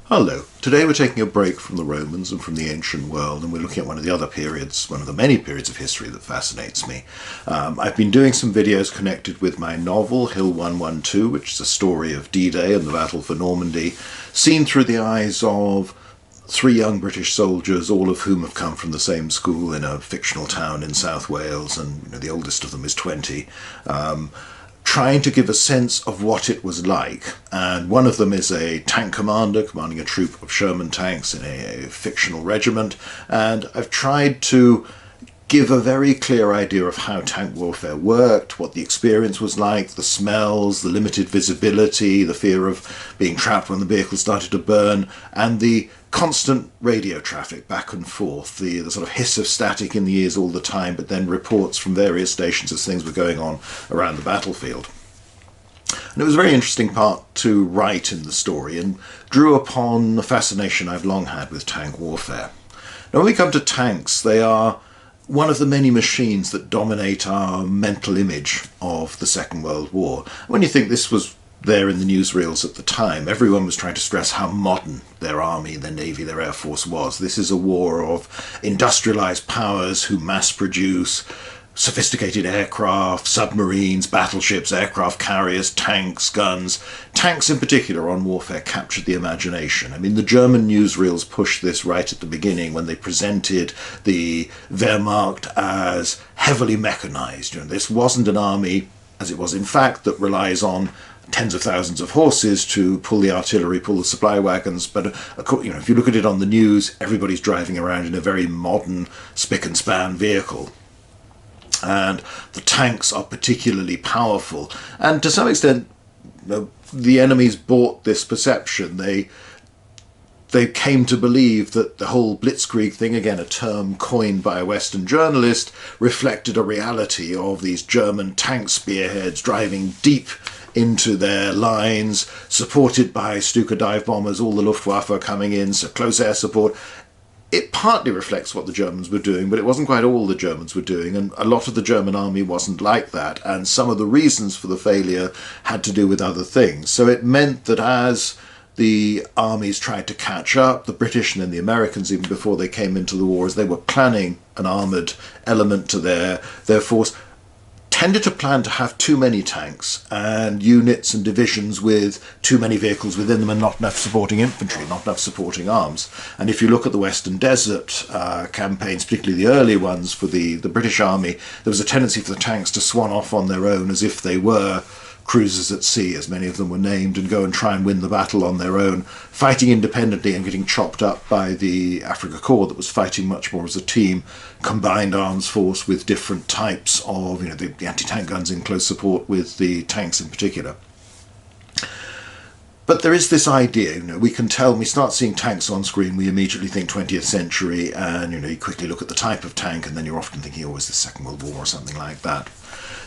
Hello. Today we're taking a break from the Romans and from the ancient world, and we're looking at one of the other periods, one of the many periods of history that fascinates me. I've been doing some videos connected with my novel, Hill 112, which is a story of D-Day and the battle for Normandy, seen through the eyes of three young British soldiers, all of whom have come from the same school in a fictional town in South Wales, and the oldest of them is 20. Trying to give a sense of what it was like. And one of them is a tank commander commanding a troop of Sherman tanks in a fictional regiment, and I've tried to give a very clear idea of how tank warfare worked, what the experience was like, the smells, the limited visibility, the fear of being trapped when the vehicle started to burn, and the constant radio traffic back and forth, the sort of hiss of static in the ears all the time, but then reports from various stations as things were going on around the battlefield. And it was a very interesting part to write in the story and drew upon the fascination I've long had with tank warfare. Now, when we come to tanks, they are one of the many machines that dominate our mental image of the Second World War. When you think this was there in the newsreels at the time, everyone was trying to stress how modern their army, their navy, their air force was. This is a war of industrialized powers who mass produce sophisticated aircraft, submarines, battleships, aircraft carriers, tanks, guns. Tanks in particular on warfare captured the imagination. I mean, the German newsreels pushed this right at the beginning when they presented the Wehrmacht as heavily mechanized. This wasn't an army, as it was in fact, that relies on tens of thousands of horses to pull the artillery, pull the supply wagons, but if you look at it on the news, everybody's driving around in a very modern spick and span vehicle. And the tanks are particularly powerful, and to some extent the enemies bought this perception. They came to believe that the whole blitzkrieg thing, again a term coined by a Western journalist, reflected a reality of these German tank spearheads driving deep into their lines, supported by Stuka dive bombers, all the Luftwaffe coming in, so close air support. It partly reflects what the Germans were doing, but it wasn't quite all the Germans were doing, and a lot of the German army wasn't like that, and some of the reasons for the failure had to do with other things. So it meant that as the armies tried to catch up, the British and then the Americans, even before they came into the war, as they were planning an armoured element to their force, tended to plan to have too many tanks and units and divisions with too many vehicles within them and not enough supporting infantry, not enough supporting arms. And if you look at the Western Desert campaigns, particularly the early ones for the British Army, there was a tendency for the tanks to swan off on their own as if they were cruisers at sea, as many of them were named, and go and try and win the battle on their own, fighting independently and getting chopped up by the Afrika Korps that was fighting much more as a team, combined arms force with different types of, the anti-tank guns in close support with the tanks in particular. But there is this idea, we can tell when we start seeing tanks on screen, we immediately think 20th century, and you quickly look at the type of tank, and then you're often thinking, oh, is this Second World War or something like that.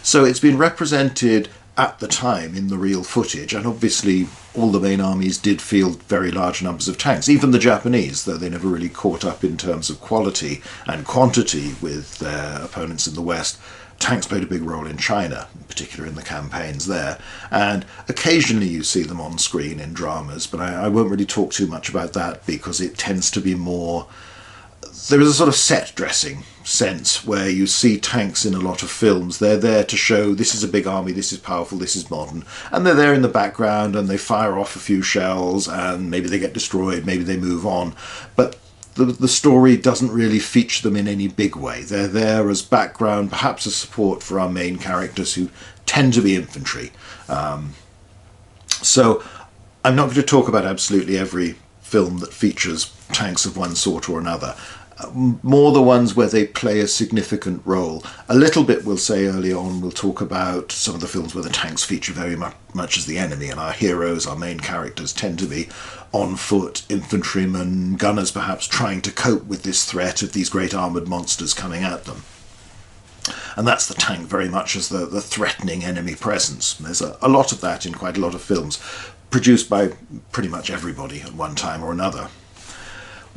So it's been represented at the time in the real footage, and obviously all the main armies did field very large numbers of tanks. Even the Japanese, though they never really caught up in terms of quality and quantity with their opponents in the West, tanks played a big role in China, in particular in the campaigns there, and occasionally you see them on screen in dramas, but I won't really talk too much about that because it tends to be more... There is a sort of set dressing sense where you see tanks in a lot of films. They're there to show this is a big army, this is powerful, this is modern, and they're there in the background and they fire off a few shells and maybe they get destroyed, maybe they move on, but the story doesn't really feature them in any big way. They're there as background, perhaps as support for our main characters who tend to be infantry. So I'm not going to talk about absolutely every film that features tanks of one sort or another. More the ones where they play a significant role. A little bit, we'll say early on, we'll talk about some of the films where the tanks feature very much as the enemy, and our heroes, our main characters, tend to be on foot, infantrymen, gunners perhaps, trying to cope with this threat of these great armoured monsters coming at them. And that's the tank very much as the threatening enemy presence. There's a lot of that in quite a lot of films, produced by pretty much everybody at one time or another.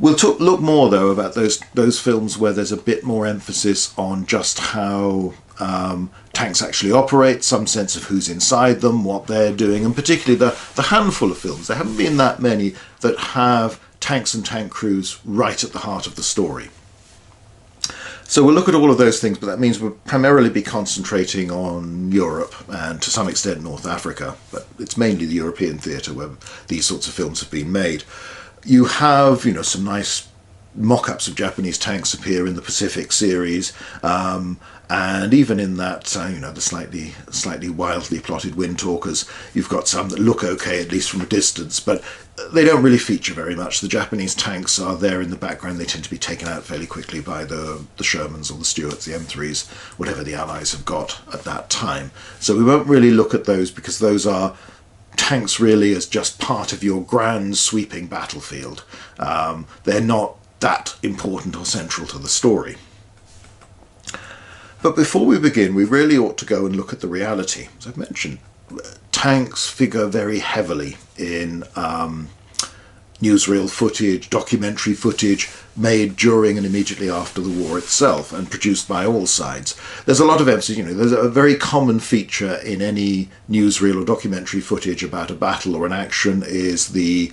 We'll look more, though, about those films where there's a bit more emphasis on just how tanks actually operate, some sense of who's inside them, what they're doing, and particularly the handful of films, there haven't been that many, that have tanks and tank crews right at the heart of the story. So we'll look at all of those things, but that means we'll primarily be concentrating on Europe and to some extent North Africa, but it's mainly the European theatre where these sorts of films have been made. You have, some nice mock-ups of Japanese tanks appear in the Pacific series, and even in that, the slightly wildly plotted Windtalkers, you've got some that look okay, at least from a distance, but they don't really feature very much. The Japanese tanks are there in the background. They tend to be taken out fairly quickly by the Shermans or the Stuarts, the M3s, whatever the Allies have got at that time. So we won't really look at those, because those are tanks really as just part of your grand sweeping battlefield. They're not that important or central to the story. But before we begin, we really ought to go and look at the reality. As I've mentioned, tanks figure very heavily in newsreel footage, documentary footage made during and immediately after the war itself and produced by all sides. There's a lot of emphasis, there's a very common feature in any newsreel or documentary footage about a battle or an action is the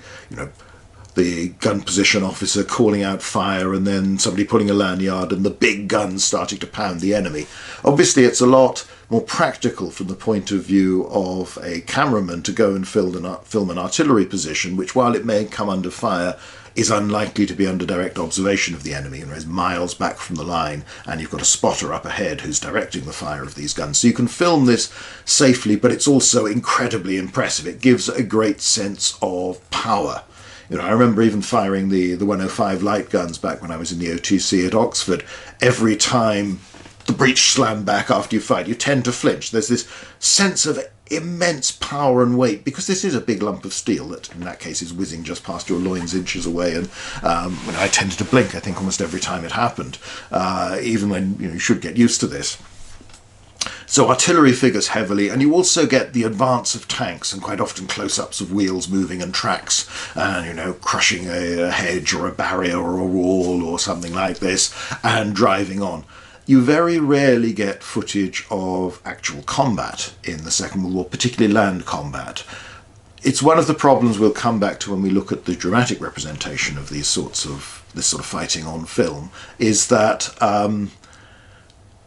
gun position officer calling out fire and then somebody pulling a lanyard and the big guns starting to pound the enemy. Obviously it's a lot more practical from the point of view of a cameraman to go and film an artillery position, which, while it may come under fire, is unlikely to be under direct observation of the enemy and is miles back from the line, and you've got a spotter up ahead who's directing the fire of these guns. So you can film this safely, but it's also incredibly impressive. It gives a great sense of power. I remember even firing the 105 light guns back when I was in the OTC at Oxford. Every time the breech slammed back after you fired, you tend to flinch. There's this sense of immense power and weight, because this is a big lump of steel that in that case is whizzing just past your loins inches away, and when I tended to blink, I think, almost every time it happened, even when you should get used to this. So artillery figures heavily, and you also get the advance of tanks and quite often close-ups of wheels moving and tracks and, crushing a hedge or a barrier or a wall or something like this and driving on. You very rarely get footage of actual combat in the Second World War, particularly land combat. It's one of the problems we'll come back to when we look at the dramatic representation of this sort of fighting on film, is that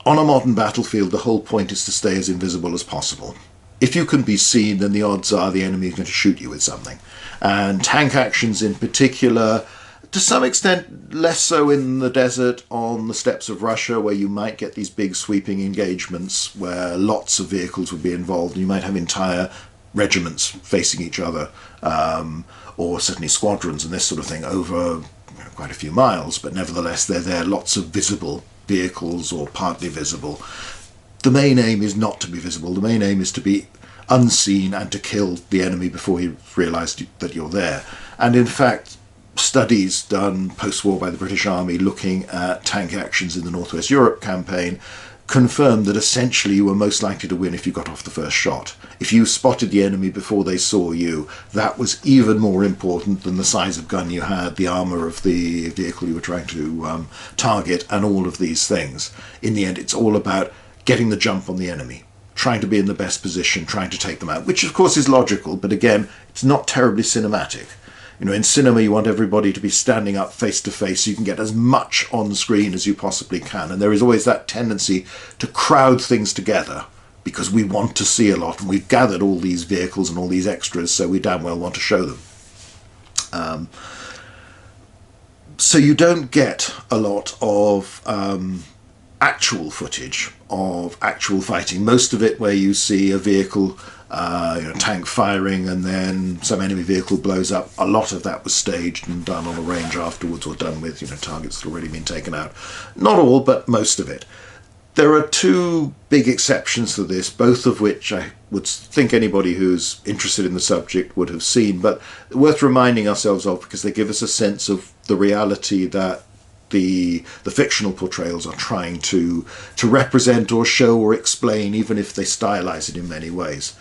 on a modern battlefield, the whole point is to stay as invisible as possible. If you can be seen, then the odds are the enemy is going to shoot you with something. And tank actions in particular, to some extent less so in the desert on the steppes of Russia, where you might get these big sweeping engagements where lots of vehicles would be involved, and you might have entire regiments facing each other, or certainly squadrons and this sort of thing over quite a few miles, but nevertheless they're there, lots of visible vehicles or partly visible. The main aim is not to be visible. The main aim is to be unseen and to kill the enemy before he realised that you're there. And in fact, studies done post-war by the British Army looking at tank actions in the North West Europe campaign confirmed that essentially you were most likely to win if you got off the first shot. If you spotted the enemy before they saw you, that was even more important than the size of gun you had, the armour of the vehicle you were trying to target, and all of these things. In the end, it's all about getting the jump on the enemy, trying to be in the best position, trying to take them out, which of course is logical, but again, it's not terribly cinematic. In cinema you want everybody to be standing up face to face so you can get as much on screen as you possibly can, and there is always that tendency to crowd things together because we want to see a lot, and we've gathered all these vehicles and all these extras, so we damn well want to show them. So you don't get a lot of actual footage of actual fighting. Most of it where you see a vehicle, tank firing, and then some enemy vehicle blows up. A lot of that was staged and done on a range afterwards, or done with targets that had already been taken out. Not all, but most of it. There are two big exceptions to this, both of which I would think anybody who's interested in the subject would have seen, but worth reminding ourselves of because they give us a sense of the reality that the fictional portrayals are trying to represent or show or explain, even if they stylize it in many ways.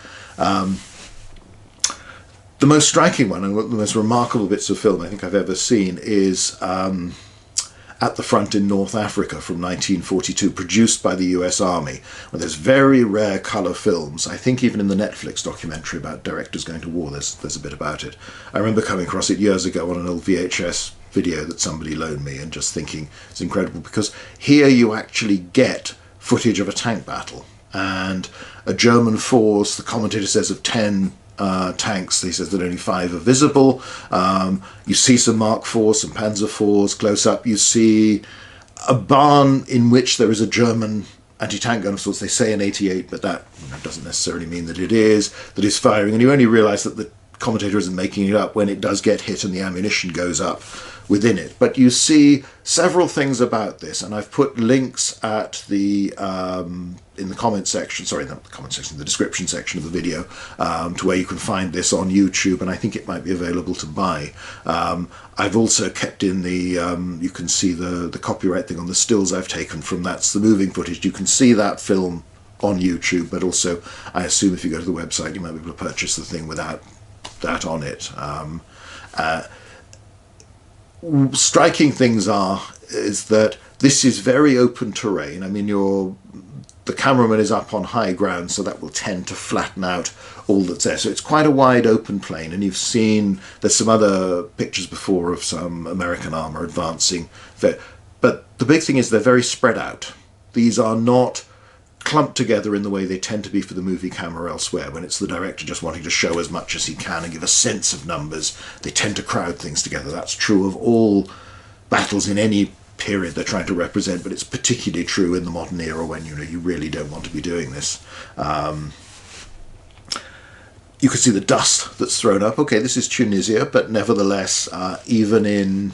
The most striking one, and one of the most remarkable bits of film I think I've ever seen, is At the Front in North Africa from 1942, produced by the US Army, where there's very rare colour films. I think even in the Netflix documentary about directors going to war, there's a bit about it. I remember coming across it years ago on an old VHS video that somebody loaned me and just thinking it's incredible, because here you actually get footage of a tank battle. And a German force, the commentator says, of 10 tanks. He says that only 5 are visible. You see some Mark IVs, some Panzer IVs close up. You see a barn in which there is a German anti-tank gun of sorts. They say an 88, but that doesn't necessarily mean that it is firing. And you only realise that the commentator isn't making it up when it does get hit and the ammunition goes up within it. But you see several things about this, and I've put links at the in the comment section, sorry, not the comment section, the description section of the video, to where you can find this on YouTube, and I think it might be available to buy. I've also kept in the, you can see the copyright thing on the stills I've taken from that's the moving footage. You can see that film on YouTube, but also I assume if you go to the website you might be able to purchase the thing without that on it. Striking things is that this is very open terrain. I mean, the cameraman is up on high ground, so that will tend to flatten out all that's there. So it's quite a wide open plain, and you've seen, there's some other pictures before of some American armour advancing. But the big thing is they're very spread out. These are not clumped together in the way they tend to be for the movie camera elsewhere, when it's the director just wanting to show as much as he can and give a sense of numbers. They tend to crowd things together. That's true of all battles in any period they're trying to represent, but it's particularly true in the modern era when you really don't want to be doing this. You can see the dust that's thrown up. Okay, this is Tunisia, but nevertheless, even in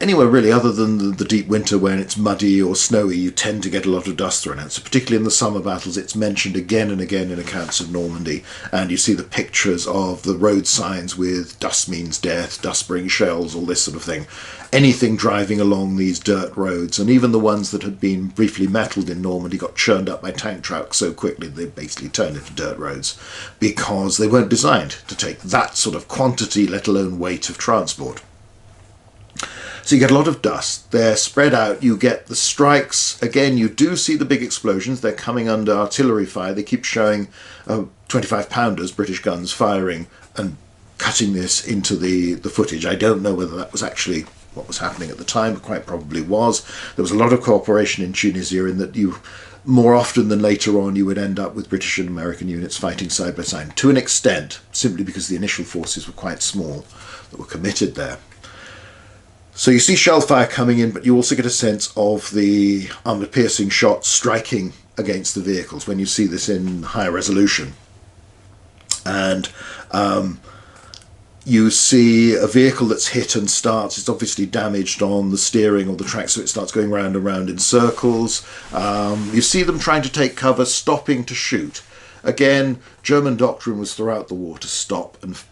anywhere really other than the deep winter when it's muddy or snowy, you tend to get a lot of dust thrown out. So particularly in the summer battles, it's mentioned again and again in accounts of Normandy, and you see the pictures of the road signs with dust means death, dust brings shells, all this sort of thing. Anything driving along these dirt roads, and even the ones that had been briefly metalled in Normandy got churned up by tank trucks so quickly they basically turned into dirt roads, because they weren't designed to take that sort of quantity, let alone weight of transport. So you get a lot of dust, they're spread out, you get the strikes, again you do see the big explosions, they're coming under artillery fire, they keep showing 25-pounders, British guns firing and cutting this into the footage. I don't know whether that was actually what was happening at the time, but quite probably was. There was a lot of cooperation in Tunisia in that you, more often than later on, you would end up with British and American units fighting side by side, to an extent, simply because the initial forces were quite small that were committed there. So you see shell fire coming in, but you also get a sense of the armour-piercing shots striking against the vehicles when you see this in higher resolution. And you see a vehicle that's hit and starts, it's obviously damaged on the steering or the track, so it starts going round and round in circles. You see them trying to take cover, stopping to shoot. Again, German doctrine was throughout the war to stop and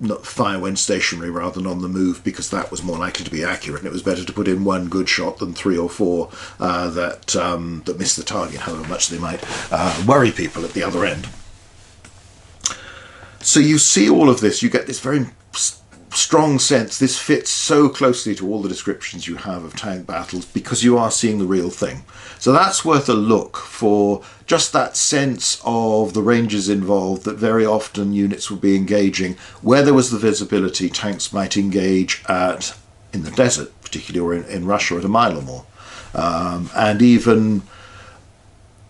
not fire when stationary rather than on the move, because that was more likely to be accurate, and it was better to put in one good shot than 3 or 4 that miss the target, however much they might worry people at the other end. So you see all of this, you get this very strong sense, this fits so closely to all the descriptions you have of tank battles, because you are seeing the real thing. So that's worth a look for just that sense of the ranges involved, that very often units would be engaging. Where there was the visibility, tanks might engage in the desert, particularly, or in Russia at a mile or more. And even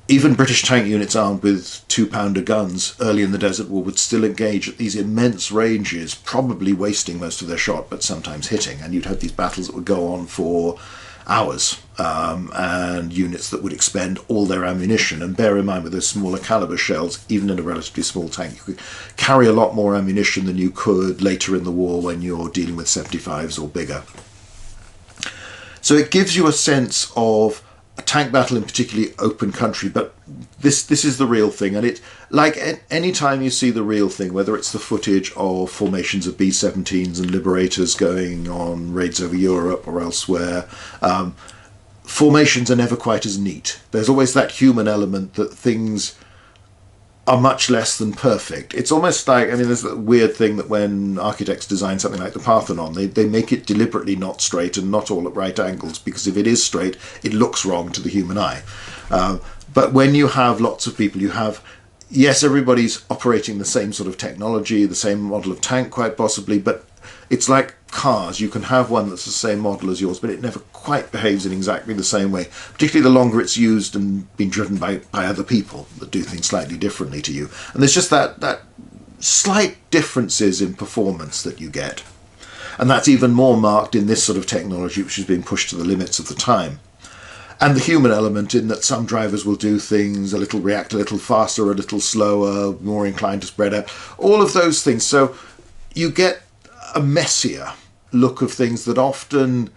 British tank units armed with 2-pounder guns early in the Desert War would still engage at these immense ranges, probably wasting most of their shot, but sometimes hitting. And you'd have these battles that would go on for hours, and units that would expend all their ammunition. And bear in mind, with those smaller caliber shells, even in a relatively small tank, you could carry a lot more ammunition than you could later in the war when you're dealing with 75s or bigger. So it gives you a sense of a tank battle in particularly open country, but this is the real thing. And it, like any time you see the real thing, whether it's the footage of formations of B-17s and Liberators going on raids over Europe or elsewhere, formations are never quite as neat. There's always that human element, that things are much less than perfect. It's almost like, I mean, there's a weird thing that when architects design something like the Parthenon, they make it deliberately not straight and not all at right angles, because if it is straight, it looks wrong to the human eye. But when you have lots of people, you have, yes, everybody's operating the same sort of technology, the same model of tank quite possibly, but it's like cars. You can have one that's the same model as yours, but it never quite behaves in exactly the same way, particularly the longer it's used and been driven by other people that do things slightly differently to you. And there's just that slight differences in performance that you get. And that's even more marked in this sort of technology, which has been pushed to the limits of the time. And the human element, in that some drivers will do things react a little faster, a little slower, more inclined to spread out, all of those things. So you get a messier look of things that often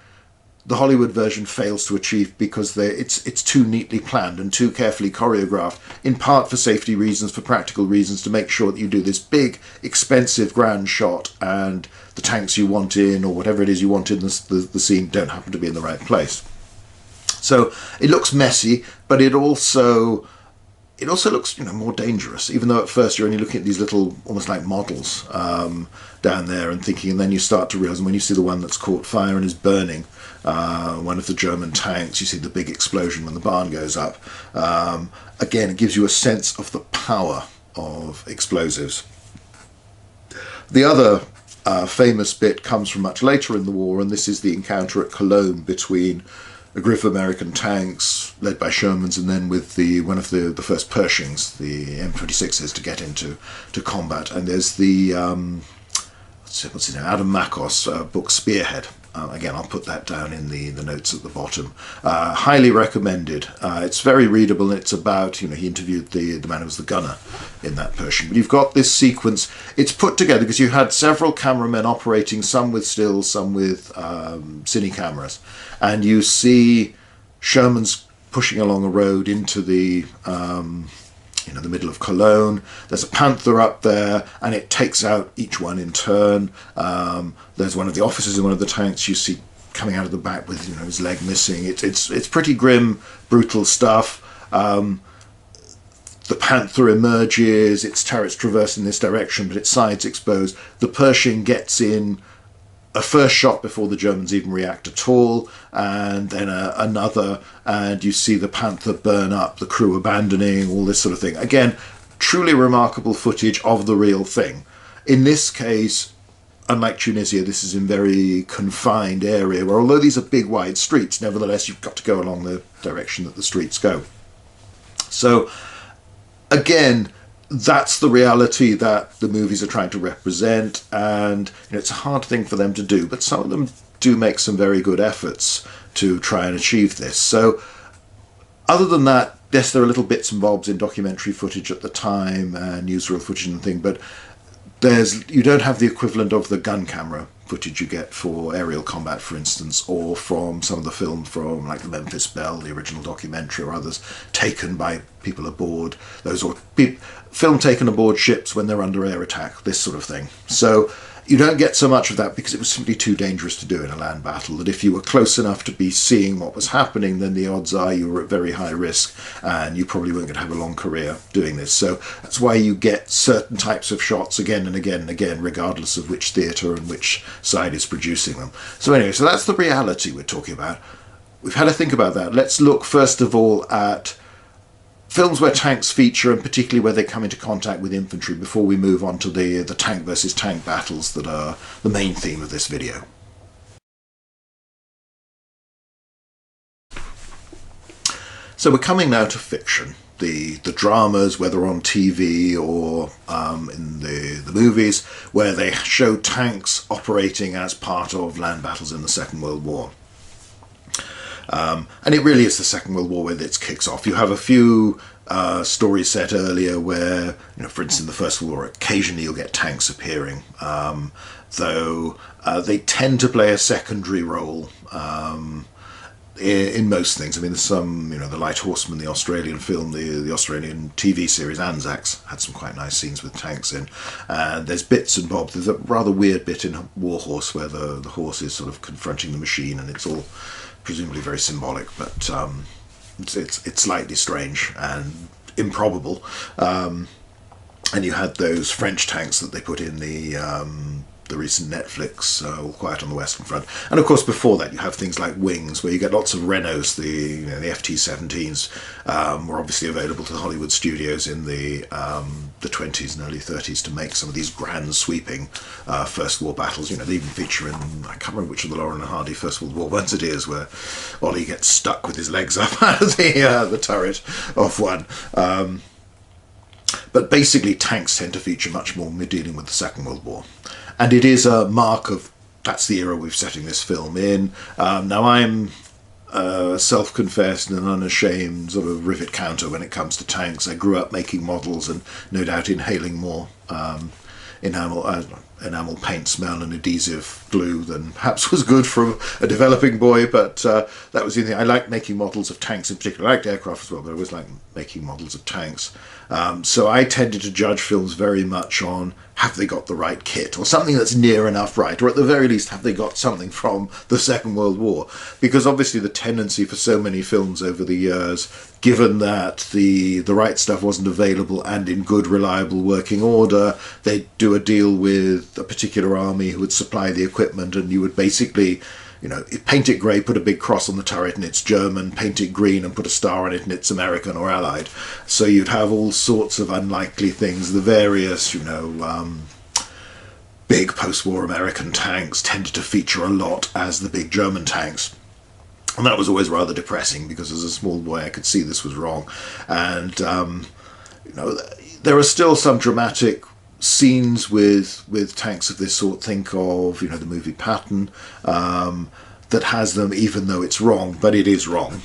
the Hollywood version fails to achieve, because it's too neatly planned and too carefully choreographed, in part for safety reasons, for practical reasons, to make sure that you do this big, expensive, grand shot and the tanks you want in, or whatever it is you want in the scene, don't happen to be in the right place. So it looks messy, but it also looks, more dangerous, even though at first you're only looking at these little, almost like models down there and thinking, and then you start to realize, and when you see the one that's caught fire and is burning, one of the German tanks, you see the big explosion when the barn goes up. Again, it gives you a sense of the power of explosives. The other famous bit comes from much later in the war, and this is the encounter at Cologne between a group of American tanks led by Shermans, and then with one of the first Pershings, the M26s, to get into combat. And there's the what's his name, Adam Makos book Spearhead. Again, I'll put that down in the notes at the bottom. Highly recommended. It's very readable, and it's about, he interviewed the man who was the gunner in that Pershing. But you've got this sequence. It's put together because you had several cameramen operating, some with stills, some with cine cameras. And you see Sherman's pushing along a road into the the middle of Cologne. There's a Panther up there, and it takes out each one in turn. There's one of the officers in one of the tanks you see coming out of the back with his leg missing. It's pretty grim, brutal stuff. The Panther emerges, its turret's traversing this direction, but its side's exposed. The Pershing gets in a first shot before the Germans even react at all, and then another, and you see the Panther burn up, the crew abandoning, all this sort of thing. Again, truly remarkable footage of the real thing. In this case, unlike Tunisia, this is in very confined area, where although these are big wide streets, nevertheless you've got to go along the direction that the streets go. So again, that's the reality that the movies are trying to represent, and it's a hard thing for them to do, but some of them do make some very good efforts to try and achieve this. So other than that, yes, there are little bits and bobs in documentary footage at the time and newsreel footage and thing, but you don't have the equivalent of the gun camera footage you get for aerial combat, for instance, or from some of the film from like the Memphis Belle, the original documentary, or others taken by people aboard those, or film taken aboard ships when they're under air attack, this sort of thing. So you don't get so much of that because it was simply too dangerous to do in a land battle, that if you were close enough to be seeing what was happening, then the odds are you were at very high risk and you probably weren't going to have a long career doing this. So that's why you get certain types of shots again and again and again, regardless of which theatre and which side is producing them. So anyway, so that's the reality we're talking about. We've had to think about that. Let's look first of all at films where tanks feature, and particularly where they come into contact with infantry, before we move on to the tank versus tank battles that are the main theme of this video. So we're coming now to fiction. The dramas, whether on TV or in the movies, where they show tanks operating as part of land battles in the Second World War. And it really is the Second World War where it kicks off. You have a few stories set earlier where, for instance, in the First World War, occasionally you'll get tanks appearing, though they tend to play a secondary role in most things. I mean, there's some, the Light Horseman, the Australian film, the Australian TV series Anzacs had some quite nice scenes with tanks in. There's bits and bobs. There's a rather weird bit in War Horse where the horse is sort of confronting the machine, and it's all presumably very symbolic, but it's slightly strange and improbable. And you had those French tanks that they put in the recent Netflix All Quiet on the Western Front. And of course before that you have things like Wings, where you get lots of Renaults. The FT-17s were obviously available to the Hollywood studios in the 20s and early 30s to make some of these grand sweeping First War battles. You know, they even feature in, I can't remember which of the Laurel and Hardy First World War ones it is, where Ollie gets stuck with his legs up out of the turret of one. But basically tanks tend to feature much more when we're dealing with the Second World War. And it is a mark of, that's the era we're setting this film in. Now I'm a self-confessed and unashamed sort of rivet counter when it comes to tanks. I grew up making models and no doubt inhaling more enamel paint smell and adhesive glue than perhaps was good for a developing boy, but that was the thing. I liked making models of tanks in particular. I liked aircraft as well, but I always liked making models of tanks. So I tended to judge films very much on, have they got the right kit, or something that's near enough right, or at the very least have they got something from the Second World War, because obviously the tendency for so many films over the years, given that the right stuff wasn't available and in good reliable working order, they'd do a deal with a particular army who would supply the equipment, and you would basically, you know, paint it grey, put a big cross on the turret and it's German, paint it green and put a star on it and it's American or Allied. So you'd have all sorts of unlikely things. The various, you know, big post-war American tanks tended to feature a lot as the big German tanks. And that was always rather depressing, because as a small boy I could see this was wrong. And, you know, there are still some dramatic scenes with tanks of this sort. Think of, you know, the movie Patton, that has them even though it's wrong, but it is wrong.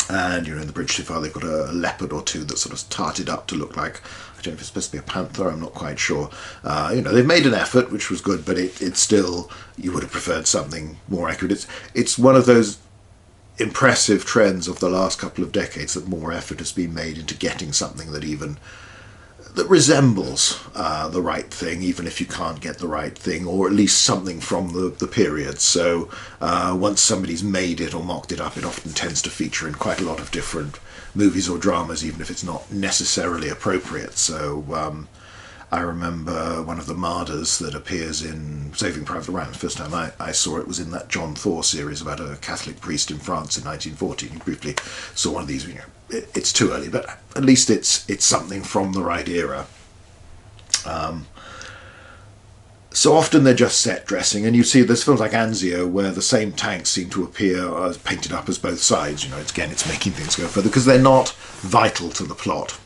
And, you know, in the Bridge Too Far they've got a leopard or two that sort of tarted up to look like, I don't know if it's supposed to be a panther, I'm not quite sure. You know, they've made an effort, which was good, but it's still, you would have preferred something more accurate. It's one of those impressive trends of the last couple of decades that more effort has been made into getting something that resembles the right thing, even if you can't get the right thing, or at least something from the period. So once somebody's made it or mocked it up, it often tends to feature in quite a lot of different movies or dramas, even if it's not necessarily appropriate. So I remember one of the Mardas that appears in Saving Private Ryan. The first time I saw it was in that John Thor series about a Catholic priest in France in 1914. You briefly saw one of these, you know, it's too early, but at least it's something from the right era. So often they're just set dressing, and you see there's films like Anzio where the same tanks seem to appear painted up as both sides. You know, it's making things go further because they're not vital to the plot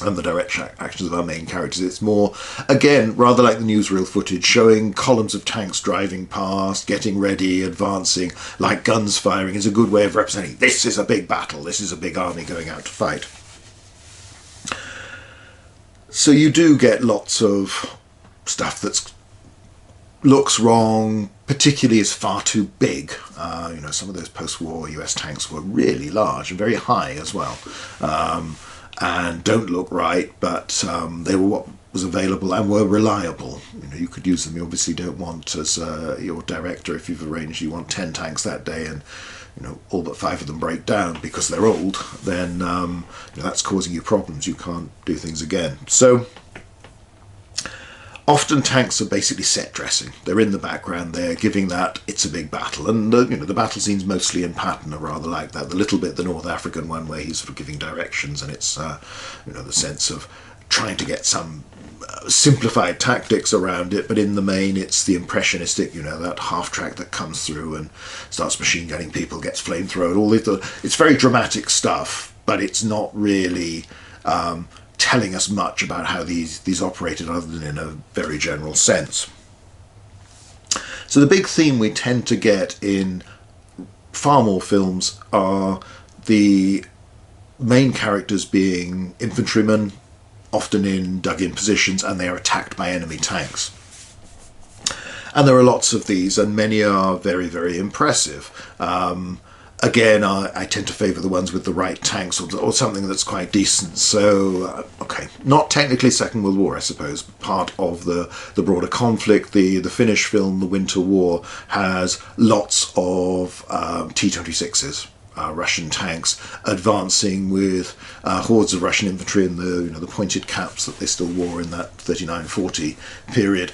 and the direct actions of our main characters. It's more, again, rather like the newsreel footage, showing columns of tanks driving past, getting ready, advancing, like guns firing, is a good way of representing this is a big battle, this is a big army going out to fight. So you do get lots of stuff that looks wrong, particularly is far too big. You know, some of those post-war US tanks were really large and very high as well. And don't look right, but they were what was available and were reliable. You know, you could use them. You obviously don't want, as your director, if you've arranged you want 10 tanks that day and, you know, all but 5 of them break down because they're old, then you know, that's causing you problems. You can't do things again. So often tanks are basically set dressing. They're in the background, they're giving that it's a big battle. And you know, the battle scenes mostly in Patton are rather like that. The little bit, the North African one, where he's sort of giving directions, and it's you know, the sense of trying to get some simplified tactics around it, but in the main it's the impressionistic, you know, that half track that comes through and starts machine gunning people, gets flamethrowered, all this. It's very dramatic stuff, but it's not really telling us much about how these operated, other than in a very general sense. So the big theme we tend to get in far more films are the main characters being infantrymen, often in dug-in positions, and they are attacked by enemy tanks. And there are lots of these, and many are very, very impressive. Again, I tend to favour the ones with the right tanks, or something that's quite decent. So, okay, not technically Second World War, I suppose, but part of the broader conflict. The Finnish film, The Winter War, has lots of T-26s. Russian tanks advancing with hordes of Russian infantry in the pointed caps that they still wore in that 39-40 period.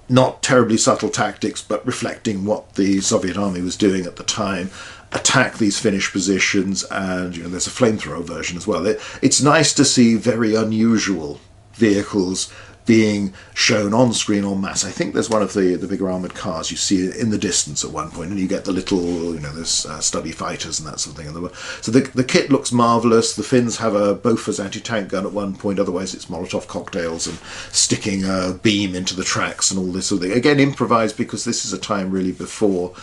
Not terribly subtle tactics, but reflecting what the Soviet army was doing at the time. Attack these Finnish positions, and there's a flamethrower version as well. It's nice to see very unusual vehicles being shown on screen en masse. I think there's one of the bigger armoured cars you see in the distance at one point, and you get the little, there's stubby fighters and that sort of thing. So the kit looks marvellous. The Finns have a Bofors anti-tank gun at one point, otherwise it's Molotov cocktails and sticking a beam into the tracks and all this sort of thing. Again, improvised, because this is a time really before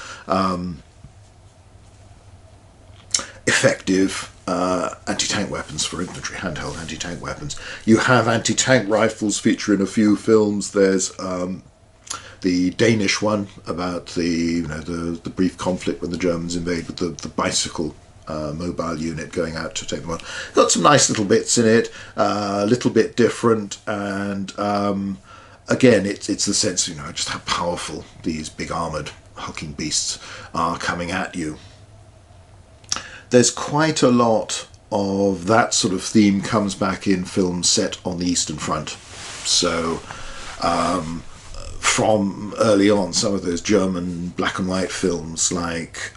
effective anti-tank weapons for infantry, handheld anti-tank weapons. You have anti-tank rifles feature in a few films. There's the Danish one about the brief conflict when the Germans invade with the bicycle mobile unit going out to take them on. Got some nice little bits in it, a little bit different, and again, it's the sense just how powerful these big armoured hulking beasts are coming at you. There's quite a lot of that sort of theme comes back in films set on the Eastern Front. So from early on, some of those German black and white films like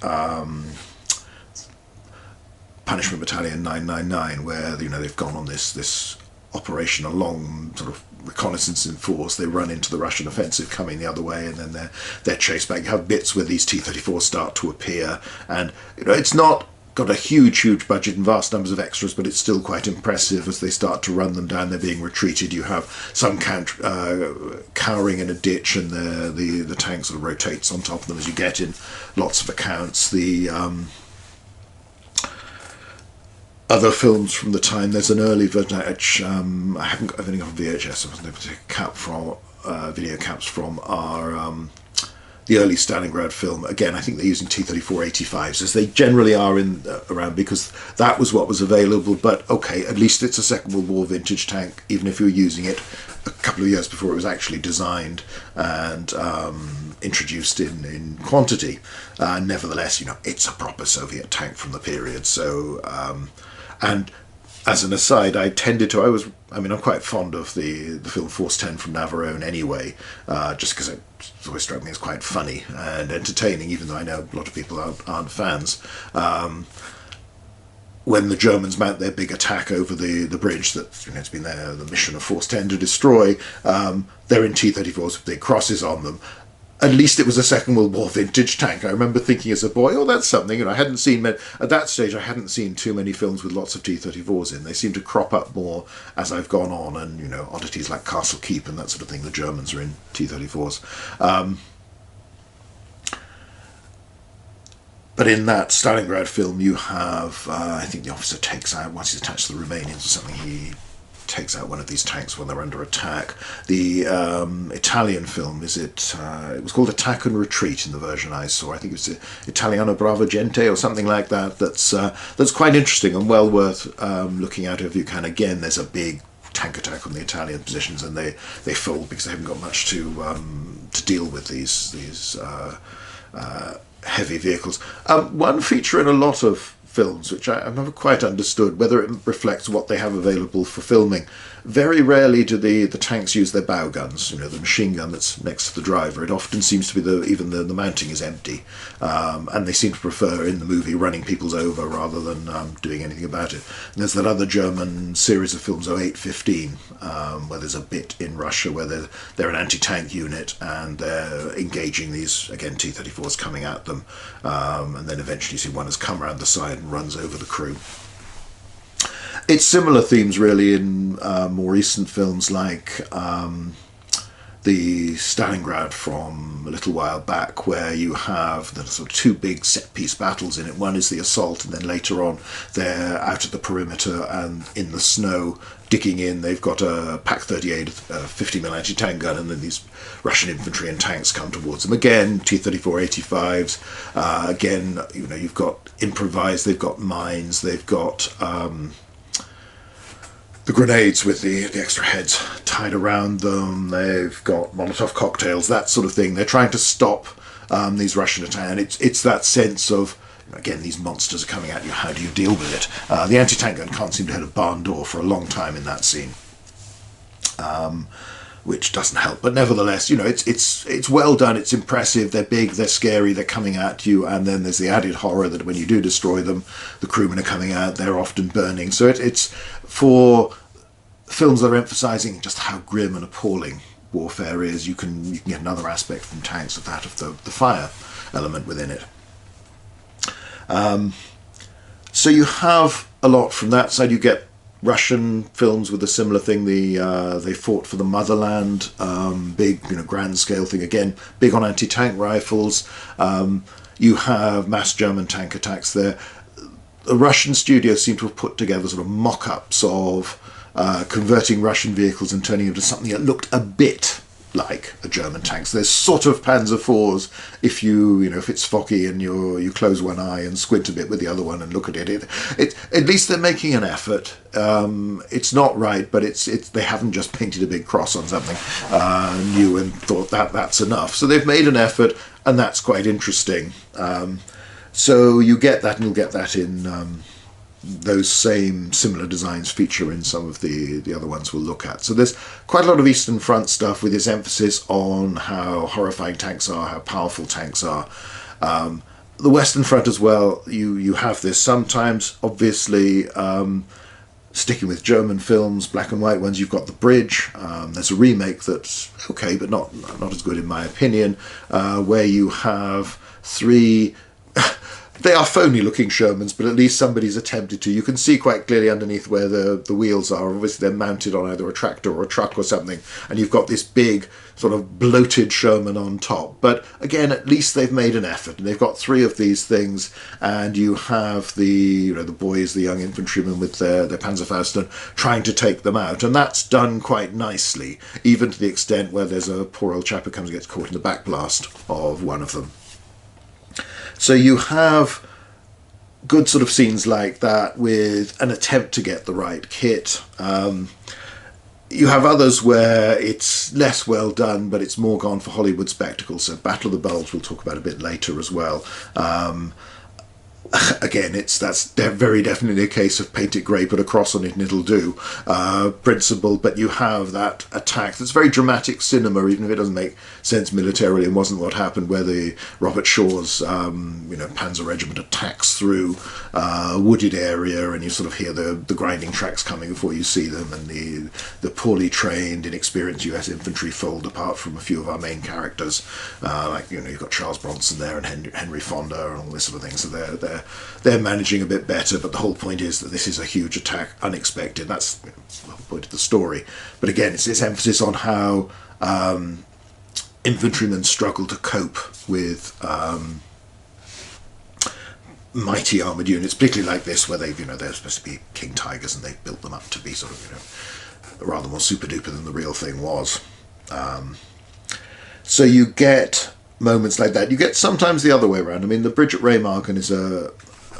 Punishment Battalion 999, where they've gone on this operation, a long sort of reconnaissance in force. They run into the Russian offensive coming the other way, and then they're chased back. You have bits where these T-34s start to appear, and it's not got a huge budget and vast numbers of extras, but it's still quite impressive as they start to run them down. They're being retreated. You have some cowering in a ditch, and the tank sort of rotates on top of them, as you get in lots of accounts. The other films from the time, there's an early version which I haven't got anything on VHS. I wasn't able to cap from video caps from our the early Stalingrad film. Again, I think they're using T-34-85s, as they generally are around, because that was what was available. But okay, at least it's a Second World War vintage tank, even if you're using it a couple of years before it was actually designed and introduced in quantity. Nevertheless, it's a proper Soviet tank from the period. So, and as an aside, I'm quite fond of the film Force 10 from Navarone anyway, just because it's always struck me as quite funny and entertaining, even though I know a lot of people aren't fans. When the Germans mount their big attack over the bridge that it's been the mission of Force 10 to destroy, they're in T-34s with big crosses on them. At least it was a Second World War vintage tank. I remember thinking as a boy, oh, that's something. I hadn't seen, at that stage, I hadn't seen too many films with lots of T-34s in. They seem to crop up more as I've gone on, and, oddities like Castle Keep and that sort of thing. The Germans are in T-34s. But in that Stalingrad film, you have, I think the officer takes out, once he's attached to the Romanians or something, he takes out one of these tanks when they're under attack. The Italian film, it was called Attack and Retreat in the version I saw. I think it was Italiano Brava Gente or something like that. That's quite interesting and well worth looking at if you can. Again, there's a big tank attack on the Italian positions, and they fold because they haven't got much to deal with these heavy vehicles. One feature in a lot of films, which I've never quite understood, whether it reflects what they have available for filming. Very rarely do the tanks use their bow guns, the machine gun that's next to the driver. It often seems to be even the mounting is empty, and they seem to prefer in the movie running people over rather than doing anything about it. And there's that other German series of films, 0815, where there's a bit in Russia where they're an anti-tank unit and they're engaging these, again, T-34s coming at them, and then eventually you see one has come around the side and runs over the crew. It's similar themes really in more recent films like the Stalingrad from a little while back, where you have the sort of two big set-piece battles in it. One is the assault, and then later on they're out at the perimeter and in the snow digging in. They've got a Pak-38 50mm anti-tank gun, and then these Russian infantry and tanks come towards them. Again, T-34-85s. Again, you've got improvised. They've got mines. They've got the grenades with the extra heads tied around them. They've got Molotov cocktails, that sort of thing. They're trying to stop these Russian attacks. And it's that sense of again, these monsters are coming at you. How do you deal with it? The anti-tank gun can't seem to hit a barn door for a long time in that scene, which doesn't help. But nevertheless, you know, it's well done. It's impressive. They're big. They're scary. They're coming at you. And then there's the added horror that when you do destroy them, the crewmen are coming out. They're often burning. So it's for films that are emphasising just how grim and appalling warfare is. You can get another aspect from tanks of that of the fire element within it. So you have a lot from that side. You get Russian films with a similar thing. They fought for the Motherland, big, you know, grand scale thing. Again, big on anti-tank rifles. You have mass German tank attacks there. The Russian studios seem to have put together sort of mock-ups of converting Russian vehicles and turning them into something that looked a bit like a German tank. So there's sort of Panzer IVs if if it's foggy and you close one eye and squint a bit with the other one and look at it. At least they're making an effort. It's not right, but they haven't just painted a big cross on something new and thought that's enough. So they've made an effort, and that's quite interesting. So you get that, and you'll get that in those same similar designs feature in some of the other ones we'll look at. So there's quite a lot of Eastern Front stuff with this emphasis on how horrifying tanks are, how powerful tanks are. The Western Front as well, you have this sometimes, obviously, sticking with German films, black and white ones, you've got The Bridge. There's a remake that's okay, but not as good in my opinion, where you have three... They are phony-looking Shermans, but at least somebody's attempted to. You can see quite clearly underneath where the wheels are. Obviously, they're mounted on either a tractor or a truck or something, and you've got this big, sort of bloated Sherman on top. But again, at least they've made an effort, and they've got three of these things, and you have the boys, the young infantrymen with their Panzerfaust trying to take them out, and that's done quite nicely, even to the extent where there's a poor old chap who comes and gets caught in the backblast of one of them. So you have good sort of scenes like that with an attempt to get the right kit. You have others where it's less well done, but it's more gone for Hollywood spectacle. So Battle of the Bulge we'll talk about a bit later as well. Again, that's very definitely a case of paint it grey, put a cross on it and it'll do principle, but you have that attack that's very dramatic cinema, even if it doesn't make sense militarily and wasn't what happened, where the Robert Shaw's Panzer Regiment attacks through a wooded area, and you sort of hear the grinding tracks coming before you see them, and the poorly trained, inexperienced US infantry fold apart from a few of our main characters, you've got Charles Bronson there and Henry Fonda and all this sort of thing. So they're managing a bit better, but the whole point is that this is a huge attack, unexpected. That's the whole point of the story. But again, it's this emphasis on how infantrymen struggle to cope with mighty armoured units, particularly like this, where they're supposed to be King Tigers, and they've built them up to be sort of rather more super duper than the real thing was. So you get moments like that. You get sometimes the other way around. I mean, The Bridge at Remagen is a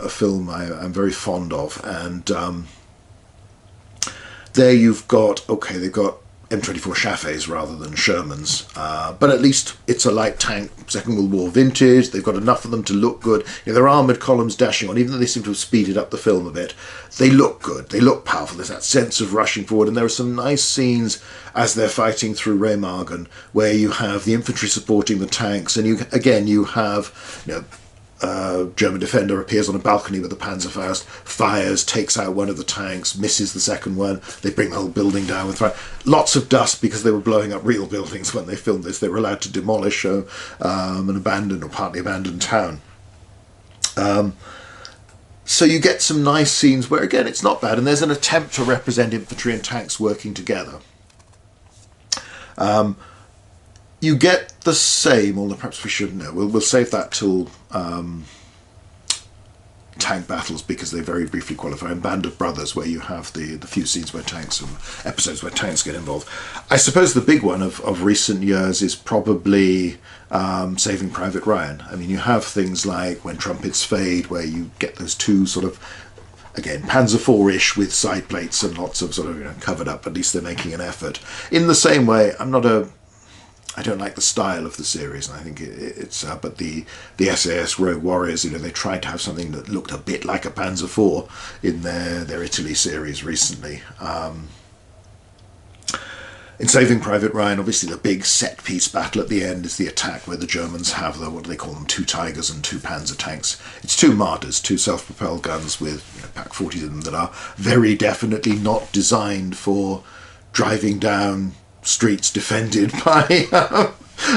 film I'm very fond of, and there you've got, they've got M24 Chaffés rather than Shermans, but at least it's a light tank, Second World War vintage. They've got enough of them to look good. They're armoured columns dashing on, even though they seem to have speeded up the film a bit. They look good, they look powerful, there's that sense of rushing forward, and there are some nice scenes as they're fighting through Remagen, where you have the infantry supporting the tanks, and you have German defender appears on a balcony with a Panzerfaust, fires, takes out one of the tanks, misses the second one. They bring the whole building down with fire. Lots of dust, because they were blowing up real buildings when they filmed this. They were allowed to demolish an abandoned or partly abandoned town. So you get some nice scenes where, again, it's not bad, and there's an attempt to represent infantry and tanks working together. You get the same, although perhaps we shouldn't know. We'll save that till tank battles, because they very briefly qualify. And Band of Brothers, where you have the few scenes where tanks and episodes where tanks get involved. I suppose the big one of recent years is probably Saving Private Ryan. I mean, you have things like When Trumpets Fade, where you get those two sort of, again, Panzer IV-ish with side plates and lots of sort of covered up. At least they're making an effort. In the same way, I'm not a I don't like the style of the series, and I think it's but the SAS Rogue Warriors, you know, they tried to have something that looked a bit like a Panzer IV in their Italy series recently. In Saving Private Ryan, obviously the big set-piece battle at the end is the attack where the Germans have the, what do they call them, 2 Tigers and 2 Panzer tanks. It's 2 Marders, 2 self-propelled guns with, you know, Pak-40s in them that are very definitely not designed for driving down streets defended by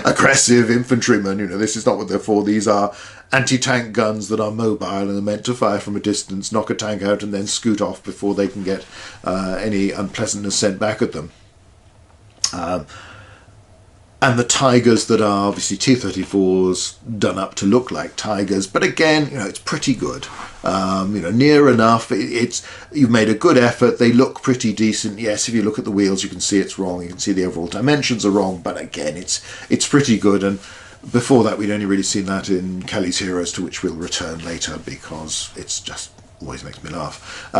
aggressive infantrymen. You know, this is not what they're for. These are anti-tank guns that are mobile and are meant to fire from a distance, knock a tank out and then scoot off before they can get any unpleasantness sent back at them. And the Tigers that are obviously T-34s done up to look like Tigers, but again, you know, it's pretty good. You know, near enough. You've made a good effort. They look pretty decent. Yes, if you look at the wheels, you can see it's wrong. You can see the overall dimensions are wrong, but again, it's pretty good. And before that, we'd only really seen that in Kelly's Heroes, to which we'll return later because it's just always makes me laugh.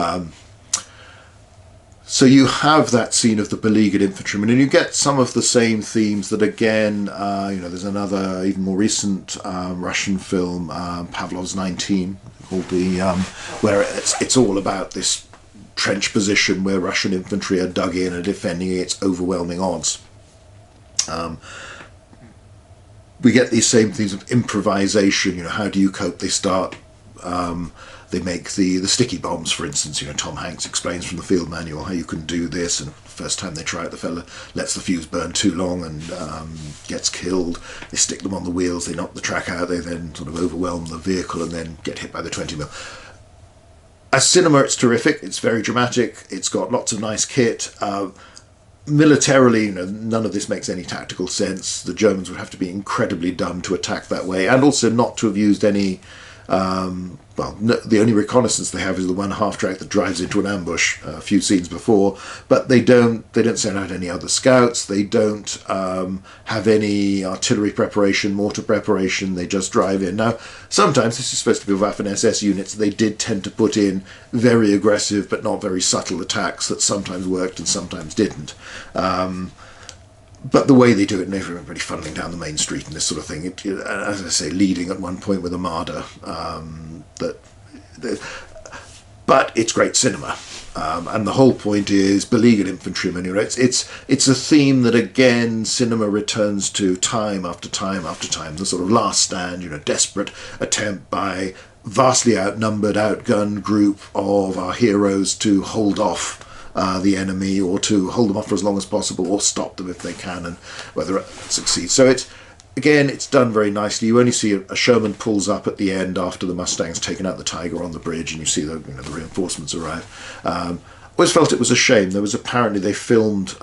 So you have that scene of the beleaguered infantrymen, and you get some of the same themes that, again, you know, there's another even more recent Russian film, Pavlov's 19, called where it's all about this trench position where Russian infantry are dug in and defending against overwhelming odds. We get these same themes of improvisation. You know, how do you cope? They start. They make the sticky bombs, for instance. You know, Tom Hanks explains from the field manual how you can do this, and the first time they try it, the fella lets the fuse burn too long and gets killed. They stick them on the wheels, they knock the track out, they then sort of overwhelm the vehicle and then get hit by the 20 mil. As cinema, it's terrific. It's very dramatic. It's got lots of nice kit. Militarily, you know, none of this makes any tactical sense. The Germans would have to be incredibly dumb to attack that way, and also not to have used any. Well, no, the only reconnaissance they have is the one half-track that drives into an ambush a few scenes before, but they don't send out any other scouts, they don't have any artillery preparation, mortar preparation, they just drive in. Now, sometimes this is supposed to be Waffen-SS units, they did tend to put in very aggressive but not very subtle attacks that sometimes worked and sometimes didn't. But the way they do it, and everybody funneling down the main street and this sort of thing, as I say, leading at one point with a Marder, but it's great cinema. And the whole point is beleaguered infantrymen. You know, it's a theme that again cinema returns to time after time after time. The sort of last stand, you know, desperate attempt by vastly outnumbered, outgunned group of our heroes to hold off the enemy, or to hold them off for as long as possible, or stop them if they can, and whether it succeeds. So it's done very nicely. You only see a Sherman pulls up at the end after the Mustang's taken out the Tiger on the bridge, and you see the reinforcements arrive. Always felt it was a shame. There was apparently they filmed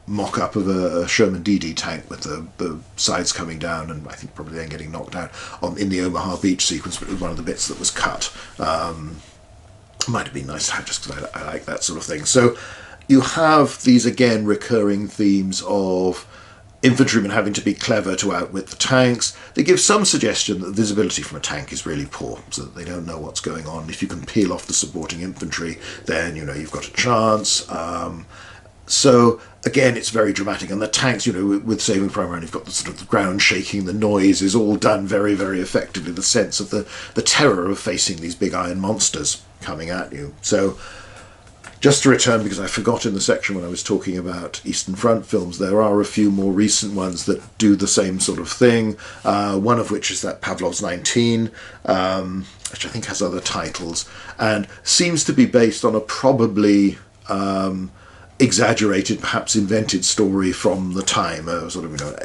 mock-up of a Sherman DD tank with the sides coming down, and I think probably then getting knocked out in the Omaha Beach sequence, but it was one of the bits that was cut. Might have been nice to have just because I like that sort of thing. So you have these again recurring themes of infantrymen having to be clever to outwit the tanks. They give some suggestion that the visibility from a tank is really poor, so that they don't know what's going on. If you can peel off the supporting infantry, then, you know, you've got a chance. So again, it's very dramatic, and the tanks, you know, with Saving Private Ryan, you've got the sort of the ground shaking, the noise is all done very, very effectively. The sense of the terror of facing these big iron monsters coming at you. So, just to return, because I forgot in the section when I was talking about Eastern Front films, there are a few more recent ones that do the same sort of thing. One of which is that Pavlov's 19, which I think has other titles, and seems to be based on a probably exaggerated, perhaps invented story from the time. Sort of, you know,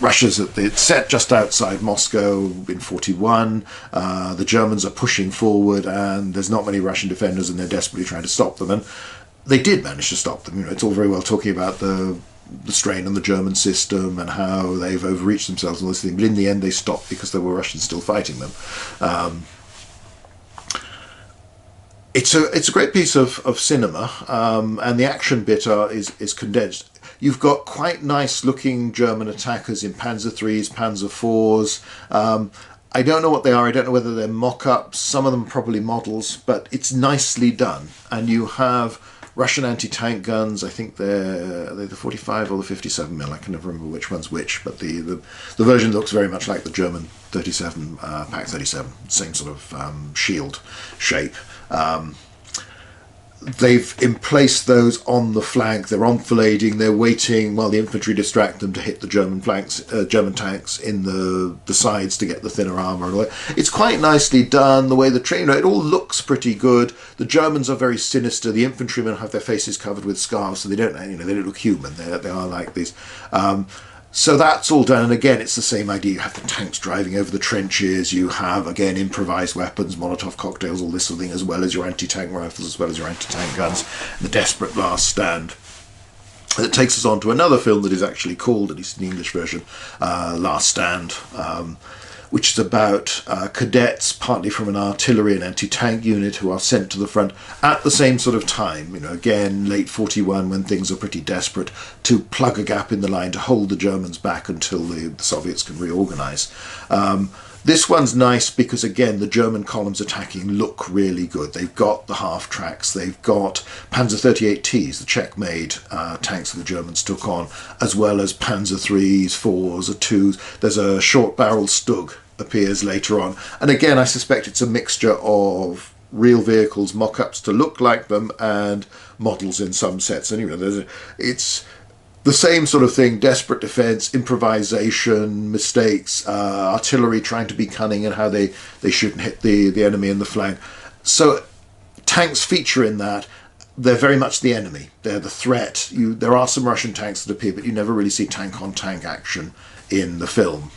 Russia's it's set just outside Moscow in 41. The Germans are pushing forward, and there's not many Russian defenders, and they're desperately trying to stop them. And they did manage to stop them. You know, it's all very well talking about the strain on the German system and how they've overreached themselves and all this thing, but in the end they stopped because there were Russians still fighting them. It's a great piece of cinema, and the action bit is condensed. You've got quite nice looking German attackers in Panzer IIIs, Panzer IVs. I don't know what they are. I don't know whether they're mock-ups. Some of them are probably models, but it's nicely done. And you have Russian anti-tank guns, I think they're the 45 or the 57 mil. I can never remember which one's which, but the version looks very much like the German 37 Pak 37, same sort of shield shape. They've emplaced those on the flank. They're enfilading. They're waiting while the infantry distract them to hit the German flanks, German tanks in the sides to get the thinner armor. It's quite nicely done. The way the train, it all looks pretty good. The Germans are very sinister. The infantrymen have their faces covered with scarves, so they don't, they don't look human. They are like these. So that's all done, and again, it's the same idea. You have the tanks driving over the trenches, you have, again, improvised weapons, Molotov cocktails, all this sort of thing, as well as your anti-tank rifles, as well as your anti-tank guns, the desperate last stand. That takes us on to another film that is actually called, at least in the English version, Last Stand, which is about cadets, partly from an artillery and anti-tank unit, who are sent to the front at the same sort of time, again, late 41, when things are pretty desperate, to plug a gap in the line, to hold the Germans back until the Soviets can reorganize. This one's nice because, again, the German columns attacking look really good. They've got the half-tracks, they've got Panzer 38Ts, the Czech-made tanks that the Germans took on, as well as Panzer 3s, 4s, 2s. There's a short-barrel Stug appears later on. And again, I suspect it's a mixture of real vehicles, mock-ups to look like them, and models in some sets. And, it's the same sort of thing, desperate defense, improvisation, mistakes, artillery trying to be cunning and how they shoot and hit the enemy in the flank. So tanks feature in that. They're very much the enemy. They're the threat. There are some Russian tanks that appear, but you never really see tank-on-tank action in the film.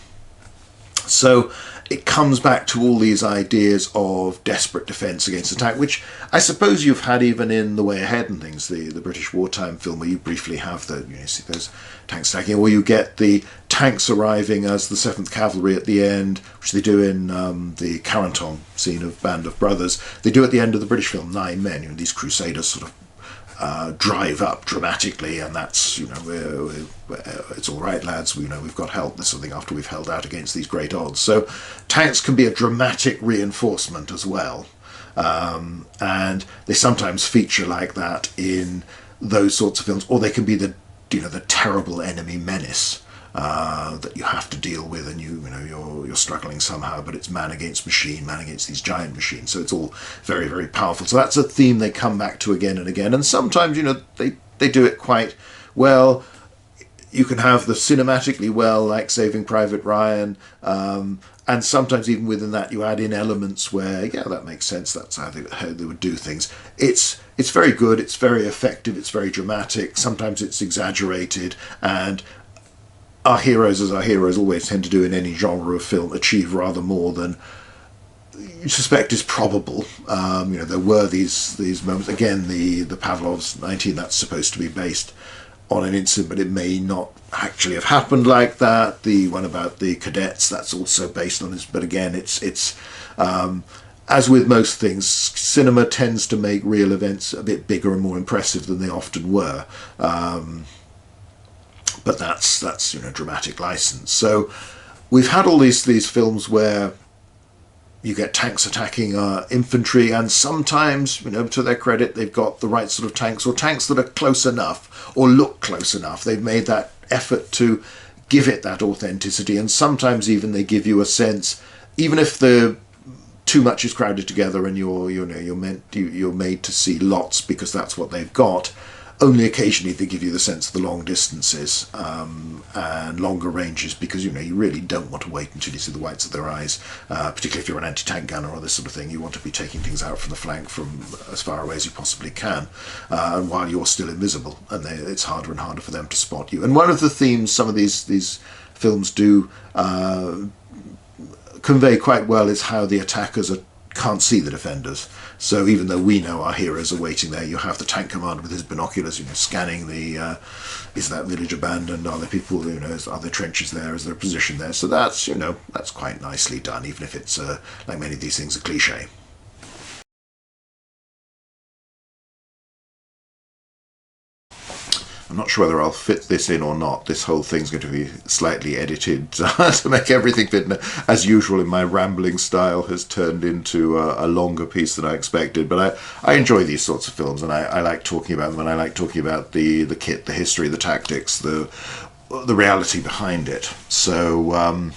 So it comes back to all these ideas of desperate defence against attack, which I suppose you've had even in The Way Ahead and things, the British wartime film, where you briefly have you see those tanks attacking, or you get the tanks arriving as the 7th Cavalry at the end, which they do in the Carenton scene of Band of Brothers. They do at the end of the British film 9 Men, these crusaders sort of drive up dramatically, and that's, it's all right, lads, we've got help, this sort of thing, after we've held out against these great odds. So tanks can be a dramatic reinforcement as well, and they sometimes feature like that in those sorts of films, or they can be the terrible enemy menace that you have to deal with, and you're struggling somehow, but it's man against machine, man against these giant machines. So it's all very, very powerful. So that's a theme they come back to again and again. And sometimes, they do it quite well. You can have the cinematically well, like Saving Private Ryan, and sometimes even within that you add in elements where, yeah, that makes sense, that's how they would do things. It's very good, it's very effective, it's very dramatic, sometimes it's exaggerated, and our heroes, as our heroes always tend to do in any genre of film, achieve rather more than you suspect is probable. There were these moments. Again, the Pavlov's 19, that's supposed to be based on an incident, but it may not actually have happened like that. The one about the cadets, that's also based on this. But again, it's as with most things, cinema tends to make real events a bit bigger and more impressive than they often were. But that's dramatic license. So we've had all these films where you get tanks attacking infantry, and sometimes, to their credit, they've got the right sort of tanks, or tanks that are close enough or look close enough. They've made that effort to give it that authenticity, and sometimes even they give you a sense, even if too much is crowded together and you're made to see lots because that's what they've got. Only occasionally they give you the sense of the long distances and longer ranges, because you really don't want to wait until you see the whites of their eyes, particularly if you're an anti-tank gunner or this sort of thing. You want to be taking things out from the flank from as far away as you possibly can, and while you're still invisible, and it's harder and harder for them to spot you. And one of the themes some of these films do convey quite well is how the attackers can't see the defenders. So even though we know our heroes are waiting there, you have the tank commander with his binoculars, scanning is that village abandoned? Are there people, are there trenches there? Is there a position there? So that's, that's quite nicely done, even if it's, like many of these things, a cliche. I'm not sure whether I'll fit this in or not. This whole thing's going to be slightly edited to make everything fit. As usual, in my rambling style, has turned into a longer piece than I expected. But I enjoy these sorts of films, and I like talking about them, and I like talking about the kit, the history, the tactics, the reality behind it. So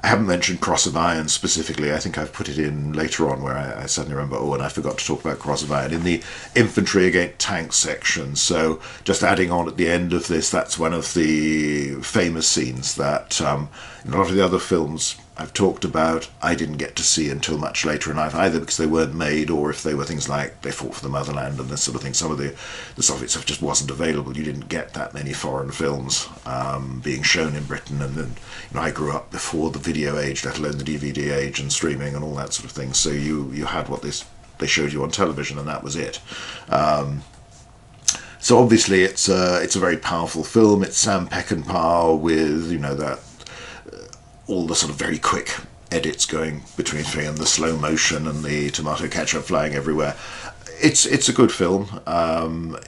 I haven't mentioned Cross of Iron specifically. I think I've put it in later on where I suddenly remember, oh, and I forgot to talk about Cross of Iron in the infantry against tanks section. So just adding on at the end of this, that's one of the famous scenes that in a lot of the other films I've talked about, I didn't get to see until much later in life, either because they weren't made or if they were things like they fought for the Motherland and this sort of thing. Some of the Soviet stuff just wasn't available. You didn't get that many foreign films being shown in Britain, and then I grew up before the video age, let alone the DVD age and streaming and all that sort of thing. So you had what they showed you on television, and that was it. So obviously it's a very powerful film. It's Sam Peckinpah with that. All the sort of very quick edits going between thing and the slow motion and the tomato ketchup flying everywhere. It's a good film.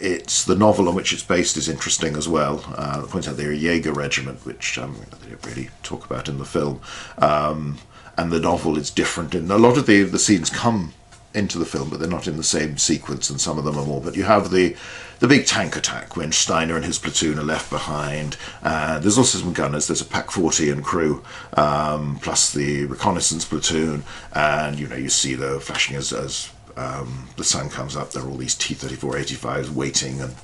It's the novel on which it's based is interesting as well. It points out they're a Jaeger regiment, which they didn't really talk about in the film. And the novel is different. And a lot of the scenes come into the film, but they're not in the same sequence, and some of them are more. But you have the big tank attack when Steiner and his platoon are left behind. There's also some gunners. There's a Pak-40 crew, plus the reconnaissance platoon, and you see the flashing as the sun comes up. There are all these T-34-85s waiting, and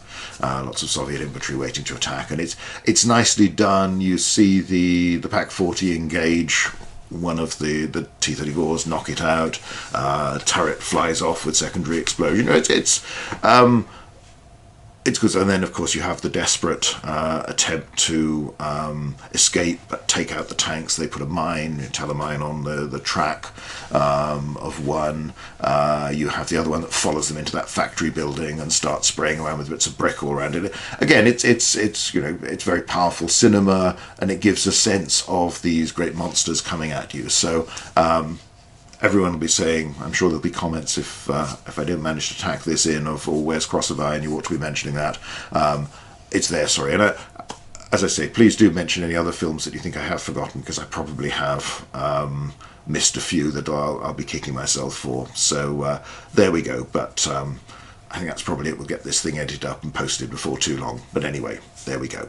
lots of Soviet infantry waiting to attack. And it's nicely done. You see the Pak-40 engage one of the T-34s, knock it out. Turret flies off with secondary explosion. It's good. And then, of course, you have the desperate attempt to escape, but take out the tanks. They put a mine, telemine on the track of one. You have the other one that follows them into that factory building and starts spraying around with bits of brick all around it. Again, it's very powerful cinema, and it gives a sense of these great monsters coming at you. So everyone will be saying, I'm sure there'll be comments if I don't manage to tack this in of, oh, where's Cross of Iron? You ought to be mentioning that. It's there, sorry. And as I say, please do mention any other films that you think I have forgotten, because I probably have missed a few that I'll be kicking myself for. So there we go. But I think that's probably it. We'll get this thing edited up and posted before too long. But anyway, there we go.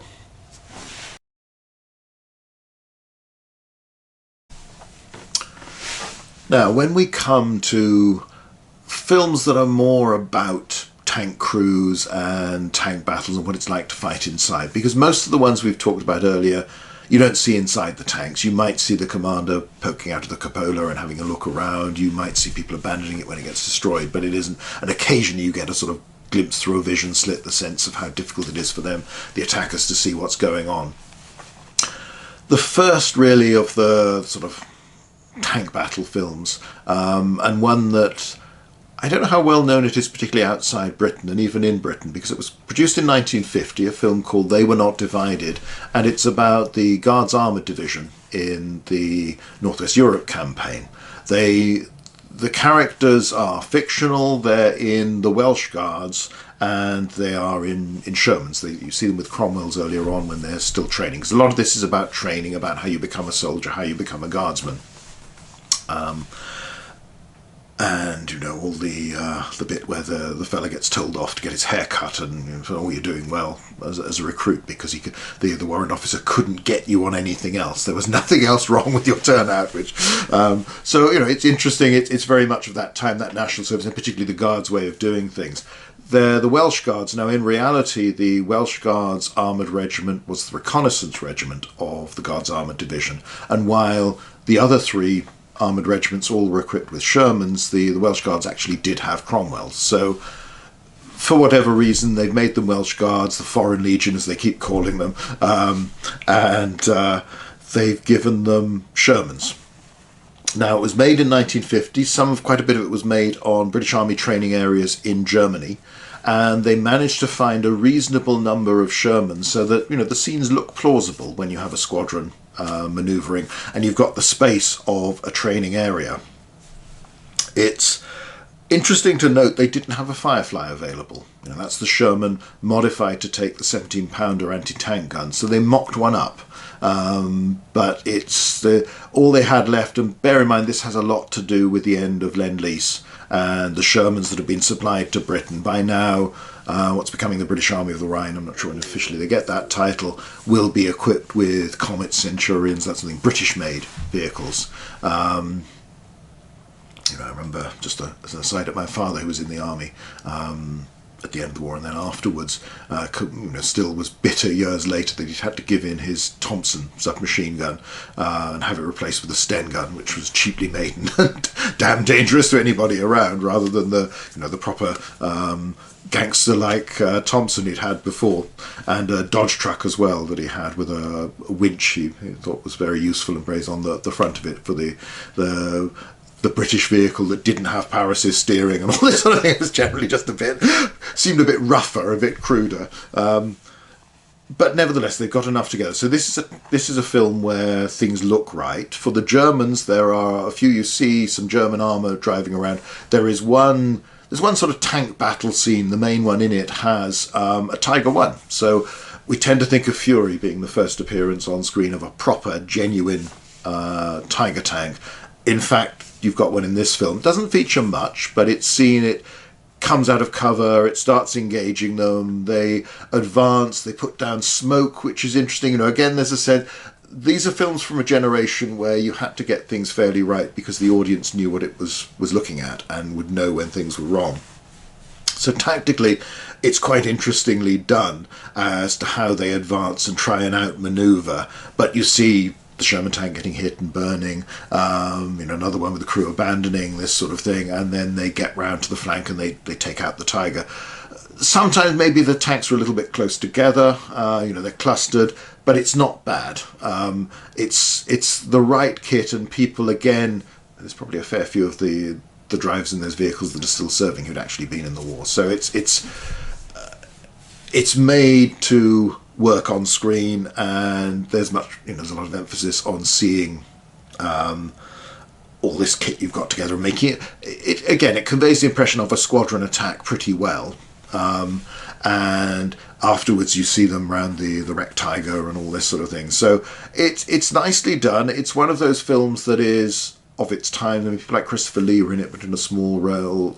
Now, when we come to films that are more about tank crews and tank battles and what it's like to fight inside, because most of the ones we've talked about earlier, you don't see inside the tanks. You might see the commander poking out of the cupola and having a look around. You might see people abandoning it when it gets destroyed, but it isn't. And occasionally you get a sort of glimpse through a vision slit, the sense of how difficult it is for them, the attackers, to see what's going on. The first, really, of the sort of tank battle films, and one that I don't know how well known it is, particularly outside Britain and even in Britain, because it was produced in 1950, a film called They Were Not Divided, and it's about the Guards Armoured Division in the Northwest Europe campaign. The characters are fictional. They're in the Welsh Guards, and they are in Shermans. You see them with Cromwell's earlier on when they're still training, because a lot of this is about training, about how you become a soldier, how you become a guardsman. And all the bit where the fella gets told off to get his hair cut, and oh, you're doing well as a recruit, because the warrant officer couldn't get you on anything else. There was nothing else wrong with your turnout. Which so it's interesting. It's very much of that time, that national service, and particularly the Guards' way of doing things. They're the Welsh Guards. Now, in reality, the Welsh Guards Armoured Regiment was the reconnaissance regiment of the Guards Armoured Division, and while the other three armoured regiments all were equipped with Shermans, the Welsh Guards actually did have Cromwells. So for whatever reason, they've made them Welsh Guards, the Foreign Legion as they keep calling them, and they've given them Shermans. Now, it was made in 1950. Quite a bit of it was made on British Army training areas in Germany, and they managed to find a reasonable number of Shermans so that the scenes look plausible when you have a squadron manoeuvring and you've got the space of a training area. It's Interesting to note, they didn't have a Firefly available. You know, that's the Sherman modified to take the 17-pounder anti-tank gun, so they mocked one up. But it's all they had left, and bear in mind this has a lot to do with the end of Lend-Lease and the Shermans that have been supplied to Britain. By now, what's becoming the British Army of the Rhine, I'm not sure when officially they get that title, will be equipped with Comet Centurions, that's something British-made vehicles. You know, I remember, just as an aside, at my father, who was in the army at the end of the war, and then afterwards, still was bitter years later that he'd had to give in his Thompson submachine gun and have it replaced with a Sten gun, which was cheaply made and damn dangerous to anybody around, rather than the proper gangster-like Thompson he'd had before, and a Dodge truck as well that he had with a winch he thought was very useful and praised on the front of it for the British vehicle that didn't have power assist steering and all this sort of thing. It was generally just seemed a bit rougher, a bit cruder. But nevertheless, they've got enough together. So this is a film where things look right. For the Germans, there are a few, you see some German armour driving around. There's one sort of tank battle scene. The main one in it has a Tiger I. So we tend to think of Fury being the first appearance on screen of a proper, genuine Tiger tank. In fact, you've got one in this film. It doesn't feature much, but it comes out of cover, it starts engaging them, they advance, they put down smoke, which is interesting. You know, again, as I said, these are films from a generation where you had to get things fairly right because the audience knew what it was looking at and would know when things were wrong. So tactically, it's quite interestingly done as to how they advance and try and outmaneuver. But you see the Sherman tank getting hit and burning, another one with the crew abandoning, this sort of thing, and then they get round to the flank and they take out the Tiger. Sometimes maybe the tanks are a little bit close together, they're clustered, but it's not bad. It's the right kit, and people, again, there's probably a fair few of the drivers in those vehicles that are still serving who'd actually been in the war. So it's made to work on screen, and there's a lot of emphasis on seeing all this kit you've got together and making it conveys the impression of a squadron attack pretty well, and afterwards you see them around the wrecked Tiger and all this sort of thing. So it's nicely done. It's one of those films that is of its time. I mean, people like Christopher Lee were in it, but in a small role.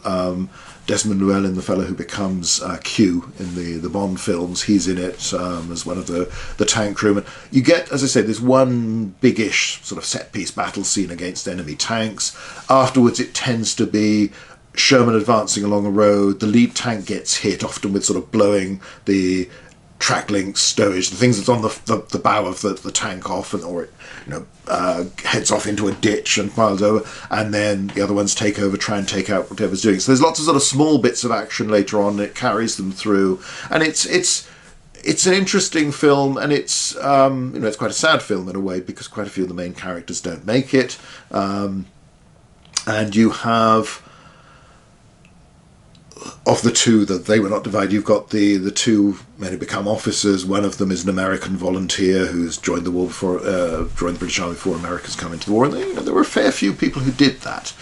Desmond Llewellyn, the fellow who becomes Q in the Bond films, he's in it as one of the tank crewmen. You get, as I say, there's one biggish sort of set-piece battle scene against enemy tanks. Afterwards, it tends to be Sherman advancing along a road. The lead tank gets hit, often with sort of blowing the track link stowage, the things that's on the bow of the tank off, or it heads off into a ditch and piles over, and then the other ones take over, try and take out whatever's doing. So there's lots of sort of small bits of action later on, and it carries them through, and it's an interesting film, and it's it's quite a sad film in a way because quite a few of the main characters don't make it, and you have, of the two that they were not divided, you've got the two men who become officers. One of them is an American volunteer who's joined the war before, joined the British Army before Americans come into the war, and there were a fair few people who did that.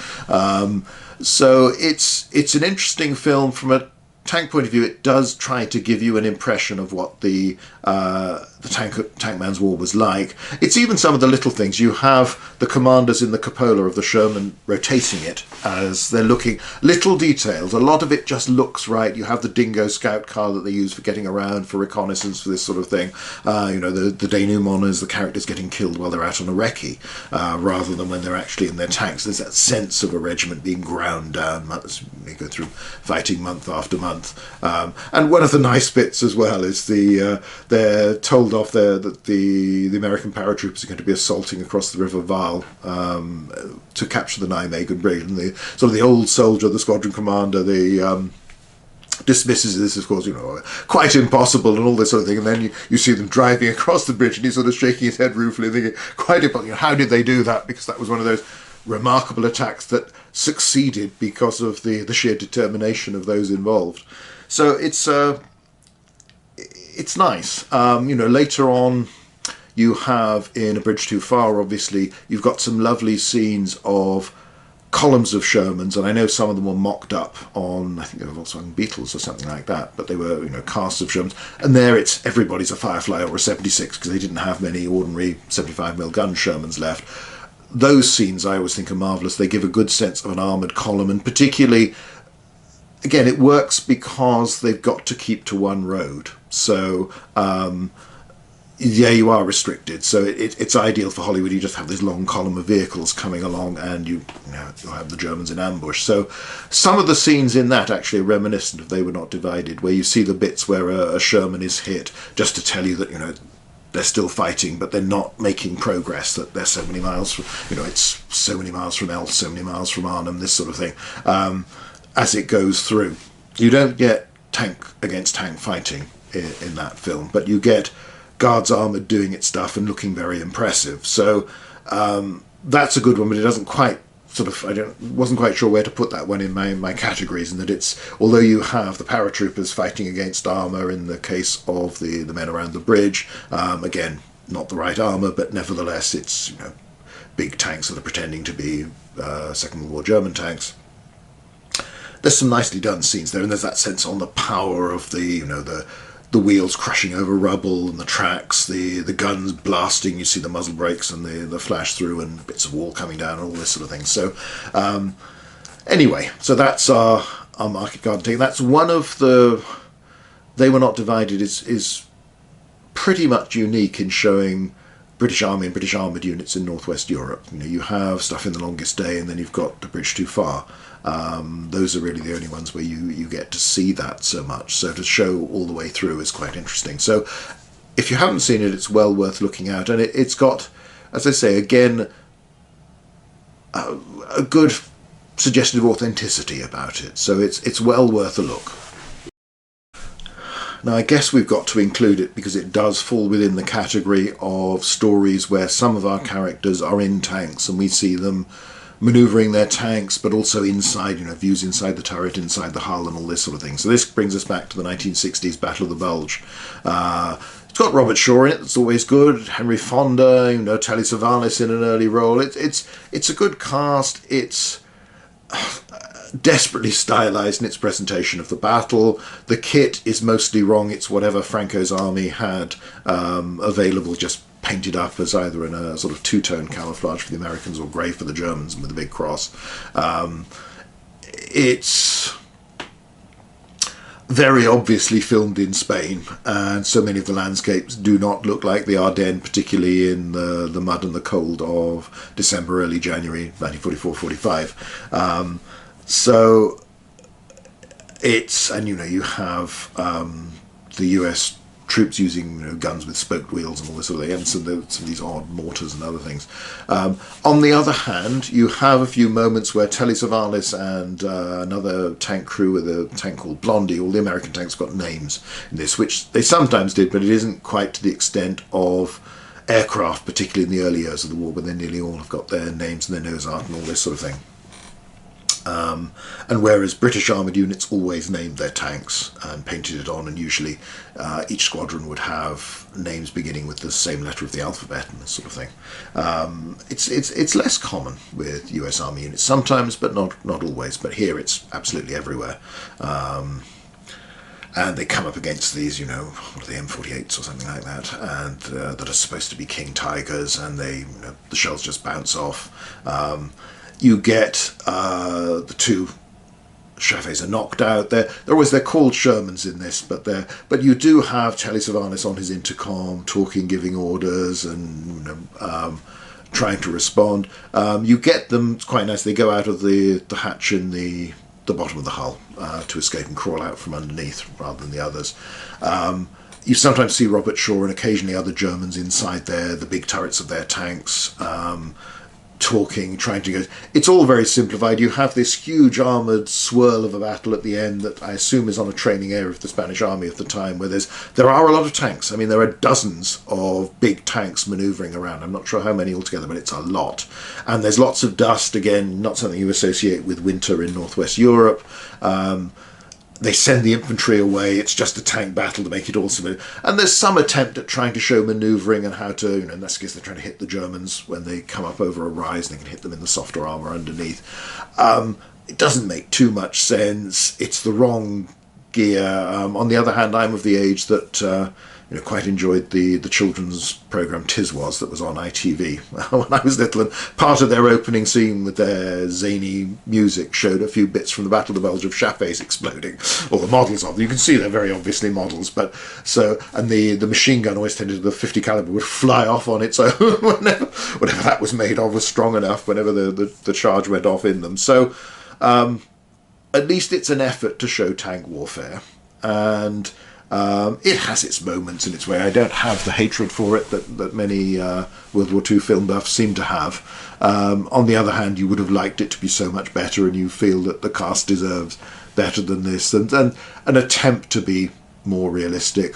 So it's an interesting film from a tank point of view. It does try to give you an impression of what the Tankman's War was like. It's even some of the little things. You have the commanders in the cupola of the Sherman rotating it as they're looking. Little details. A lot of it just looks right. You have the Dingo scout car that they use for getting around, for reconnaissance, for this sort of thing. The denouement is the characters getting killed while they're out on a recce, rather than when they're actually in their tanks. There's that sense of a regiment being ground down. They go through fighting month after month. And one of the nice bits as well is they're told off there that the American paratroopers are going to be assaulting across the River Vaal to capture the Nijmegen Bridge, and the old soldier, the squadron commander, dismisses this, of course, quite impossible and all this sort of thing, and then you see them driving across the bridge and he's sort of shaking his head ruefully thinking, quite impossible, how did they do that? Because that was one of those remarkable attacks that succeeded because of the sheer determination of those involved. So it's nice. Later on you have, in A Bridge Too Far, obviously, you've got some lovely scenes of columns of Shermans, and I know some of them were mocked up on, I think they were Volkswagen Beetles or something like that, but they were, you know, casts of Shermans, and there it's everybody's a Firefly or a 76 because they didn't have many ordinary 75mm gun Shermans left. Those scenes I always think are marvellous. They give a good sense of an armoured column, and particularly, again, it works because they've got to keep to one road. So, yeah, you are restricted. So it's ideal for Hollywood. You just have this long column of vehicles coming along, and you'll have the Germans in ambush. So some of the scenes in that actually are reminiscent of They Were Not Divided, where you see the bits where a Sherman is hit, just to tell you that, you know, they're still fighting, but they're not making progress, that they're so many miles from, you know, it's so many miles from Elf, so many miles from Arnhem, this sort of thing, as it goes through. You don't get tank against tank fighting in that film, but you get Guards Armoured doing its stuff and looking very impressive. So that's a good one, but it doesn't quite wasn't quite sure where to put that one in my categories, and that it's, although you have the paratroopers fighting against armour in the case of the men around the bridge, again, not the right armour, but nevertheless it's, you know, big tanks that are pretending to be Second World War German tanks. There's some nicely done scenes there, and there's that sense on the power of the, you know, the wheels crushing over rubble and the tracks, the guns blasting, you see the muzzle brakes and the flash through and bits of wall coming down and all this sort of thing. So anyway, so that's our market garden take. That's one of the... They Were Not Divided is pretty much unique in showing British Army and British armoured units in Northwest Europe. You know, you have stuff in The Longest Day, and then you've got The Bridge Too Far. Those are really the only ones where you get to see that so much. So to show all the way through is quite interesting. So if you haven't seen it, it's well worth looking out. And it's got, as I say, again, a good suggestion of authenticity about it. So it's well worth a look. Now, I guess we've got to include it because it does fall within the category of stories where some of our characters are in tanks and we see them manoeuvring their tanks, but also inside, you know, views inside the turret, inside the hull and all this sort of thing. So this brings us back to the 1960s Battle of the Bulge. It's got Robert Shaw in it, that's always good. Henry Fonda, you know, Telly Savalas in an early role. It's a good cast. It's desperately stylized in its presentation of the battle. The kit is mostly wrong. It's whatever Franco's army had available, just painted up as either in a sort of two-tone camouflage for the Americans or grey for the Germans with a big cross. It's very obviously filmed in Spain, and so many of the landscapes do not look like the Ardennes, particularly in the mud and the cold of December, early January 1944-45. So it's, and you know, you have the US troops using, you know, guns with spoked wheels and all this sort of thing, and some of these odd mortars and other things. On the other hand, you have a few moments where Telly Savalas and another tank crew with a tank called Blondie, all the American tanks got names in this, which they sometimes did, but it isn't quite to the extent of aircraft, particularly in the early years of the war, but they nearly all have got their names and their nose art and all this sort of thing. And whereas British armoured units always named their tanks and painted it on, and usually each squadron would have names beginning with the same letter of the alphabet and this sort of thing. It's less common with US Army units sometimes, but not always. But here it's absolutely everywhere. And they come up against these, you know, what are the M48s or something like that, and that are supposed to be King Tigers, and they, you know, the shells just bounce off. You get the two Chaffés are knocked out. They're called Shermans in this, but you do have Telly Savalas on his intercom talking, giving orders, and, you know, trying to respond. You get them, it's quite nice. They go out of the hatch in the bottom of the hull to escape and crawl out from underneath rather than the others. You sometimes see Robert Shaw and occasionally other Germans inside the big turrets of their tanks, talking, trying to go. It's all very simplified. You have this huge armoured swirl of a battle at the end that I assume is on a training area of the Spanish army at the time, where there are a lot of tanks. I mean, there are dozens of big tanks manoeuvring around. I'm not sure how many altogether, but it's a lot. And there's lots of dust, again, not something you associate with winter in Northwest Europe. they send the infantry away. It's just a tank battle to make it all similar. And there's some attempt at trying to show manoeuvring and how to, in this case, they're trying to hit the Germans when they come up over a rise, and they can hit them in the softer armour underneath. It doesn't make too much sense. It's the wrong gear. On the other hand, I'm of the age that quite enjoyed the children's programme Tiswas that was on ITV when I was little, and part of their opening scene with their zany music showed a few bits from the Battle of the Bulge of Chaffe's exploding, or the models of them. You can see they're very obviously models, but and the machine gun always tended to, the 50 caliber would fly off on its own whatever that was made of was strong enough whenever the charge went off in them. So at least it's an effort to show tank warfare, and it has its moments in its way. I don't have the hatred for it that many World War II film buffs seem to have. On the other hand, you would have liked it to be so much better, and you feel that the cast deserves better than this, and an attempt to be more realistic.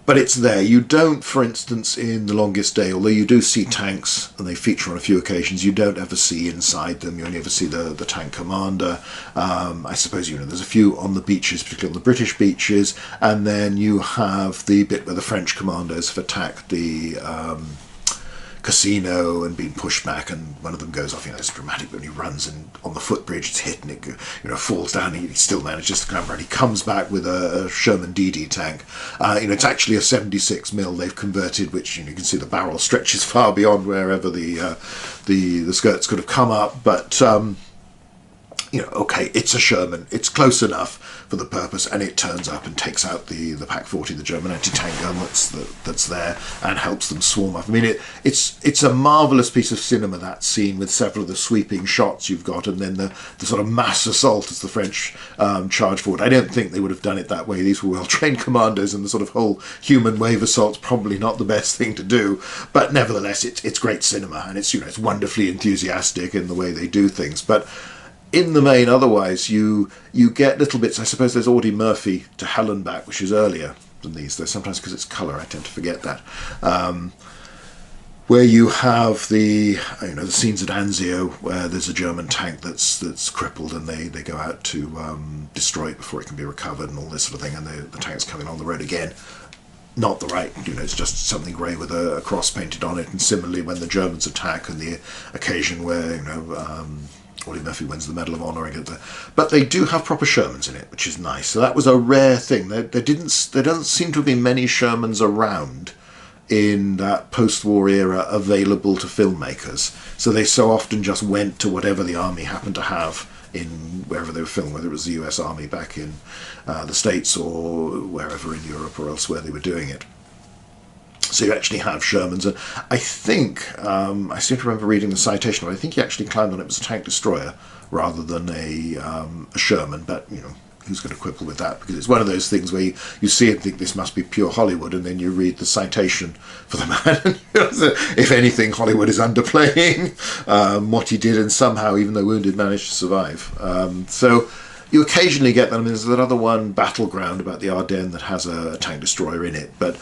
But it's there. You don't, for instance, in The Longest Day, although you do see tanks, and they feature on a few occasions, you don't ever see inside them. You only ever see the tank commander. I suppose, there's a few on the beaches, particularly on the British beaches, and then you have the bit where the French commandos have attacked the casino and being pushed back, and one of them goes off. It's dramatic when he runs and on the footbridge, it's hit, and it falls down, and he still manages to clamber, and he comes back with a Sherman DD tank. It's actually a 76mm they've converted, which you can see the barrel stretches far beyond wherever the skirts could have come up, but okay, it's a Sherman. It's close enough for the purpose, and it turns up and takes out the Pak-40, the German anti-tank gun that's there, and helps them swarm up. I mean, it's a marvellous piece of cinema, that scene, with several of the sweeping shots you've got, and then the sort of mass assault as the French charge forward. I don't think they would have done it that way. These were well-trained commandos, and the sort of whole human wave assault's probably not the best thing to do, but nevertheless, it's great cinema, and it's wonderfully enthusiastic in the way they do things. But in the main, otherwise, you get little bits. I suppose there's Audie Murphy to Hell and Back, which is earlier than these, though sometimes because it's colour I tend to forget that, where you have the scenes at Anzio, where there's a German tank that's crippled, and they go out to destroy it before it can be recovered, and all this sort of thing, and the tank's coming on the road again. Not the right, it's just something grey with a cross painted on it. And similarly, when the Germans attack, and the occasion where Audie Murphy wins the Medal of Honour. But they do have proper Shermans in it, which is nice. So that was a rare thing. There doesn't seem to have been many Shermans around in that post-war era available to filmmakers. So they so often just went to whatever the army happened to have in wherever they were filming, whether it was the US Army back in the States or wherever in Europe or elsewhere they were doing it. So you actually have Shermans, and I think, I seem to remember reading the citation, but I think he actually climbed on it was a tank destroyer rather than a Sherman, but, who's going to quibble with that? Because it's one of those things where you see it and think this must be pure Hollywood, and then you read the citation for the man, and if anything, Hollywood is underplaying what he did, and somehow, even though wounded, managed to survive. So you occasionally get them. I mean, there's another one, Battleground, about the Ardennes, that has a tank destroyer in it, but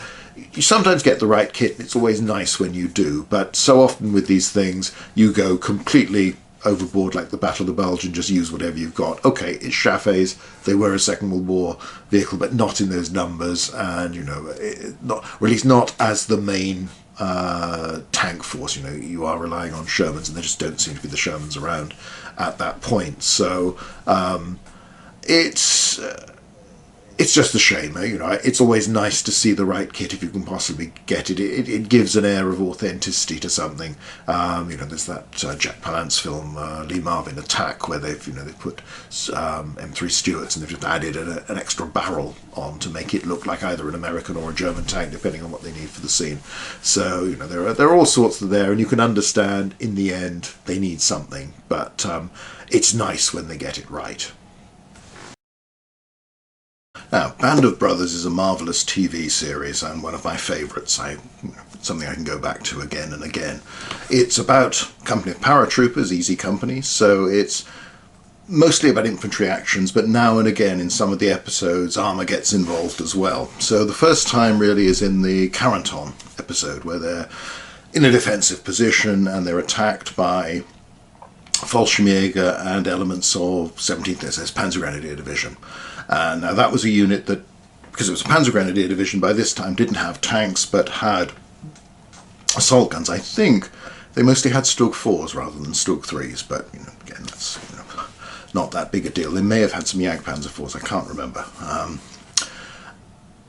you sometimes get the right kit, and it's always nice when you do, but so often with these things, you go completely overboard, like the Battle of the Bulge, and just use whatever you've got. Okay, it's Chaffe's, they were a Second World War vehicle, but not in those numbers, and, not, or at least not as the main tank force. You are relying on Shermans, and there just don't seem to be the Shermans around at that point. So it's just a shame, it's always nice to see the right kit if you can possibly get it. It gives an air of authenticity to something. There's that Jack Palance film, Lee Marvin Attack, where they've put M3 Stuarts, and they've just added an extra barrel on to make it look like either an American or a German tank, depending on what they need for the scene. So there are all sorts there, and you can understand in the end they need something, but it's nice when they get it right. Now, Band of Brothers is a marvellous TV series and one of my favourites. Something I can go back to again and again. It's about a company of paratroopers, Easy Company, so it's mostly about infantry actions, but now and again in some of the episodes armour gets involved as well. So the first time really is in the Carenton episode, where they're in a defensive position and they're attacked by Fallschirmjäger and elements of 17th SS Panzergrenadier Division. Now that was a unit that, because it was a Panzergrenadier Division, by this time didn't have tanks but had assault guns. I think they mostly had Stug 4s rather than Stug 3s, but again, that's not that big a deal. They may have had some Jagdpanzer 4s, I can't remember.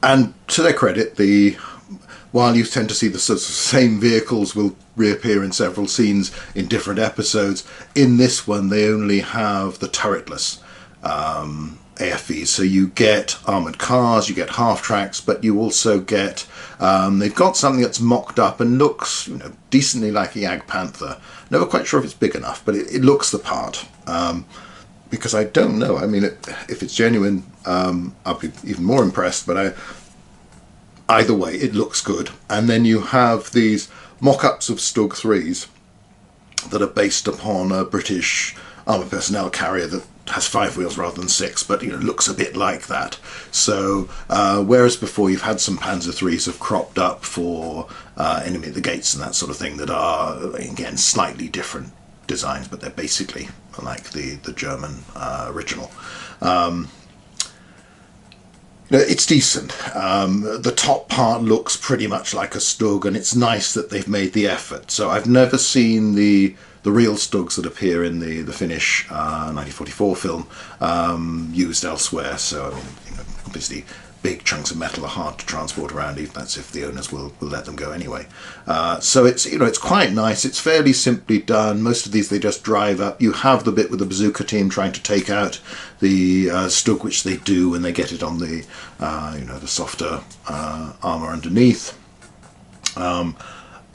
And to their credit, while you tend to see the sort of same vehicles will reappear in several scenes in different episodes, in this one they only have the turretless AFVs. So you get armoured cars, you get half-tracks, but you also get, they've got something that's mocked up and looks decently like a Jagdpanther. Never quite sure if it's big enough, but it looks the part. Because I don't know, I mean, if it's genuine, I'll be even more impressed, but either way, it looks good. And then you have these mock-ups of Stug 3s that are based upon a British armoured personnel carrier that has 5 wheels rather than 6, but looks a bit like that. So whereas before you've had some Panzer 3s have cropped up for enemy at the gates and that sort of thing that are, again, slightly different designs, but they're basically like the German original. It's decent. The top part looks pretty much like a Stug, and it's nice that they've made the effort. So I've never seen the real Stugs that appear in the Finnish 1944 film used elsewhere. So I mean, obviously big chunks of metal are hard to transport around, even that's if the owners will let them go anyway. So it's it's quite nice. It's fairly simply done. Most of these they just drive up. You have the bit with the bazooka team trying to take out the Stug, which they do when they get it on the the softer armour underneath.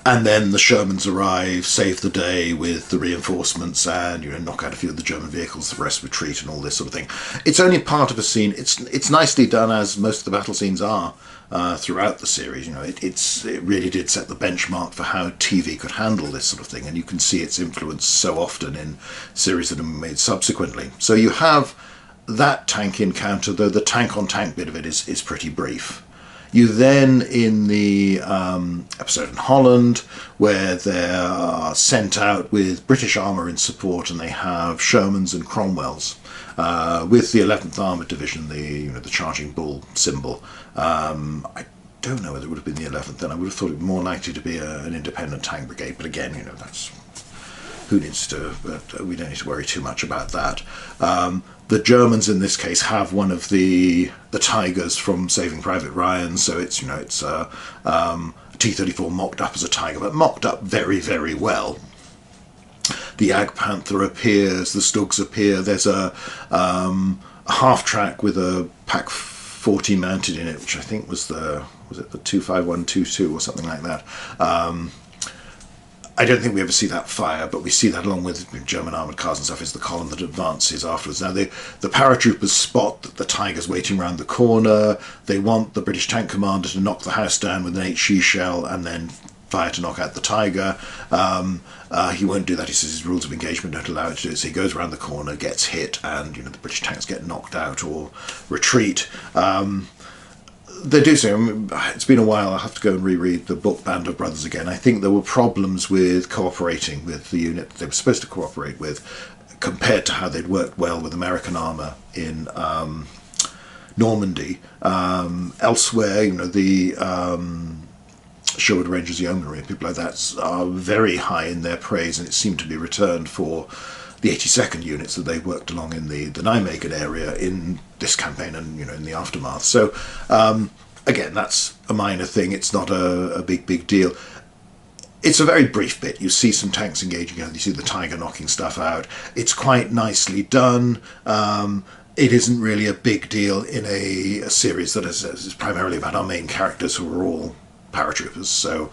And then the Shermans arrive, save the day with the reinforcements, and knock out a few of the German vehicles. The rest retreat, and all this sort of thing. It's only part of a scene. It's nicely done, as most of the battle scenes are throughout the series. It really did set the benchmark for how TV could handle this sort of thing, and you can see its influence so often in series that have been made subsequently. So you have that tank encounter, though the tank-on-tank bit of it is pretty brief. You then, in the episode in Holland, where they're sent out with British armour in support, and they have Shermans and Cromwells with the 11th Armoured Division, the charging bull symbol. I don't know whether it would have been the 11th then. I would have thought it more likely to be an independent tank brigade, but again, that's who needs to. But we don't need to worry too much about that. The Germans in this case have one of the Tigers from Saving Private Ryan, so it's a T-34 mocked up as a Tiger, but mocked up very, very well. The Jagdpanther appears, the Stugs appear. There's a half track with a Pak 40 mounted in it, which I think was it the 25122 or something like that. I don't think we ever see that fire, but we see that along with German armoured cars and stuff is the column that advances afterwards. Now, the paratroopers spot that the Tiger's waiting around the corner. They want the British tank commander to knock the house down with an HE shell and then fire to knock out the Tiger. He won't do that. He says his rules of engagement don't allow it to do it. So he goes around the corner, gets hit, and the British tanks get knocked out or retreat. They do so. I mean, it's been a while. I'll have to go and reread the book Band of Brothers again. I think there were problems with cooperating with the unit that they were supposed to cooperate with compared to how they'd worked well with American armour in Normandy. Elsewhere, the Sherwood Rangers Yeomanry and people like that are very high in their praise, and it seemed to be returned for the 82nd units that they worked along in the Nijmegen area in this campaign and in the aftermath. So again, that's a minor thing. It's not a big deal. It's a very brief bit. You see some tanks engaging, you see the Tiger knocking stuff out. It's quite nicely done. It isn't really a big deal in a series that is primarily about our main characters who are all paratroopers. So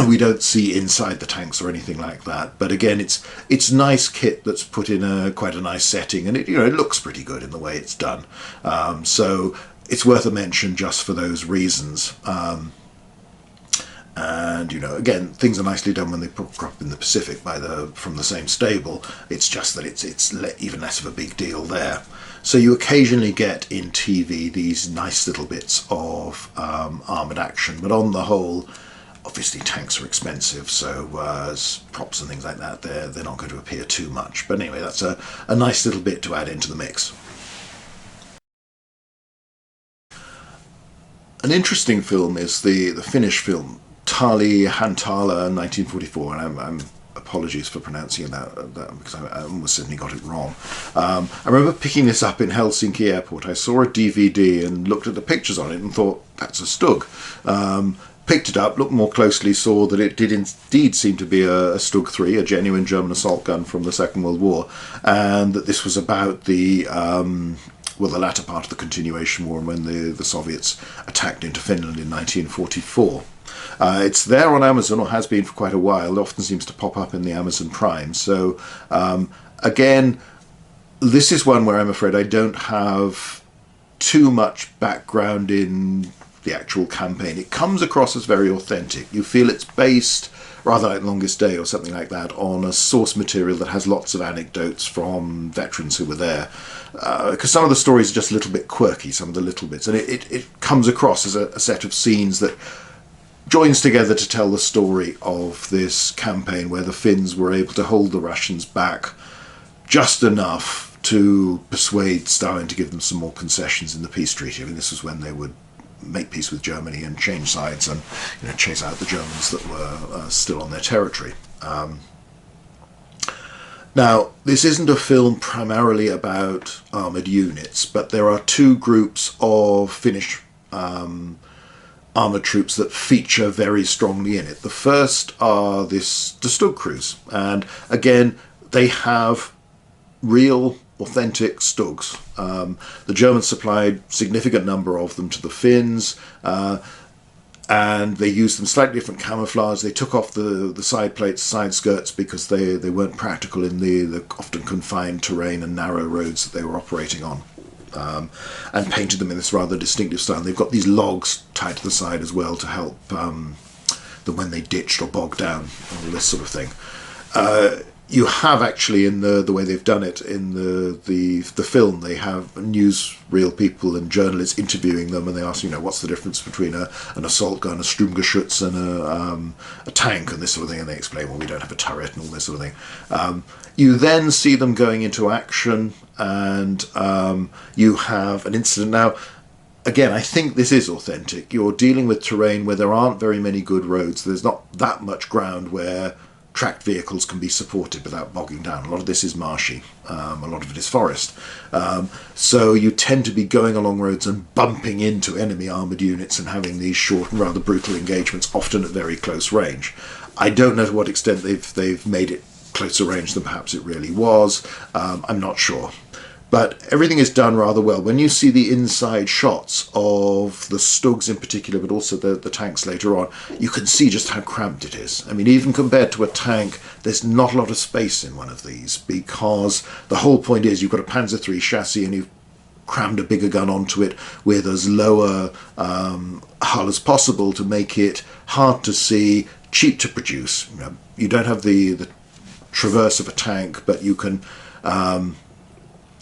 we don't see inside the tanks or anything like that. But again, it's nice kit that's put in quite a nice setting, and it looks pretty good in the way it's done. So it's worth a mention just for those reasons. And again, things are nicely done when they crop up in the Pacific from the same stable. It's just that it's even less of a big deal there. So you occasionally get in TV these nice little bits of armoured action, but on the whole, Obviously tanks are expensive, so as props and things like that, they're not going to appear too much. But anyway, that's a nice little bit to add into the mix. An interesting film is the Finnish film Tali Ihantala 1944, and I'm apologies for pronouncing that because I almost certainly got it wrong. I remember picking this up in Helsinki airport. I saw a DVD and looked at the pictures on it and thought, that's a Stug. Picked it up, looked more closely, saw that it did indeed seem to be a Stug 3, a genuine German assault gun from the Second World War, and that this was about the latter part of the Continuation War, when the Soviets attacked into Finland in 1944. It's there on Amazon, or has been for quite a while. It often seems to pop up in the Amazon Prime. So, again, this is one where I'm afraid I don't have too much background in the actual campaign. It comes across as very authentic. You feel it's based, rather like Longest Day or something like that, on a source material that has lots of anecdotes from veterans who were there. Because some of the stories are just a little bit quirky, some of the little bits, and it comes across as a set of scenes that joins together to tell the story of this campaign where the Finns were able to hold the Russians back just enough to persuade Stalin to give them some more concessions in the peace treaty. I mean, this was when they would make peace with Germany and change sides and chase out the Germans that were still on their territory. Now, this isn't a film primarily about armoured units, but there are two groups of Finnish armoured troops that feature very strongly in it. The first are the Stug crews, and again, they have real authentic Stugs. The Germans supplied a significant number of them to the Finns, and they used them slightly different camouflage. They took off the side plates, side skirts, because they weren't practical in the often confined terrain and narrow roads that they were operating on, and painted them in this rather distinctive style. They've got these logs tied to the side as well to help them when they ditched or bogged down, all this sort of thing. You have actually, in the way they've done it in the film, they have newsreel people and journalists interviewing them, and they ask, what's the difference between an assault gun, a Sturmgeschütz, and a tank, and this sort of thing, and they explain, well, we don't have a turret and all this sort of thing. You then see them going into action, and you have an incident. Now, again, I think this is authentic. You're dealing with terrain where there aren't very many good roads. There's not that much ground where tracked vehicles can be supported without bogging down. A lot of this is marshy, a lot of it is forest. So you tend to be going along roads and bumping into enemy armoured units and having these short and rather brutal engagements, often at very close range. I don't know to what extent they've made it closer range than perhaps it really was. I'm not sure. But everything is done rather well. When you see the inside shots of the Stugs in particular, but also the tanks later on, you can see just how cramped it is. I mean, even compared to a tank, there's not a lot of space in one of these, because the whole point is you've got a Panzer III chassis and you've crammed a bigger gun onto it with as lower hull as possible to make it hard to see, cheap to produce. You don't have the traverse of a tank, but you can...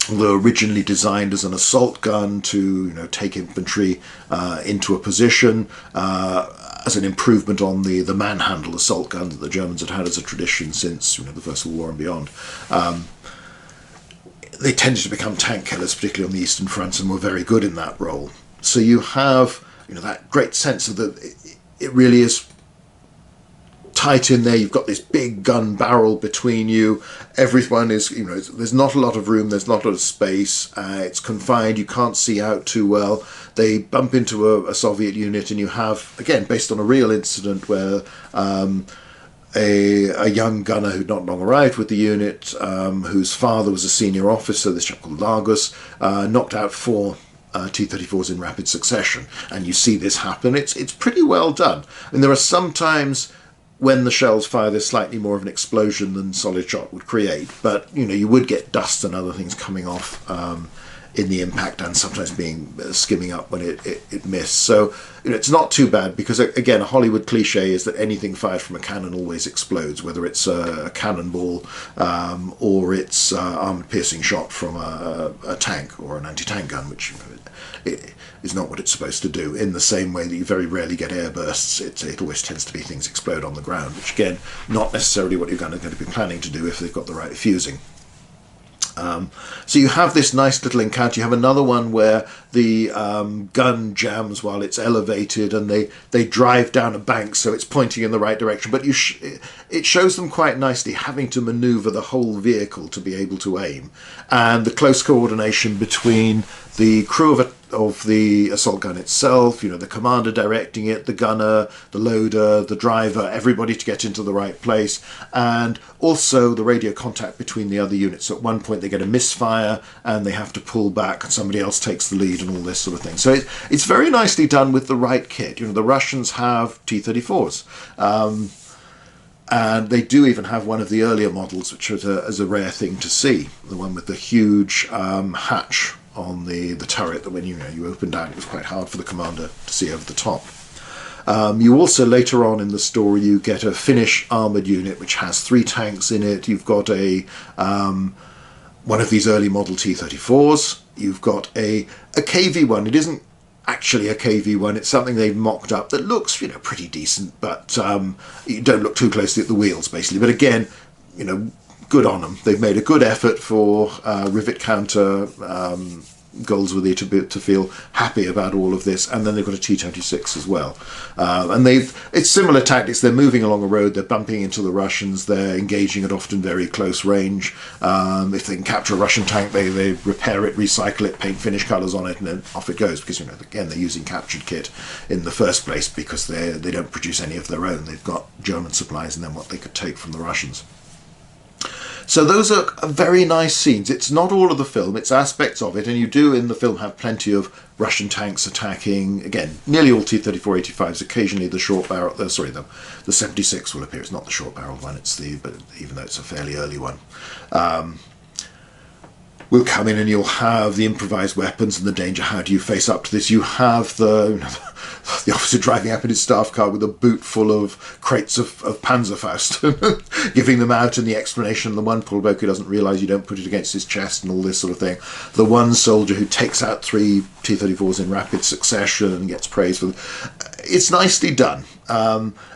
Although originally designed as an assault gun to take infantry into a position, as an improvement on the manhandle assault gun that the Germans had as a tradition since the First World War and beyond. They tended to become tank killers, particularly on the Eastern Front, and were very good in that role. So you have that great sense of that it really is tight in there. You've got this big gun barrel between you. Everyone is, there's not a lot of room, there's not a lot of space. It's confined, you can't see out too well. They bump into a Soviet unit, and you have, again, based on a real incident where a young gunner who'd not long arrived with the unit, whose father was a senior officer, this chap called Lagos, knocked out 4 T-34s in rapid succession. And you see this happen. It's pretty well done. I mean, there are some times when the shells fire, there's slightly more of an explosion than solid shot would create, but you would get dust and other things coming off in the impact and sometimes being skimming up when it missed. So it's not too bad, because again, a Hollywood cliche is that anything fired from a cannon always explodes, whether it's a cannonball or it's armor-piercing shot from a tank or an anti-tank gun, which it is not what it's supposed to do. In the same way that you very rarely get air bursts, it always tends to be things explode on the ground, which again, not necessarily what you're going to be planning to do if they've got the right fusing. So you have this nice little encounter. You have another one where the gun jams while it's elevated, and they drive down a bank, so it's pointing in the right direction. But it shows them quite nicely having to maneuver the whole vehicle to be able to aim, and the close coordination between the crew of the assault gun itself, the commander directing it, the gunner, the loader, the driver, everybody to get into the right place, and also the radio contact between the other units. So at one point they get a misfire and they have to pull back, and somebody else takes the lead, and all this sort of thing. So it's very nicely done with the right kit. The Russians have T-34s. And they do even have one of the earlier models, which is a rare thing to see. The one with the huge hatch on the turret, that when you open down, it was quite hard for the commander to see over the top. You also, later on in the story, you get a Finnish armoured unit which has 3 tanks in it. You've got one of these early model T-34s. You've got a KV-1. It isn't actually a KV-1, it's something they've mocked up that looks pretty decent, but you don't look too closely at the wheels, basically. But again, good on them. They've made a good effort for rivet counter Goldsworthy to feel happy about all of this. And then they've got a T-26 as well, and it's similar tactics. They're moving along a road, they're bumping into the Russians, they're engaging at often very close range. If they can capture a Russian tank, they repair it, recycle it, paint Finnish colours on it, and then off it goes, because again, they're using captured kit in the first place, because they don't produce any of their own. They've got German supplies and then what they could take from the Russians. So those are very nice scenes. It's not all of the film, it's aspects of it, and you do in the film have plenty of Russian tanks attacking, again, nearly all T-34-85s, occasionally the short barrel, the 76 will appear. It's not the short barreled one, but even though it's a fairly early one. Will come in and you'll have the improvised weapons and the danger. How do you face up to this? You have the officer driving up in his staff car with a boot full of crates of Panzerfaust, giving them out, and the explanation, the one poor bloke who doesn't realise you don't put it against his chest and all this sort of thing. The one soldier who takes out 3 T-34s in rapid succession and gets praised for them. It's nicely done.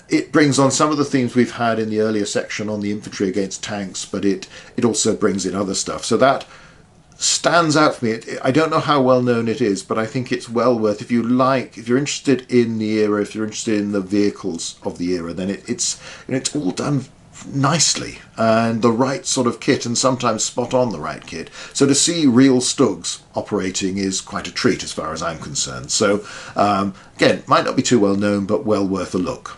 It brings on some of the themes we've had in the earlier section on the infantry against tanks, but it also brings in other stuff. So that stands out for me. I don't know how well known it is, but I think it's well worth, if you're interested in the era, if you're interested in the vehicles of the era, then it's all done nicely, and the right sort of kit, and sometimes spot on the right kit. So to see real Stugs operating is quite a treat as far as I'm concerned. So again, might not be too well known, but well worth a look.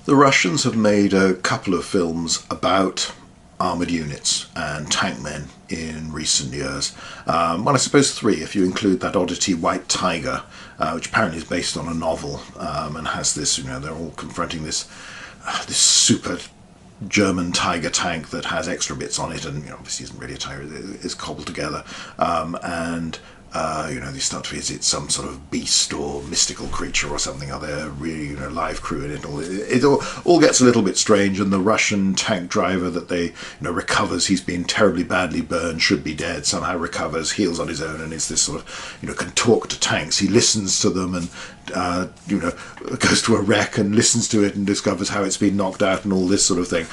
The Russians have made a couple of films about armoured units and tank men in recent years. Well, I suppose 3 if you include that oddity White Tiger, which apparently is based on a novel, and has this, they're all confronting this super German Tiger tank that has extra bits on it, and obviously isn't really a Tiger, it's cobbled together, and they start to visit some sort of beast or mystical creature or something. Are there really, live crew in it? It all gets a little bit strange, and the Russian tank driver that they, recovers, he's been terribly badly burned, should be dead, somehow recovers, heals on his own, and is this sort of, can talk to tanks. He listens to them and, goes to a wreck and listens to it and discovers how it's been knocked out and all this sort of thing.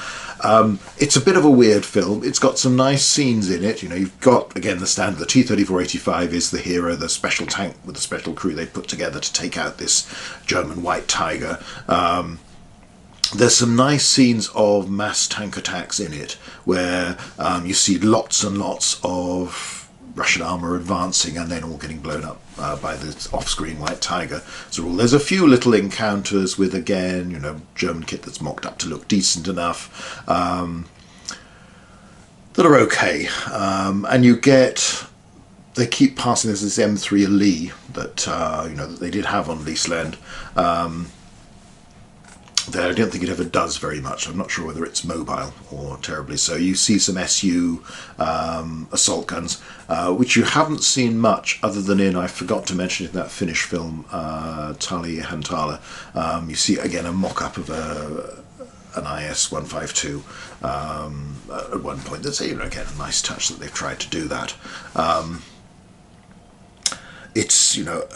It's a bit of a weird film. It's got some nice scenes in it. You've got, again, the standard. The T-34-85 is the hero, the special tank with the special crew they put together to take out this German White Tiger. There's some nice scenes of mass tank attacks in it, where you see lots and lots of Russian armour advancing and then all getting blown up by the off-screen White Tiger. So there's a few little encounters with, again, German kit that's mocked up to look decent enough, that are okay. And you get, they keep passing this M3 Ali that, that they did have on Leaseland. There, I don't think it ever does very much. I'm not sure whether it's mobile or terribly so. You see some SU assault guns, which you haven't seen much other than in, I forgot to mention in that Finnish film, Tali Ihantala. You see, again, a mock-up of an IS-152 at one point. That's, you know, again, a nice touch that they've tried to do that. It's, you know,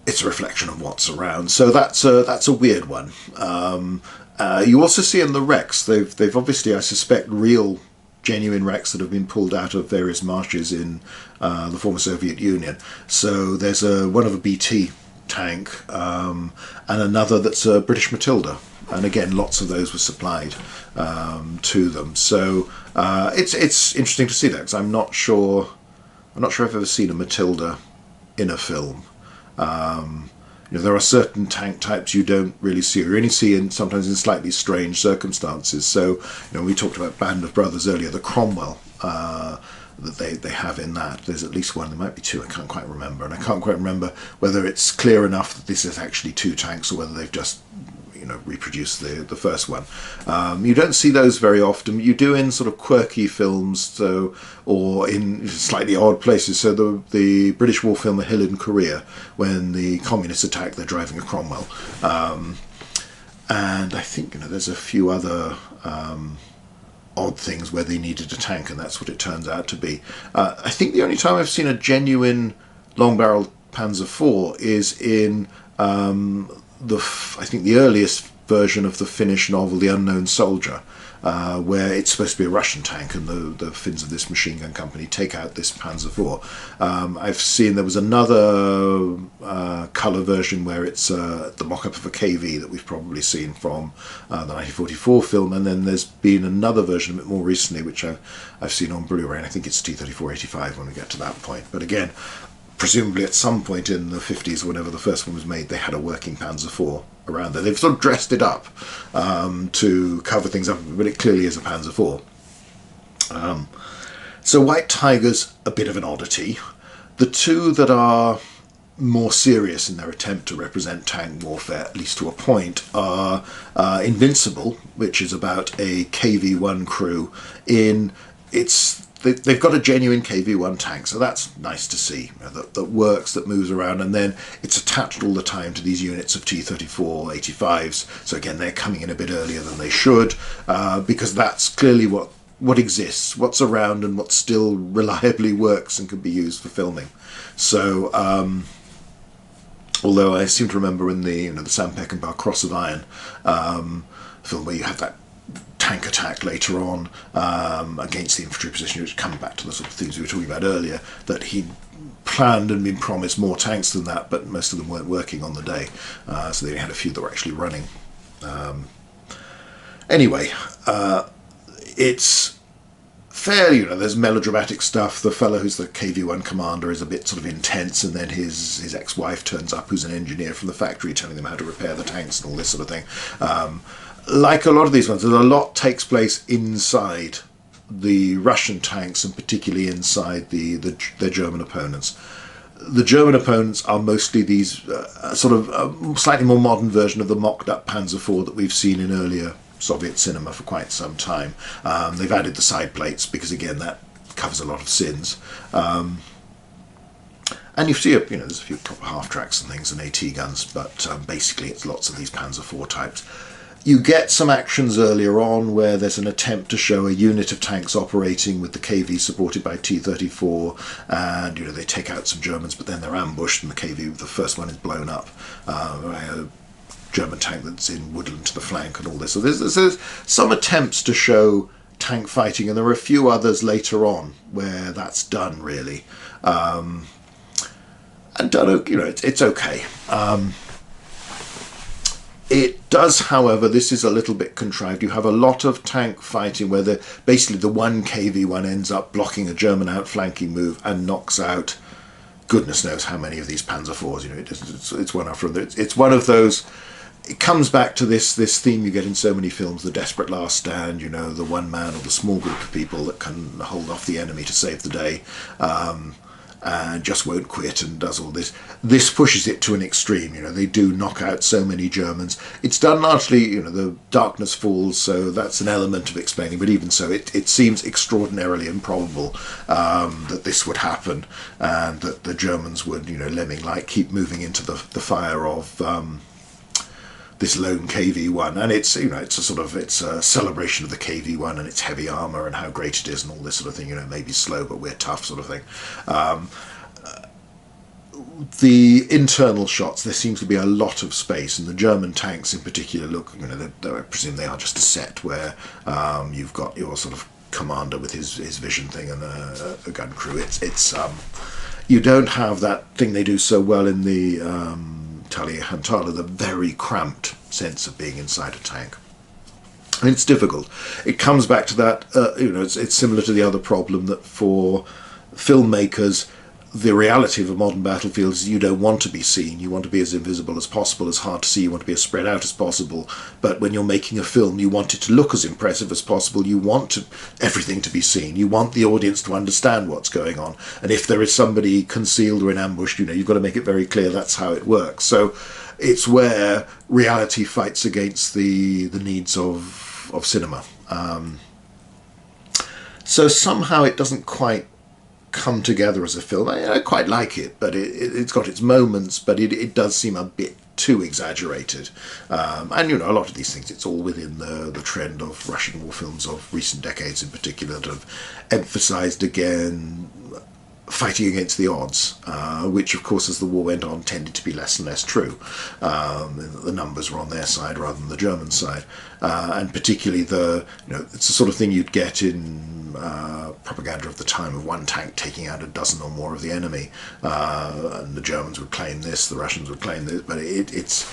it's a reflection of what's around. So that's a weird one. You also see in the wrecks, they've obviously, I suspect, real genuine wrecks that have been pulled out of various marshes in the former Soviet Union. So there's one of a BT tank and another that's a British Matilda. And again, lots of those were supplied to them. So it's interesting to see that, because I'm not sure I've ever seen a Matilda in a film. You know, there are certain tank types you don't really see, or you only see sometimes in slightly strange circumstances. So, you know, we talked about Band of Brothers earlier, the Cromwell that they have in that. There's at least one, there might be two, I can't quite remember. And I can't quite remember whether it's clear enough that this is actually two tanks or whether they've just, you know, reproduce the first one. You don't see those very often. You do in sort of quirky films, so, or in slightly odd places. So the British war film The Hill in Korea, when the communists attack, they're driving a Cromwell. And I think, you know, there's a few other odd things where they needed a tank, and that's what it turns out to be. I think the only time I've seen a genuine long-barreled Panzer IV is in I think the earliest version of the Finnish novel The Unknown Soldier, where it's supposed to be a Russian tank, and the Finns of this machine gun company take out this Panzer IV. I've seen there was another colour version where it's the mock-up of a KV that we've probably seen from the 1944 film, and then there's been another version a bit more recently which I've seen on Blu-ray, and I think it's T-34-85 when we get to that point. But again, presumably at some point in the 50s, whenever the first one was made, they had a working Panzer IV around there. They've sort of dressed it up to cover things up, but it clearly is a Panzer IV. So White Tiger's a bit of an oddity. The two that are more serious in their attempt to represent tank warfare, at least to a point, are Invincible, which is about a KV-1 crew in its... They've got a genuine KV-1 tank, so that's nice to see, you know, that works, that moves around, and then it's attached all the time to these units of T-34-85s. So again, they're coming in a bit earlier than they should, because that's clearly what exists, what's around, and what still reliably works and can be used for filming. So, although I seem to remember in the Sam Peckinpah Cross of Iron film where you had that tank attack later on against the infantry position, which comes back to the sort of things we were talking about earlier, that he planned and been promised more tanks than that, but most of them weren't working on the day, so they only had a few that were actually running. Anyway, it's fairly, you know, there's melodramatic stuff. The fellow who's the KV-1 commander is a bit sort of intense, and then his ex-wife turns up, who's an engineer from the factory, telling them how to repair the tanks and all this sort of thing. Like a lot of these ones, a lot takes place inside the Russian tanks, and particularly inside their German opponents. The German opponents are mostly these sort of slightly more modern version of the mocked-up Panzer IV that we've seen in earlier Soviet cinema for quite some time. They've added the side plates because, again, that covers a lot of sins. And you see, you know, there's a few proper half-tracks and things and AT guns, but basically it's lots of these Panzer IV types. You get some actions earlier on where there's an attempt to show a unit of tanks operating with the KV supported by T-34, and, you know, they take out some Germans, but then they're ambushed and the KV, the first one, is blown up by a German tank that's in woodland to the flank and all this. So there's some attempts to show tank fighting, and there are a few others later on where that's done, really. And done, you know, it's okay. It does, however, this is a little bit contrived. You have a lot of tank fighting where basically the one KV-1 ends up blocking a German outflanking move and knocks out goodness knows how many of these Panzer IVs. You know, it's one after another. It's one of those. It comes back to this theme you get in so many films: the desperate last stand. You know, the one man or the small group of people that can hold off the enemy to save the day. and just won't quit and does all this. This pushes it to an extreme. They do knock out so many Germans. It's done largely, the darkness falls, so that's an element of explaining, but even so, it seems extraordinarily improbable that this would happen, and that the Germans would, lemming-like keep moving into the fire of this lone KV-1, and it's a celebration of the KV-1 and its heavy armor and how great it is and all this sort of thing. Maybe slow but we're tough sort of thing. The internal shots, there seems to be a lot of space, and the German tanks in particular look, I presume they are just a set where you've got your sort of commander with his vision thing and a gun crew. It's you don't have that thing they do so well in the Tali Ihantala, the very cramped sense of being inside a tank. And it's difficult. It comes back to that, it's similar to the other problem that for filmmakers, the reality of a modern battlefield is you don't want to be seen. You want to be as invisible as possible, as hard to see. You want to be as spread out as possible. But when you're making a film, you want it to look as impressive as possible. You want everything to be seen. You want the audience to understand what's going on. And if there is somebody concealed or in ambush, you've got to make it very clear that's how it works. So it's where reality fights against the needs of cinema. So somehow it doesn't quite come together as a film. I quite like it, but it's got its moments, but it does seem a bit too exaggerated. And a lot of these things, it's all within the trend of Russian war films of recent decades in particular that have emphasized again fighting against the odds, which of course as the war went on tended to be less and less true. The numbers were on their side rather than the German side, and particularly it's the sort of thing you'd get in propaganda of the time of one tank taking out a dozen or more of the enemy, and the Germans would claim this, the Russians would claim this, but it's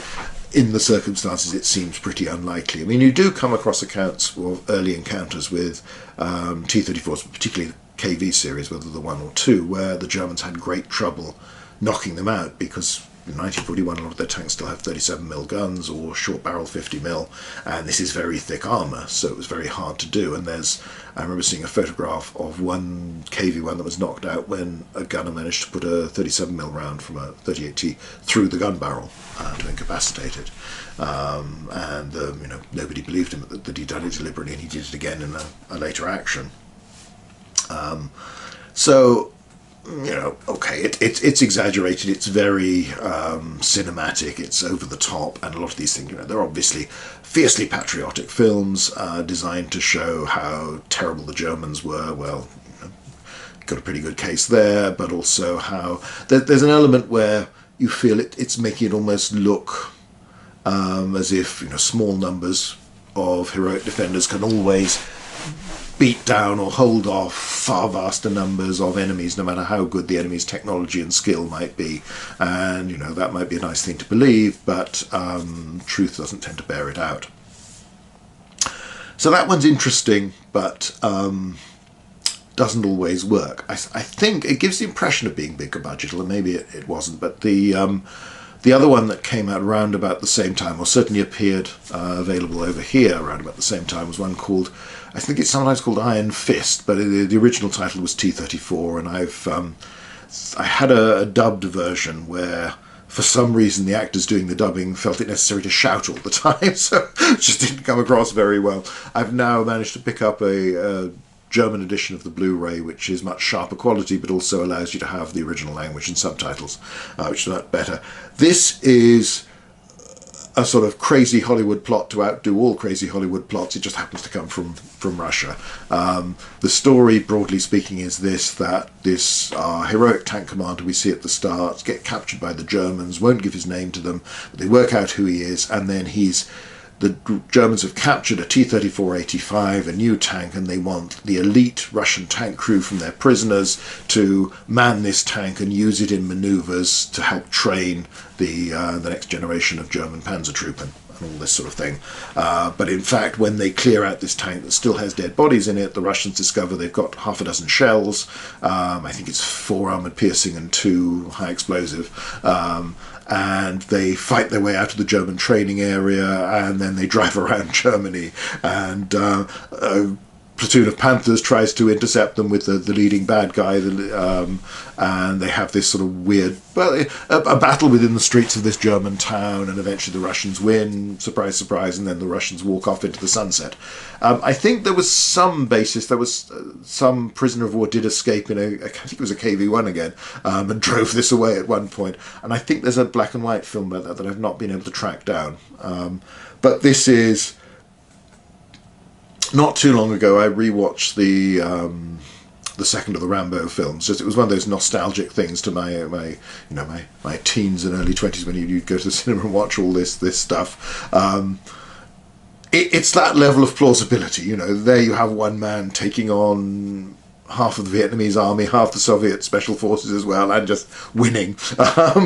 in the circumstances it seems pretty unlikely. I mean, you do come across accounts of early encounters with T-34s, particularly KV series, whether the 1 or 2, where the Germans had great trouble knocking them out because in 1941 a lot of their tanks still have 37mm guns or short barrel 50mm, and this is very thick armour, so it was very hard to do. And I remember seeing a photograph of one KV-1 that was knocked out when a gunner managed to put a 37mm round from a 38T through the gun barrel to incapacitate it. And nobody believed him that he'd done it deliberately, and he did it again in a later action. So, okay, it's exaggerated, it's very cinematic, it's over the top, and a lot of these things, they're obviously fiercely patriotic films designed to show how terrible the Germans were. Well, got a pretty good case there, but also how there's an element where you feel it's making it almost look as if small numbers of heroic defenders can always beat down or hold off far vaster numbers of enemies, no matter how good the enemy's technology and skill might be. And that might be a nice thing to believe, but truth doesn't tend to bear it out. So that one's interesting, but doesn't always work. I think it gives the impression of being bigger budget, or maybe it wasn't, but the other one that came out around about the same time, or certainly appeared available over here around about the same time, was one called, I think it's sometimes called Iron Fist, but the original title was T-34, and I had a dubbed version where, for some reason, the actors doing the dubbing felt it necessary to shout all the time, so it just didn't come across very well. I've now managed to pick up a German edition of the Blu-ray, which is much sharper quality, but also allows you to have the original language and subtitles, which is much better. This is a sort of crazy Hollywood plot to outdo all crazy Hollywood plots. It just happens to come from Russia. The story, broadly speaking, is that this heroic tank commander we see at the start gets captured by the Germans, won't give his name to them, but they work out who he is, and then the Germans have captured a T-34-85, a new tank, and they want the elite Russian tank crew from their prisoners to man this tank and use it in manoeuvres to help train the next generation of German panzertrooper and all this sort of thing. But in fact, when they clear out this tank that still has dead bodies in it, the Russians discover they've got half a dozen shells. I think it's 4 armoured piercing and 2 high explosive. And they fight their way out of the German training area, and then they drive around Germany and platoon of Panthers tries to intercept them with the leading bad guy, and they have this sort of weird, well, a battle within the streets of this German town, and eventually the Russians win, surprise, surprise, and then the Russians walk off into the sunset. I think there was some basis, there was some prisoner of war did escape in I think it was a KV-1 again, and drove this away at one point, and I think there's a black and white film about that I've not been able to track down. But this is... Not too long ago, I rewatched the second of the Rambo films. Just, it was one of those nostalgic things to my teens and early 20s when you'd go to the cinema and watch all this stuff. It's that level of plausibility. You know, there you have one man taking on half of the Vietnamese army, half the Soviet special forces as well, and just winning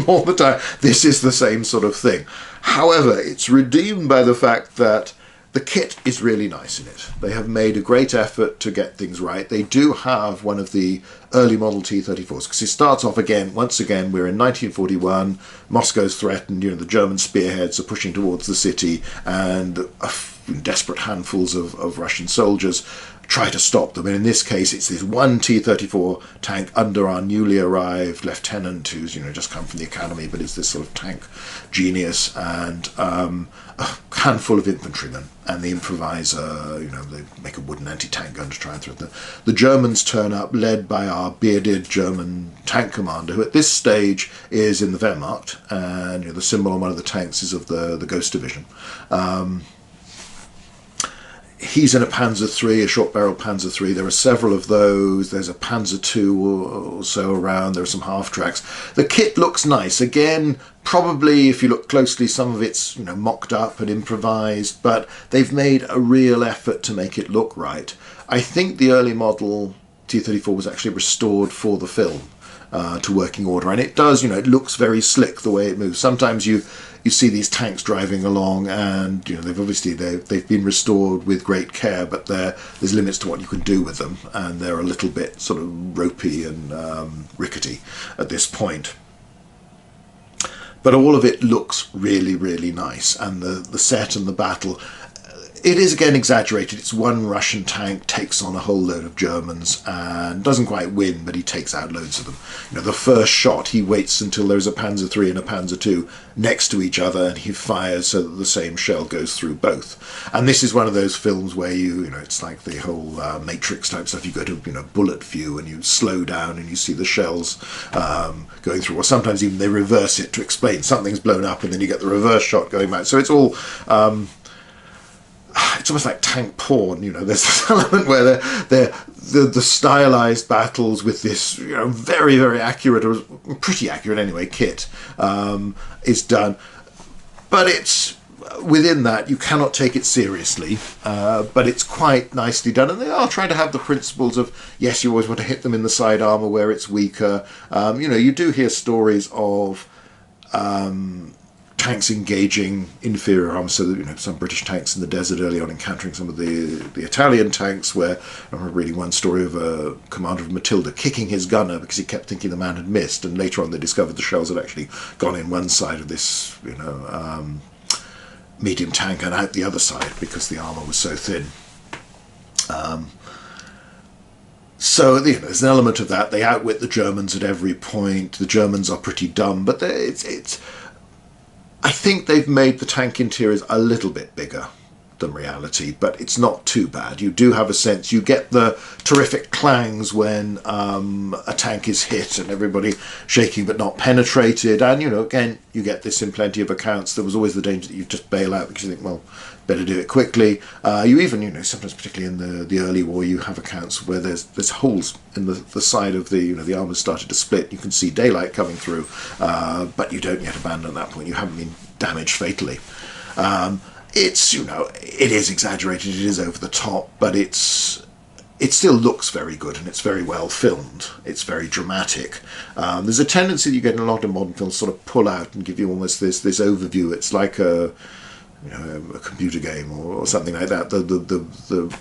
all the time. This is the same sort of thing. However, it's redeemed by the fact that the kit is really nice in it. They have made a great effort to get things right. They do have one of the early model T-34s, because it starts off again, once again, we're in 1941, Moscow's threatened, the German spearheads are pushing towards the city, and desperate handfuls of Russian soldiers try to stop them. And in this case, it's this one T-34 tank under our newly arrived lieutenant, who's just come from the academy, but is this sort of tank genius, and a handful of infantrymen and the improviser. They make a wooden anti-tank gun to try and threat them. The Germans turn up, led by our bearded German tank commander, who at this stage is in the Wehrmacht, and the symbol on one of the tanks is of the Ghost Division. He's in a Panzer III, a short-barreled Panzer III. There are several of those. There's a Panzer II or so around. There are some half-tracks. The kit looks nice. Again, probably, if you look closely, some of it's mocked up and improvised, but they've made a real effort to make it look right. I think the early model T-34 was actually restored for the film to working order, and it does, it looks very slick the way it moves. Sometimes you see these tanks driving along, and they've been restored with great care, but there's limits to what you can do with them, and they're a little bit sort of ropey and rickety at this point. But all of it looks really, really nice, and the set and the battle, it is again exaggerated. It's one Russian tank takes on a whole load of Germans and doesn't quite win, but he takes out loads of them. The first shot, he waits until there's a Panzer III and a Panzer II next to each other, and he fires so that the same shell goes through both. And this is one of those films where it's like the whole Matrix type stuff. You go to bullet view and you slow down and you see the shells going through, or sometimes even they reverse it to explain something's blown up, and then you get the reverse shot going back. So it's all it's almost like tank porn. There's this element where the stylized battles with this very, very accurate, or pretty accurate anyway, kit is done, but it's within that you cannot take it seriously, but it's quite nicely done, and they are trying to have the principles of, yes, you always want to hit them in the side armor where it's weaker. You do hear stories of tanks engaging inferior arms, so that some British tanks in the desert early on encountering some of the Italian tanks, where I remember reading one story of a commander of Matilda kicking his gunner because he kept thinking the man had missed, and later on they discovered the shells had actually gone in one side of this medium tank and out the other side because the armour was so thin. So there's an element of that. They outwit the Germans at every point. The Germans are pretty dumb, but I think they've made the tank interiors a little bit bigger than reality, but it's not too bad. You do have a sense, you get the terrific clangs when a tank is hit and everybody shaking but not penetrated, and again, you get this in plenty of accounts. There was always the danger that you just bail out because you think, well, better do it quickly. You even, sometimes particularly in the early war, you have accounts where there's holes in the side of the armour started to split. You can see daylight coming through, but you don't yet abandon at that point. You haven't been damaged fatally. It's, it is exaggerated, it is over the top, but it still looks very good, and it's very well filmed. It's very dramatic. There's a tendency that you get in a lot of modern films sort of pull out and give you almost this overview. It's like a computer game or something like that. The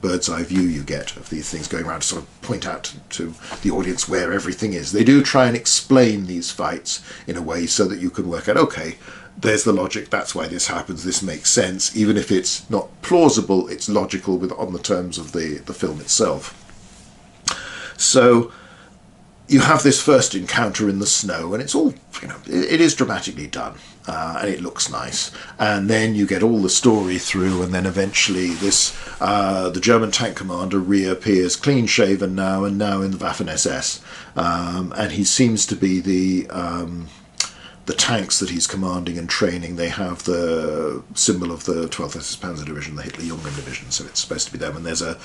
bird's eye view you get of these things going around to sort of point out to the audience where everything is. They do try and explain these fights in a way so that you can work out, okay, there's the logic. That's why this happens. This makes sense. Even if it's not plausible, it's logical on the terms of the film itself. So you have this first encounter in the snow, and it's all, it is dramatically done, and it looks nice. And then you get all the story through, and then eventually the German tank commander reappears, clean shaven now, and now in the Waffen-SS, and he seems to be the tanks that he's commanding and training. They have the symbol of the 12th SS Panzer Division, the Hitler-Jungen Division, so it's supposed to be them. And there's a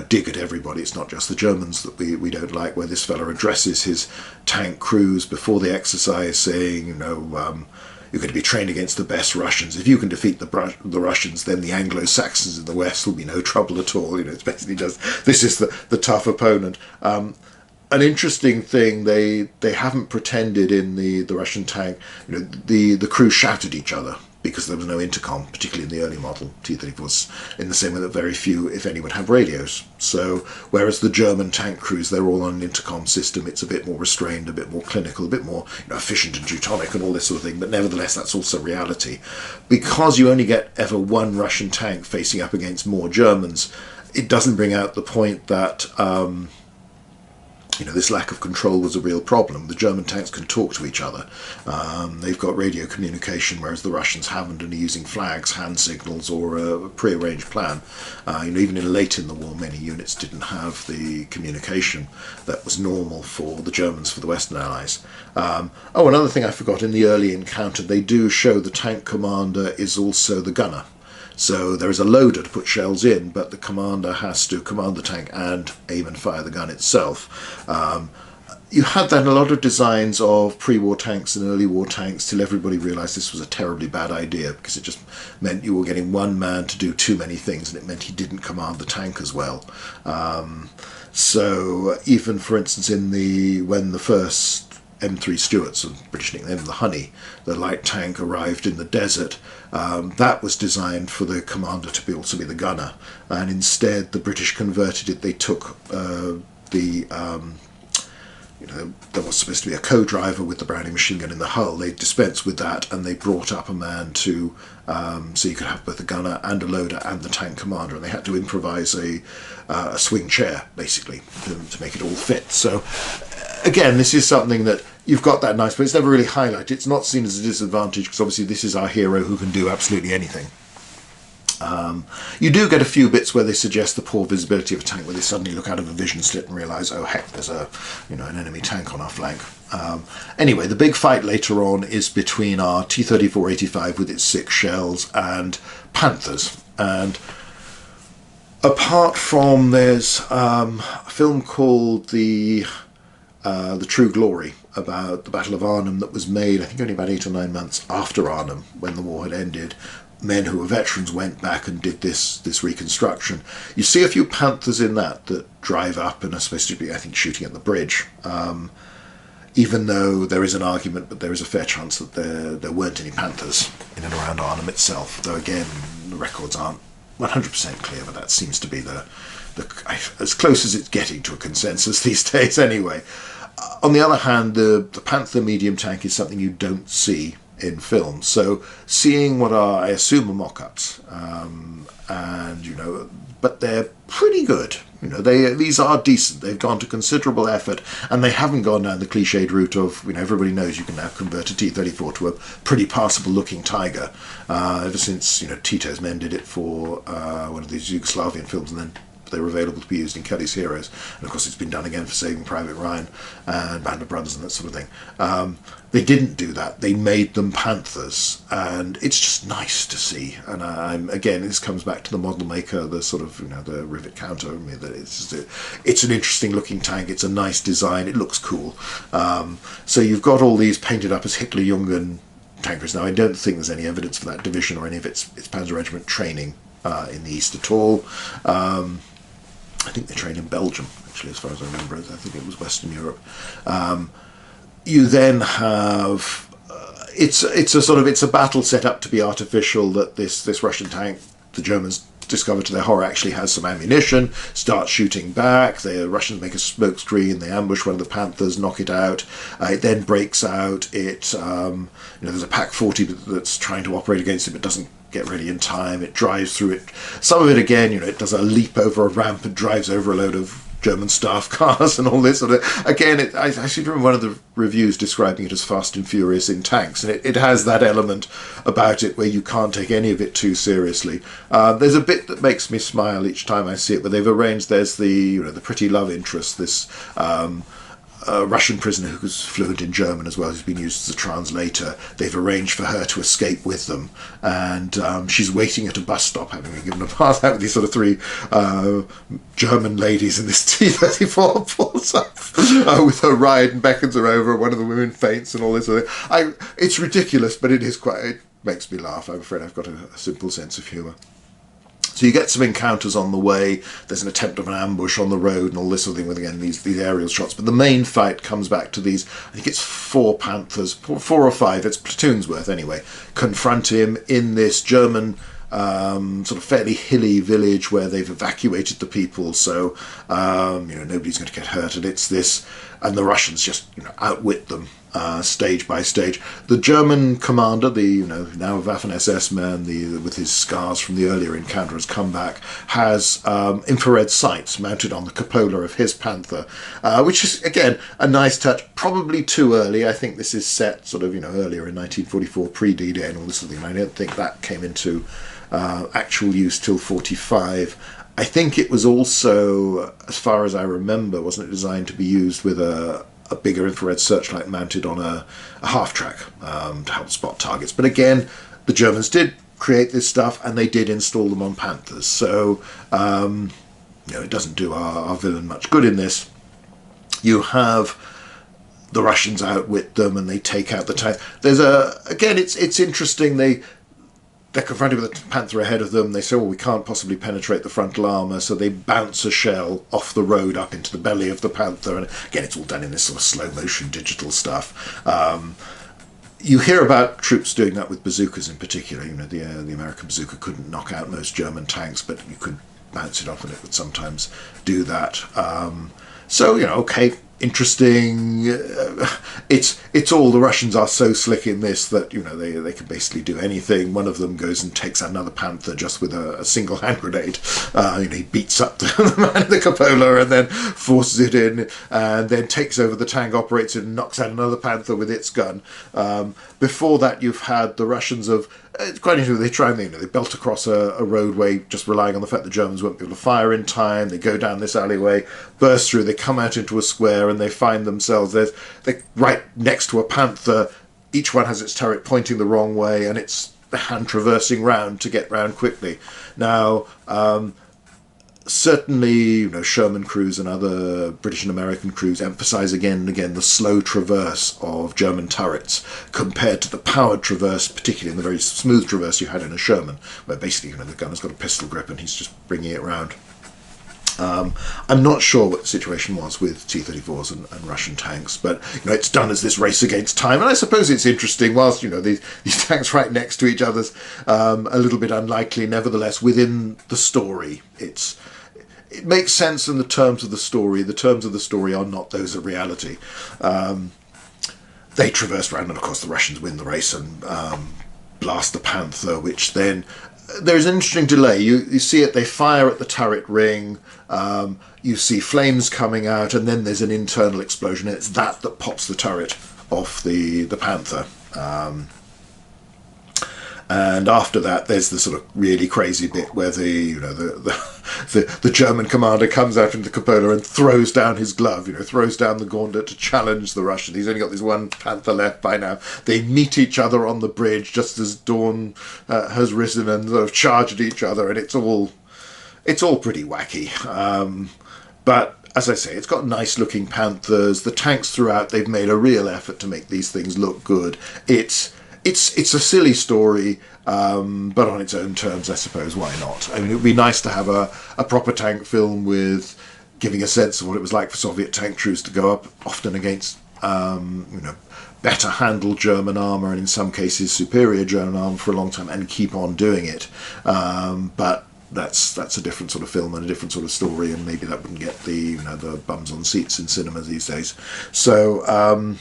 dig at everybody. It's not just the Germans that we don't like, where this fella addresses his tank crews before the exercise, saying, you're going to be trained against the best Russians. If you can defeat the Russians, then the Anglo-Saxons in the West will be no trouble at all. It's basically just, this is the tough opponent. An interesting thing, they haven't pretended in the Russian tank, the crew shouted each other because there was no intercom, particularly in the early model T-34s, in the same way that very few, if any, would have radios. So, whereas the German tank crews, they're all on an intercom system, it's a bit more restrained, a bit more clinical, a bit more efficient and Teutonic and all this sort of thing, but nevertheless that's also reality. Because you only get ever one Russian tank facing up against more Germans, it doesn't bring out the point that this lack of control was a real problem. The German tanks can talk to each other. They've got radio communication, whereas the Russians haven't, and are using flags, hand signals, or a prearranged plan. Even late in the war, many units didn't have the communication that was normal for the Germans, for the Western Allies. Another thing I forgot, in the early encounter, they do show the tank commander is also the gunner. So there is a loader to put shells in, but the commander has to command the tank and aim and fire the gun itself. You had then a lot of designs of pre-war tanks and early war tanks till everybody realised this was a terribly bad idea, because it just meant you were getting one man to do too many things, and it meant he didn't command the tank as well. So even, for instance, when the first M3 Stuarts, of British nickname the Honey, the light tank, arrived in the desert, that was designed for the commander to also be the gunner, and instead the British converted it. They took there was supposed to be a co-driver with the Browning machine gun in the hull. They dispensed with that, and they brought up a man to so you could have both a gunner and a loader and the tank commander, and they had to improvise a swing chair basically to make it all fit. So again, this is something that you've got that nice, but it's never really highlighted. It's not seen as a disadvantage, because obviously this is our hero who can do absolutely anything. You do get a few bits where they suggest the poor visibility of a tank, where they suddenly look out of a vision slit and realise, oh heck, there's an enemy tank on our flank. Anyway, the big fight later on is between our T-34-85 with its 6 shells and Panthers. And apart from, there's a film called The True Glory, about the Battle of Arnhem, that was made, I think, only about 8 or 9 months after Arnhem, when the war had ended. Men who were veterans went back and did this reconstruction. You see a few Panthers in that drive up and are supposed to be, I think, shooting at the bridge. Even though there is an argument, but there is a fair chance that there weren't any Panthers in and around Arnhem itself. Though again, the records aren't 100% clear, but that seems to be as close as it's getting to a consensus these days anyway. On the other hand, the Panther medium tank is something you don't see in film. So seeing what are, I assume, are mock-ups, but they're pretty good. These are decent. They've gone to considerable effort, and they haven't gone down the cliched route of, everybody knows you can now convert a T-34 to a pretty passable-looking Tiger. Ever since, Tito's men did it for one of these Yugoslavian films, and then they were available to be used in Kelly's Heroes, and of course it's been done again for Saving Private Ryan and Band of Brothers and that sort of thing. They didn't do that. They made them Panthers, and it's just nice to see. And again, this comes back to the model maker, the sort of the rivet counter. That it's an interesting looking tank. It's a nice design. It looks cool. So you've got all these painted up as Hitler-Jungen tankers. Now I don't think there's any evidence for that division or any of its Panzer Regiment training in the East at all. I think they trained in Belgium, actually, as far as I remember. I think it was Western Europe. You then have it's a battle set up to be artificial, that this Russian tank, the Germans discover to their horror actually has some ammunition, start shooting back. The Russians make a smoke screen, they ambush one of the Panthers, knock it out. It then breaks out. There's a Pak-40 that's trying to operate against it but doesn't get ready in time. It drives through it. Some of it, again, it does a leap over a ramp and drives over a load of German staff cars and all this sort of. Again, I seem to remember one of the reviews describing it as Fast and Furious in tanks, and it has that element about it where you can't take any of it too seriously. There's a bit that makes me smile each time I see it, where they've arranged. There's the pretty love interest, this a Russian prisoner who's fluent in German as well, who's been used as a translator. They've arranged for her to escape with them, and she's waiting at a bus stop, having been given a pass out with these sort of three German ladies, and this T-34 pulls up with her ride and beckons her over. One of the women faints and all this sort of thing. It's ridiculous, but it makes me laugh. I'm afraid I've got a simple sense of humour. So you get some encounters on the way. There's an attempt of an ambush on the road and all this sort of thing with, again, these aerial shots. But the main fight comes back to these, I think it's 4 Panthers, 4 or 5, it's platoons worth anyway, confront him in this German sort of fairly hilly village where they've evacuated the people, so nobody's going to get hurt. And it's this, and the Russians just outwit them stage by stage. The German commander, the now Waffen-SS man, with his scars from the earlier encounter, has come back, has infrared sights mounted on the cupola of his Panther, which is again a nice touch. Probably too early. I think this is set sort of earlier in 1944, pre-D-Day and all this sort of thing. I don't think that came into actual use till 45. I think it was also, as far as I remember, wasn't it designed to be used with a bigger infrared searchlight mounted on a half-track to help spot targets. But again, the Germans did create this stuff, and they did install them on Panthers. So, it doesn't do our villain much good in this. You have the Russians outwit them, and they take out the tank. Again, it's interesting. They're confronted with a Panther ahead of them. They say, well, we can't possibly penetrate the frontal armour, so they bounce a shell off the road up into the belly of the Panther. And again, it's all done in this sort of slow-motion digital stuff. You hear about troops doing that with bazookas in particular. The American bazooka couldn't knock out most German tanks, but you could bounce it off, and it would sometimes do that. Okay, interesting. It's all, the Russians are so slick in this that they can basically do anything. One of them goes and takes out another Panther just with a single hand grenade. He beats up the man in the cupola and then forces it in, and then takes over the tank, operates it, and knocks out another Panther with its gun. Before that, you've had the Russians it's quite interesting. They try and they belt across a roadway, just relying on the fact the Germans won't be able to fire in time. They go down this alleyway, burst through, they come out into a square, and they find themselves they're right next to a Panther. Each one has its turret pointing the wrong way, and it's the hand traversing round to get round quickly. Now, certainly, Sherman crews and other British and American crews emphasise again and again the slow traverse of German turrets compared to the powered traverse, particularly in the very smooth traverse you had in a Sherman, where basically the gunner's got a pistol grip and he's just bringing it round. I'm not sure what the situation was with T-34s and Russian tanks, but it's done as this race against time, and I suppose it's interesting. Whilst these tanks right next to each other's a little bit unlikely, nevertheless within the story, it makes sense in the terms of the story. The terms of the story are not those of reality. They traverse around, and of course the Russians win the race and blast the Panther, which then there's an interesting delay. You see it, they fire at the turret ring, you see flames coming out, and then there's an internal explosion, and it's that pops the turret off the Panther. And after that, there's the sort of really crazy bit where the German commander comes out into the cupola and throws down his glove, throws down the gauntlet to challenge the Russian. He's only got this one Panther left by now. They meet each other on the bridge just as dawn has risen, and sort of charge at each other, and it's all pretty wacky. But as I say, it's got nice looking Panthers. The tanks throughout, they've made a real effort to make these things look good. It's a silly story, but on its own terms, I suppose. Why not? I mean, it would be nice to have a proper tank film with giving a sense of what it was like for Soviet tank troops to go up, often against better handled German armour, and in some cases superior German armour for a long time, and keep on doing it. But that's a different sort of film and a different sort of story, and maybe that wouldn't get the the bums on seats in cinema these days. So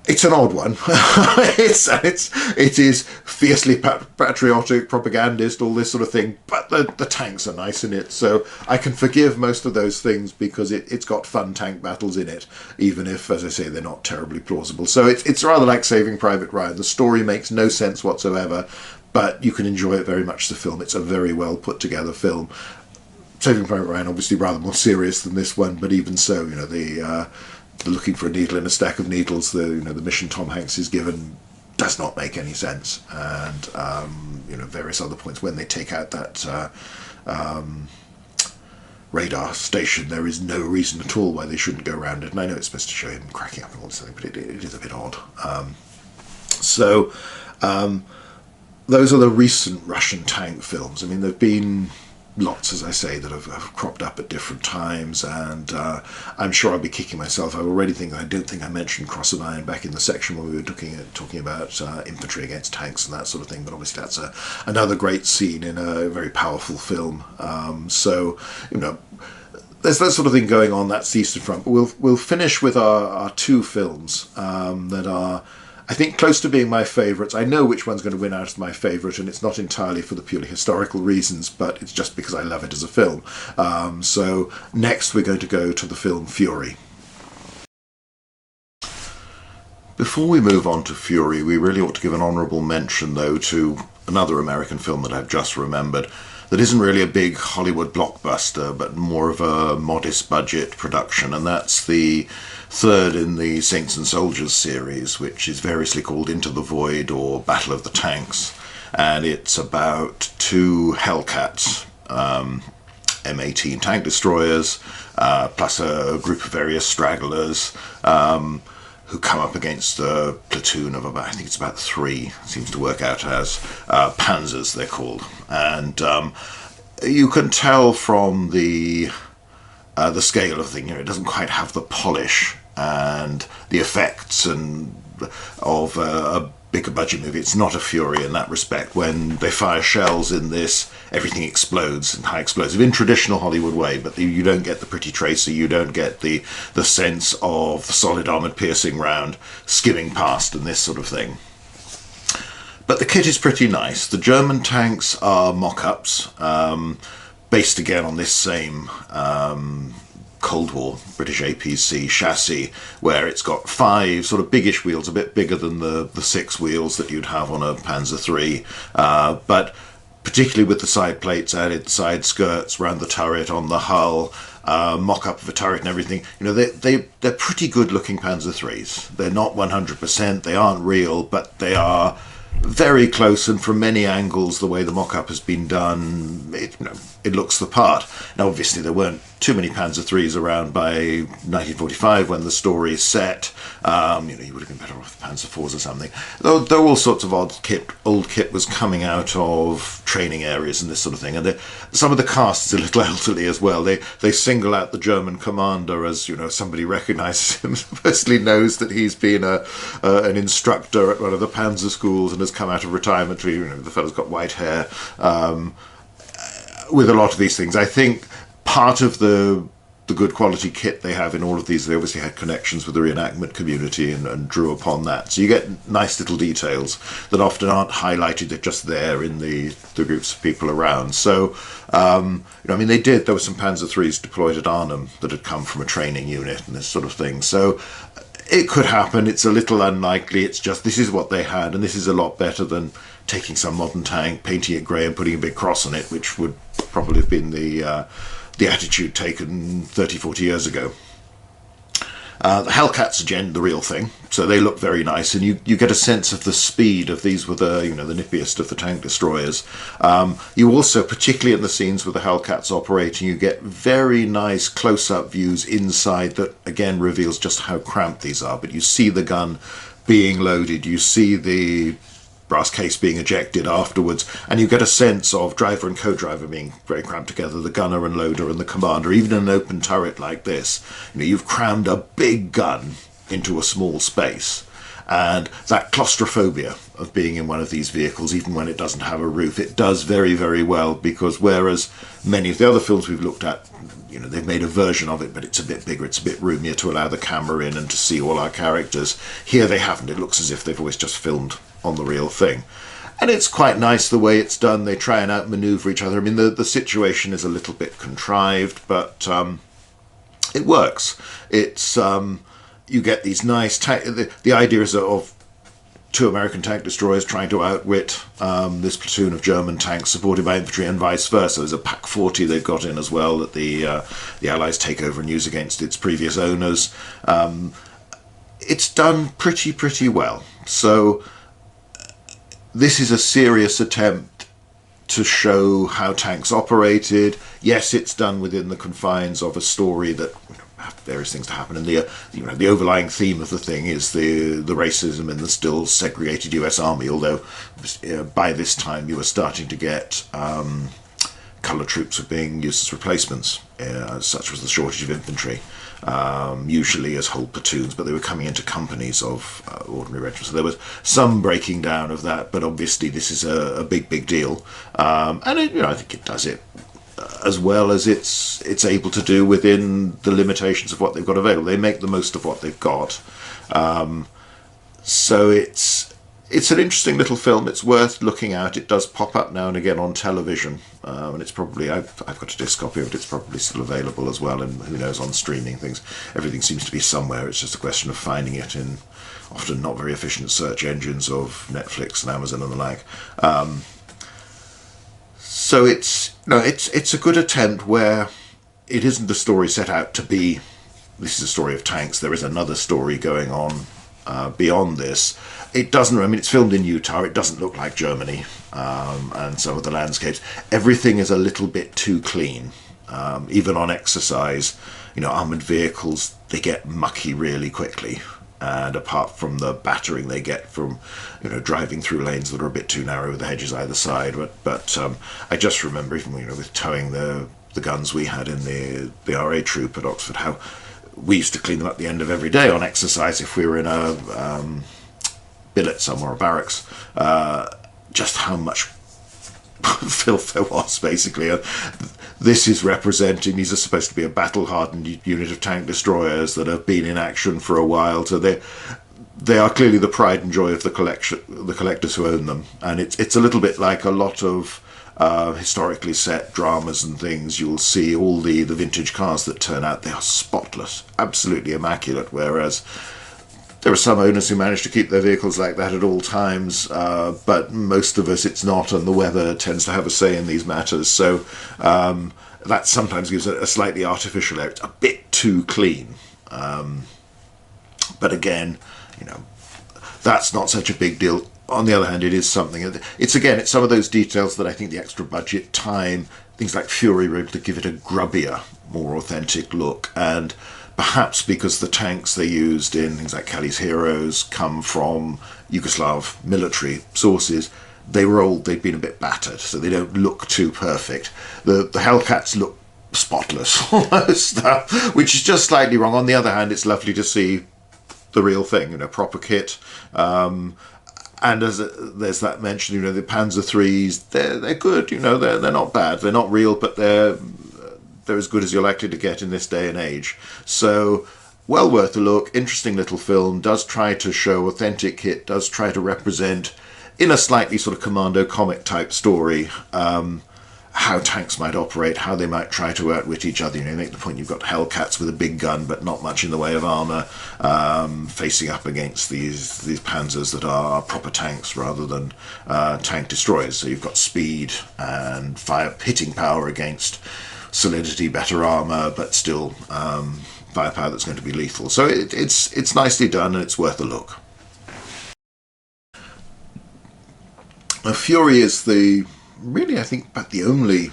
it's an odd one. It is fiercely patriotic, propagandist, all this sort of thing. But the tanks are nice in it, so I can forgive most of those things because it's got fun tank battles in it, even if, as I say, they're not terribly plausible. So it's rather like Saving Private Ryan. The story makes no sense whatsoever, but you can enjoy it very much as a film. It's a very well put together film. Saving Private Ryan, obviously rather more serious than this one, but even so, the looking for a needle in a stack of needles, the mission Tom Hanks is given does not make any sense, and various other points when they take out that radar station, there is no reason at all why they shouldn't go around it. And I know it's supposed to show him cracking up and all this thing, but it is a bit odd. Those are the recent Russian tank films. I mean, there've been lots, as I say, that have cropped up at different times, and I'm sure I'll be kicking myself. I already think I don't think I mentioned Cross of Iron back in the section where we were talking about infantry against tanks and that sort of thing, but obviously that's another great scene in a very powerful film. There's that sort of thing going on. That's the Eastern Front. But we'll finish with our two films that are, I think, close to being my favourites. I know which one's going to win out as my favourite, and it's not entirely for the purely historical reasons, but it's just because I love it as a film. So next we're going to go to the film Fury. Before we move on to Fury, we really ought to give an honourable mention, though, to another American film that I've just remembered that isn't really a big Hollywood blockbuster, but more of a modest budget production, and that's the third in the Saints and Soldiers series, which is variously called Into the Void or Battle of the Tanks, and it's about two Hellcats, M18 tank destroyers, plus a group of various stragglers, who come up against a platoon of about, I think it's about 3, seems to work out as, panzers they're called. And you can tell from the scale of the thing, it doesn't quite have the polish and the effects and of a bigger budget movie. It's not a Fury in that respect. When they fire shells in this, everything explodes in high explosive, in traditional Hollywood way, but you don't get the pretty tracer, you don't get the sense of the solid armoured piercing round skimming past and this sort of thing. But the kit is pretty nice. The German tanks are mock-ups, based again on this same Cold War British APC chassis, where it's got 5 sort of biggish wheels, a bit bigger than the 6 wheels that you'd have on a Panzer III, but particularly with the side plates added, side skirts around the turret, on the hull, mock-up of a turret and everything. They're pretty good looking Panzer IIIs. They're not 100%, they aren't real, but they are very close, and from many angles, the way the mock-up has been done, it looks the part. Now, obviously, there weren't too many Panzer IIIs around by 1945 when the story is set. You would have been better off with Panzer IVs or something. Though all sorts of old kit was coming out of training areas and this sort of thing. And some of the cast is a little elderly as well. They single out the German commander as somebody recognises him, firstly knows that he's been an instructor at one of the Panzer schools and has come out of retirement. The fellow's got white hair. With a lot of these things, I think part of the good quality kit they have in all of these, they obviously had connections with the reenactment community and drew upon that. So you get nice little details that often aren't highlighted, they're just there in the groups of people around. So, there were some Panzer IIIs deployed at Arnhem that had come from a training unit and this sort of thing. So it could happen, it's a little unlikely, it's just this is what they had, and this is a lot better than taking some modern tank, painting it grey and putting a big cross on it, which would probably have been the attitude taken 30, 40 years ago. The Hellcats, again, the real thing, so they look very nice, and you get a sense of the speed of these were the nippiest of the tank destroyers. You also, particularly in the scenes with the Hellcats operating, you get very nice close-up views inside that, again, reveals just how cramped these are, but you see the gun being loaded, you see the brass case being ejected afterwards, and you get a sense of driver and co-driver being very cramped together, the gunner and loader and the commander. Even in an open turret like this, you've crammed a big gun into a small space, And that claustrophobia of being in one of these vehicles, even when it doesn't have a roof, it does very, very well, because whereas many of the other films we've looked at, you know, they've made a version of it, but it's a bit bigger, it's a bit roomier to allow the camera in and to see all our characters. Here they haven't. It looks as if they've always just filmed on the real thing. And it's quite nice the way it's done. They try and outmaneuver each other. I mean, the situation is a little bit contrived, but it works. It's you get these nice the idea is of two American tank destroyers trying to outwit this platoon of German tanks supported by infantry, and vice versa. There's a Pak 40 they've got in as well that the Allies take over and use against its previous owners. It's done pretty well. So this is a serious attempt to show how tanks operated. Yes, it's done within the confines of a story that, you know, have various things to happen, and the overlying theme of the thing is the racism in the still segregated US Army, although by this time you were starting to get colour troops were being used as replacements, such was the shortage of infantry, usually as whole platoons, but they were coming into companies of ordinary regiments. So there was some breaking down of that, but obviously this is a big deal, and it, you know, I think it does it as well as it's able to do within the limitations of what they've got available. They make the most of what they've got, so it's an interesting little film. It's worth looking at. It does pop up now and again on television, and it's probably, I've got a disc copy of it, it's probably still available as well, and who knows, on streaming things. Everything seems to be somewhere. It's just a question of finding it in often not very efficient search engines of Netflix and Amazon and the like. So it's a good attempt where it isn't a story set out to be, this is a story of tanks. There is another story going on beyond this. It doesn't, I mean, it's filmed in Utah. It doesn't look like Germany, and some of the landscapes. Everything is a little bit too clean. Even on exercise, you know, armoured vehicles, they get mucky really quickly. And apart from the battering they get from, you know, driving through lanes that are a bit too narrow with the hedges either side, but I just remember, even, you know, with towing the guns we had in the RA troop at Oxford, how we used to clean them at the end of every day on exercise if we were in a billet somewhere, or barracks, just how much filth there was, basically. This is representing, these are supposed to be a battle-hardened unit of tank destroyers that have been in action for a while, so they are clearly the pride and joy of the collectors who own them. And it's a little bit like a lot of historically set dramas and things. You'll see all the vintage cars that turn out, they are spotless, absolutely immaculate, whereas there are some owners who manage to keep their vehicles like that at all times, but most of us it's not, and the weather tends to have a say in these matters. So that sometimes gives a slightly artificial air. It's a bit too clean. But again, you know, that's not such a big deal. On the other hand, it is something. It's some of those details that I think the extra budget, time, things like Fury were able to give it a grubbier, more authentic look, and perhaps because the tanks they used in things like Kali's Heroes come from Yugoslav military sources, they were old, they'd been a bit battered, so they don't look too perfect. The Hellcats look spotless, almost, which is just slightly wrong. On the other hand, it's lovely to see the real thing, you know, proper kit. And as there's that mention, you know, the Panzer IIIs, they're good, you know, they're not bad, they're not real, but they're as good as you're likely to get in this day and age. So, well worth a look. Interesting little film. Does try to show authentic kit. Does try to represent, in a slightly sort of commando comic type story, how tanks might operate, how they might try to outwit each other. You know, make the point you've got Hellcats with a big gun, but not much in the way of armour, facing up against these panzers that are proper tanks rather than tank destroyers. So you've got speed and hitting power against solidity, better armour, but still firepower that's going to be lethal. So it's nicely done, and it's worth a look. Now, Fury is really, I think, about the only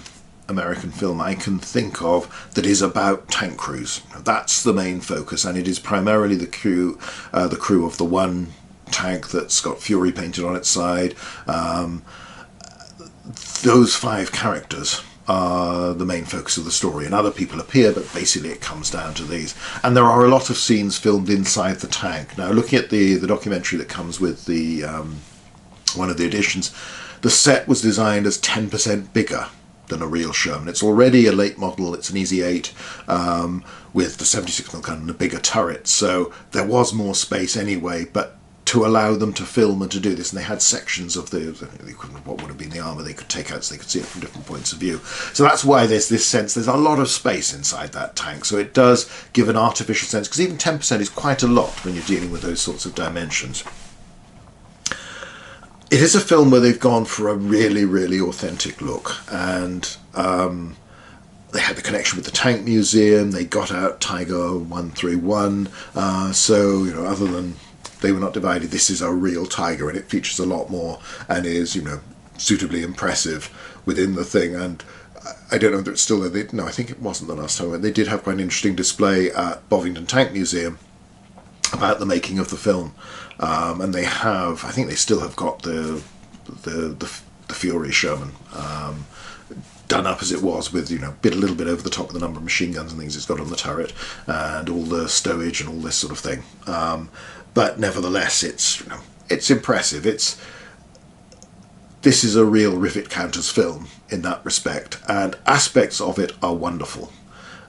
American film I can think of that is about tank crews. That's the main focus, and it is primarily the crew of the one tank that's got Fury painted on its side. Those 5 characters are the main focus of the story, and other people appear, but basically it comes down to these. And there are a lot of scenes filmed inside the tank. Now, looking at the documentary that comes with the one of the editions, the set was designed as 10% bigger than a real Sherman. It's already a late model, it's an Easy 8 with the 76mm gun and a bigger turret, so there was more space anyway, but to allow them to film and to do this, and they had sections of the equivalent of what would have been the armour they could take out so they could see it from different points of view. So that's why there's this sense, there's a lot of space inside that tank, so it does give an artificial sense, because even 10% is quite a lot when you're dealing with those sorts of dimensions. It is a film where they've gone for a really, really authentic look, and they had the connection with the Tank Museum, they got out Tiger 131, so, you know, other than they were not divided, this is a real Tiger, and it features a lot more, and is, you know, suitably impressive within the thing. And I don't know whether it's still there. No, I think it wasn't the last time. They did have quite an interesting display at Bovington Tank Museum about the making of the film. And they have, I think they still have got the Fury Sherman done up as it was, with, you know, a little bit over the top of the number of machine guns and things it's got on the turret, and all the stowage and all this sort of thing. But nevertheless, it's, you know, it's impressive. This is a real rivet counters film in that respect, and aspects of it are wonderful.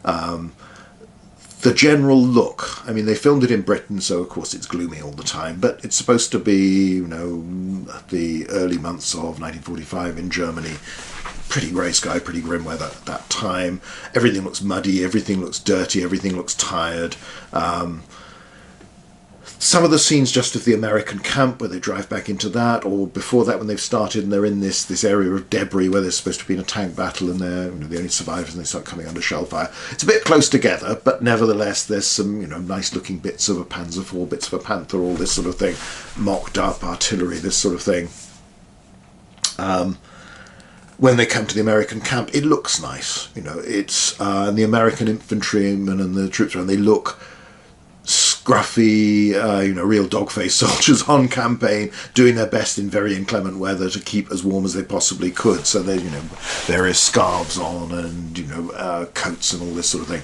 The general look, I mean, they filmed it in Britain, so of course it's gloomy all the time, but it's supposed to be, you know, the early months of 1945 in Germany. Pretty grey sky, pretty grim weather at that time. Everything looks muddy, everything looks dirty, everything looks tired. Some of the scenes just of the American camp where they drive back into that, or before that when they've started and they're in this area of debris where there's supposed to be a tank battle and they're, you know, the only survivors, and they start coming under shell fire. It's a bit close together, but nevertheless there's some, you know, nice looking bits of a Panzer IV, bits of a Panther, all this sort of thing, mocked up artillery, this sort of thing. When they come to the American camp, it looks nice, you know. It's and the American infantrymen and the troops around, they look scruffy, you know, real dog-faced soldiers on campaign, doing their best in very inclement weather to keep as warm as they possibly could. So they, you know, various scarves on, and, you know, coats and all this sort of thing.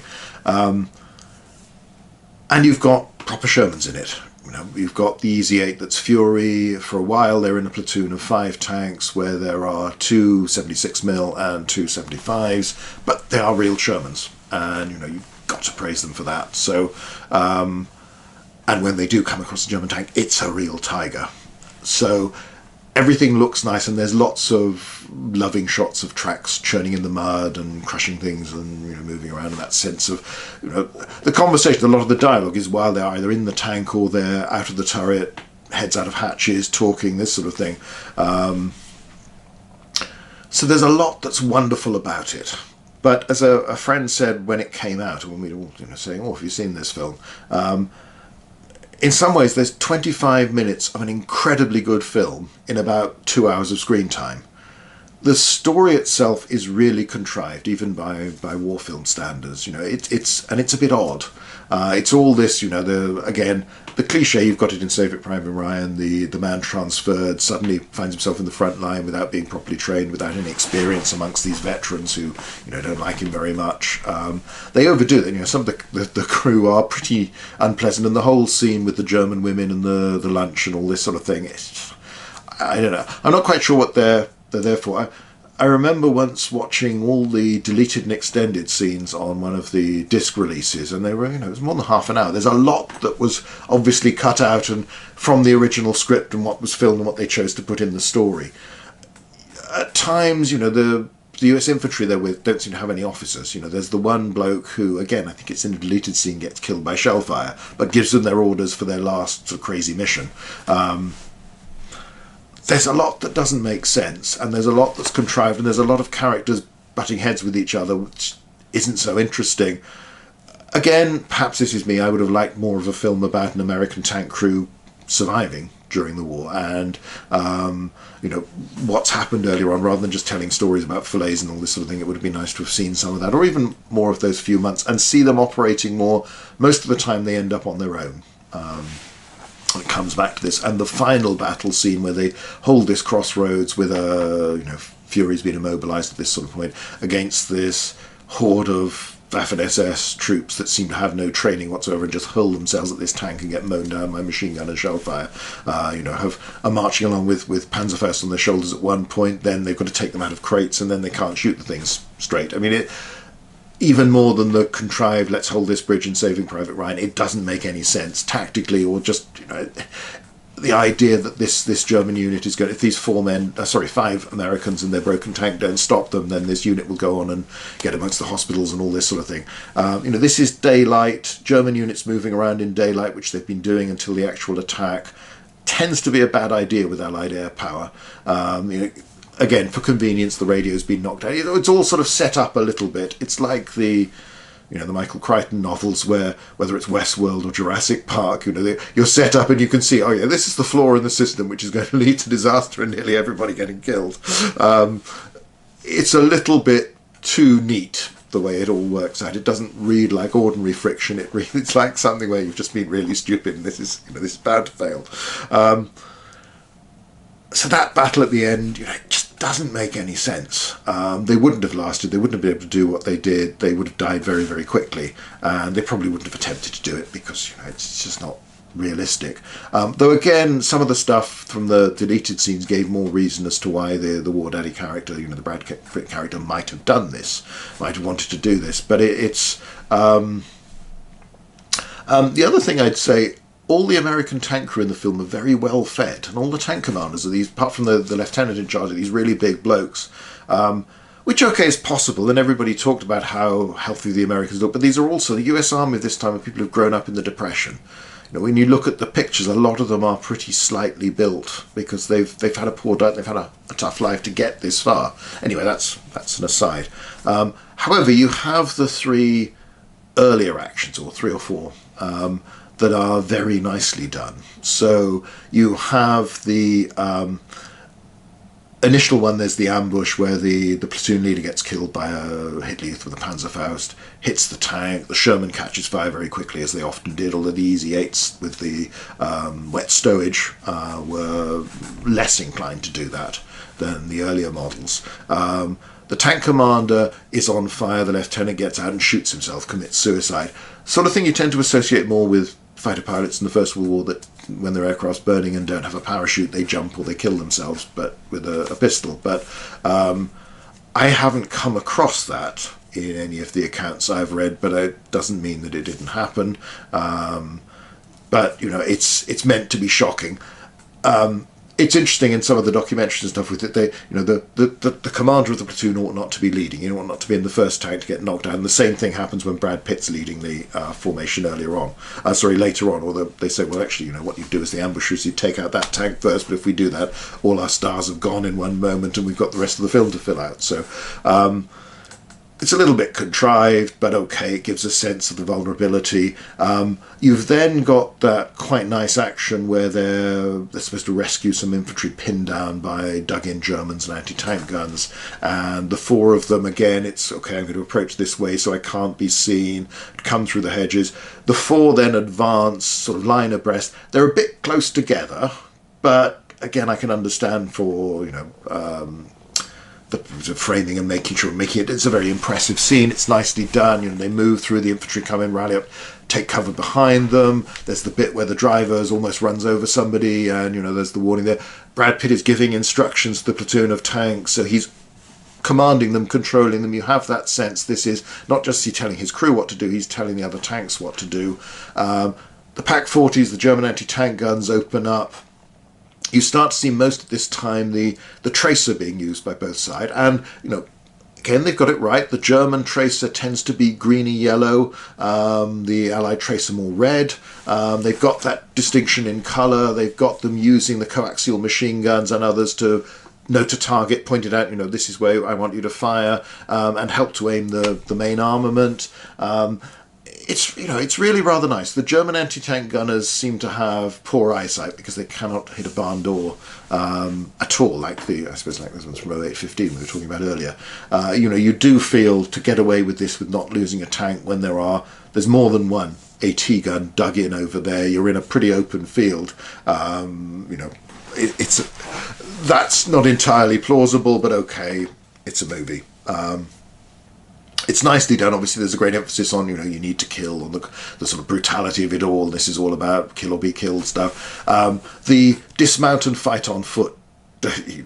And you've got proper Shermans in it. You know, you've got the Easy 8 that's Fury. For a while they're in a platoon of 5 tanks where there are 2 76mm and 2 75s, but they are real Shermans, and, you know, you've got to praise them for that. So, and when they do come across a German tank, it's a real Tiger. So everything looks nice, and there's lots of loving shots of tracks churning in the mud and crushing things and, you know, moving around, in that sense of, you know, the conversation, a lot of the dialogue is while they're either in the tank or they're out of the turret, heads out of hatches, talking, this sort of thing. So there's a lot that's wonderful about it. But as a friend said when it came out, when we were all, you know, saying, "Oh, have you seen this film?" In some ways, there's 25 minutes of an incredibly good film in about 2 hours of screen time. The story itself is really contrived, even by war film standards. You know, it's a bit odd. It's all this, you know, the cliche, you've got it in Saving Private Ryan, the man transferred, suddenly finds himself in the front line without being properly trained, without any experience amongst these veterans who, you know, don't like him very much. They overdo it. You know, some of the crew are pretty unpleasant, and the whole scene with the German women and the lunch and all this sort of thing, I don't know. I'm not quite sure what they're there for. I remember once watching all the deleted and extended scenes on one of the disc releases, and they were, you know, it was more than half an hour. There's a lot that was obviously cut out and from the original script and what was filmed and what they chose to put in the story. At times, you know, the US infantry they're with don't seem to have any officers. You know, there's the one bloke who, again, I think it's in a deleted scene, gets killed by shellfire, but gives them their orders for their last sort of crazy mission. There's a lot that doesn't make sense, and there's a lot that's contrived, and there's a lot of characters butting heads with each other, which isn't so interesting. Again, perhaps this is me, I would have liked more of a film about an American tank crew surviving during the war, and, you know, what's happened earlier on, rather than just telling stories about fillets and all this sort of thing. It would have been nice to have seen some of that, or even more of those few months, and see them operating more. Most of the time they end up on their own. It comes back to this, and the final battle scene where they hold this crossroads with a, you know, Fury's been immobilized at this sort of point, against this horde of Waffen-SS troops that seem to have no training whatsoever and just hurl themselves at this tank and get mown down by machine gun and shell fire. Are marching along with Panzerfaust on their shoulders at one point, then they've got to take them out of crates, and then they can't shoot the things straight. I mean, even more than the contrived, let's hold this bridge and Saving Private Ryan, it doesn't make any sense tactically, or just, the idea that this German unit is going, if these 5 Americans and their broken tank don't stop them, then this unit will go on and get amongst the hospitals and all this sort of thing. This is daylight, German units moving around in daylight, which they've been doing until the actual attack, tends to be a bad idea with Allied air power. Again, for convenience, the radio's been knocked out. It's all sort of set up a little bit. It's like the Michael Crichton novels, where whether it's Westworld or Jurassic Park, you're set up and you can see, oh yeah, this is the flaw in the system which is going to lead to disaster and nearly everybody getting killed. It's a little bit too neat the way it all works out. It doesn't read like ordinary friction. It's like something where you've just been really stupid and this is bound to fail. So that battle at the end, it just doesn't make any sense. They wouldn't have lasted. They wouldn't have been able to do what they did. They would have died very, very quickly, and they probably wouldn't have attempted to do it because it's just not realistic. Though again, some of the stuff from the deleted scenes gave more reason as to why the War Daddy character, the Brad Pitt character, might have done this, might have wanted to do this. But it's the other thing I'd say. All the American tank crew in the film are very well fed, and all the tank commanders are these, apart from the lieutenant in charge, are these really big blokes, which, okay, is possible, and everybody talked about how healthy the Americans look, but these are also, the US Army of this time, are people who've grown up in the Depression. When you look at the pictures, a lot of them are pretty slightly built, because they've had a poor diet, they've had a tough life to get this far. Anyway, that's an aside. However, you have the 3 earlier actions, or 3 or 4, that are very nicely done. So you have the initial one, there's the ambush where the platoon leader gets killed by a Hitler Youth with a Panzerfaust, hits the tank, the Sherman catches fire very quickly, as they often did, although the Easy-8s with the wet stowage were less inclined to do that than the earlier models. The tank commander is on fire, the lieutenant gets out and shoots himself, commits suicide. Sort of thing you tend to associate more with fighter pilots in the First World War, that when their aircraft's burning and don't have a parachute, they jump or they kill themselves, but with a pistol. But I haven't come across that in any of the accounts I've read, but it doesn't mean that it didn't happen. But it's meant to be shocking. It's interesting in some of the documentaries and stuff with it. The commander of the platoon ought not to be leading. You ought not to be in the first tank to get knocked out. And the same thing happens when Brad Pitt's leading the formation later on. Although they say, well, actually, what you do as the ambushers, you take out that tank first. But if we do that, all our stars have gone in one moment, and we've got the rest of the film to fill out. So. It's a little bit contrived, but okay, it gives a sense of the vulnerability. You've then got that quite nice action where they're supposed to rescue some infantry pinned down by dug-in Germans and anti-tank guns, and the 4 of them, again, it's okay, I'm going to approach this way so I can't be seen, come through the hedges. The 4 then advance, sort of line abreast. They're a bit close together, but again, I can understand for, the framing and making it. It's a very impressive scene. It's nicely done. They move through, the infantry come in, rally up, take cover behind them. There's the bit where the driver almost runs over somebody, and there's the warning there. Brad Pitt is giving instructions to the platoon of tanks, so he's commanding them, controlling them. You have that sense. This is not just he telling his crew what to do, he's telling the other tanks what to do. The PaK-40s, the German anti-tank guns, open up. You start to see most at this time the tracer being used by both sides, and again they've got it right. The German tracer tends to be greeny yellow, the Allied tracer more red. They've got that distinction in colour. They've got them using the coaxial machine guns and others to note a target, point it out. This is where I want you to fire, and help to aim the main armament. It's really rather nice. The German anti-tank gunners seem to have poor eyesight because they cannot hit a barn door at all, like this one's from 0815 we were talking about earlier. You do feel to get away with this with not losing a tank when there's more than one AT gun dug in over there. You're in a pretty open field. that's not entirely plausible, but okay, it's a movie. It's nicely done. Obviously, there's a great emphasis on, you need to kill, on the sort of brutality of it all. This is all about kill or be killed stuff. The dismount and fight on foot,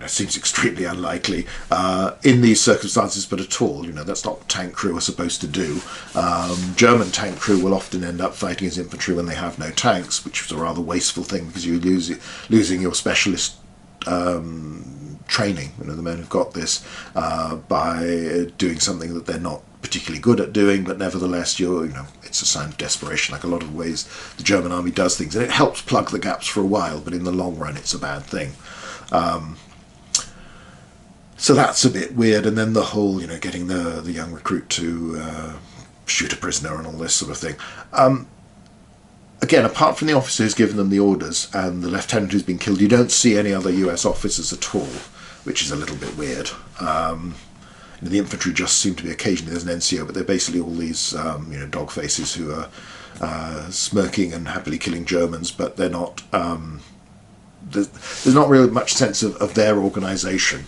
seems extremely unlikely in these circumstances, but at all. That's not what tank crew are supposed to do. German tank crew will often end up fighting as infantry when they have no tanks, which is a rather wasteful thing because you're losing your specialist training. The men who've got this by doing something that they're not particularly good at doing, but nevertheless, it's a sign of desperation. Like a lot of ways the German army does things, and it helps plug the gaps for a while, but in the long run, it's a bad thing. So that's a bit weird, and then the whole, getting the young recruit to shoot a prisoner and all this sort of thing. Again, apart from the officer who's given them the orders and the lieutenant who's been killed, you don't see any other US officers at all, which is a little bit weird. The infantry just seem to be occasionally, there's an NCO, but they're basically all these dog faces who are smirking and happily killing Germans, but they're not, there's not really much sense of their organisation.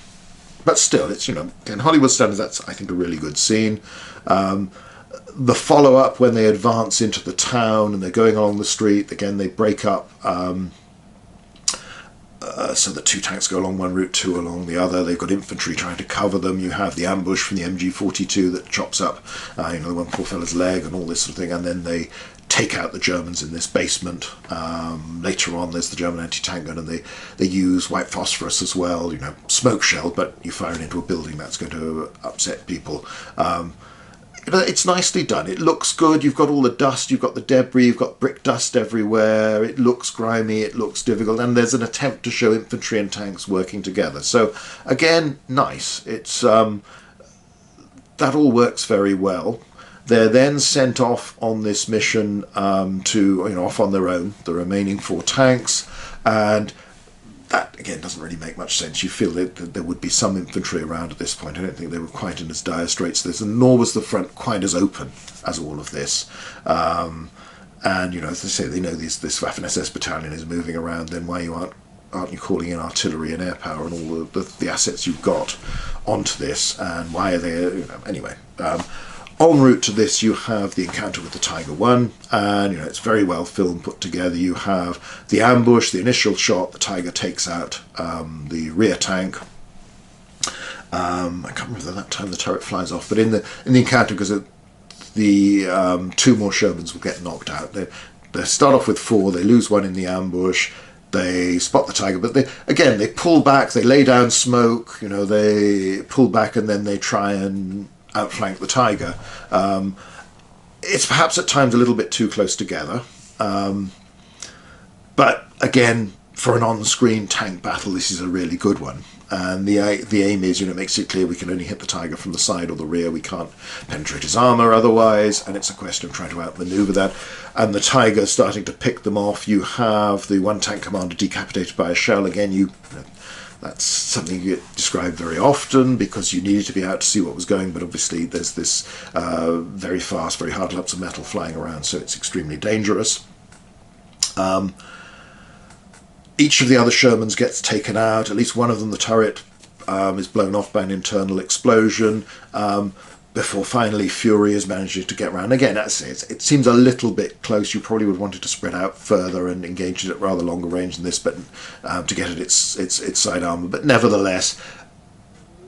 But still, it's, in Hollywood standards, that's, I think, a really good scene. The follow-up when they advance into the town and they're going along the street, again, they break up so that two tanks go along one route, two along the other. They've got infantry trying to cover them. You have the ambush from the MG42 that chops up, the one poor fella's leg and all this sort of thing, and then they take out the Germans in this basement. Later on, there's the German anti-tank gun, and they use white phosphorus as well, smoke shell, but you fire it into a building, that's going to upset people. It's nicely done. It looks good. You've got all the dust, you've got the debris, you've got brick dust everywhere. It looks grimy, it looks difficult, and there's an attempt to show infantry and tanks working together. So, again, nice. It's that all works very well. They're then sent off on this mission off on their own, the remaining 4 tanks, and that, again, doesn't really make much sense. You feel that there would be some infantry around at this point. I don't think they were quite in as dire straits as this, and nor was the front quite as open as all of this. And, as they say, they know this Waffen-SS battalion is moving around, then why aren't you calling in artillery and air power and all the assets you've got onto this, and why are they, anyway. En route to this, you have the encounter with the Tiger 1, and it's very well filmed, put together. You have the ambush, the initial shot, the Tiger takes out the rear tank. I can't remember that time the turret flies off, but in the encounter, because the 2 more Shermans will get knocked out. They start off with 4, they lose 1 in the ambush, they spot the Tiger, but they pull back, they lay down smoke, they pull back, and then they try and outflank the Tiger. It's perhaps at times a little bit too close together, but again, for an on-screen tank battle, this is a really good one. And the aim is, it makes it clear we can only hit the Tiger from the side or the rear. We can't penetrate his armour otherwise, and it's a question of trying to outmaneuver that. And the Tiger's starting to pick them off. You have the 1 tank commander decapitated by a shell. Again, that's something you get described very often because you needed to be out to see what was going, but obviously there's this very fast, very hard lumps of metal flying around, so it's extremely dangerous. Each of the other Shermans gets taken out. At least one of them, the turret, is blown off by an internal explosion. Before finally Fury is managing to get around. Again, it seems a little bit close. You probably would want it to spread out further and engage it at rather longer range than this, but to get at its side armour. But nevertheless,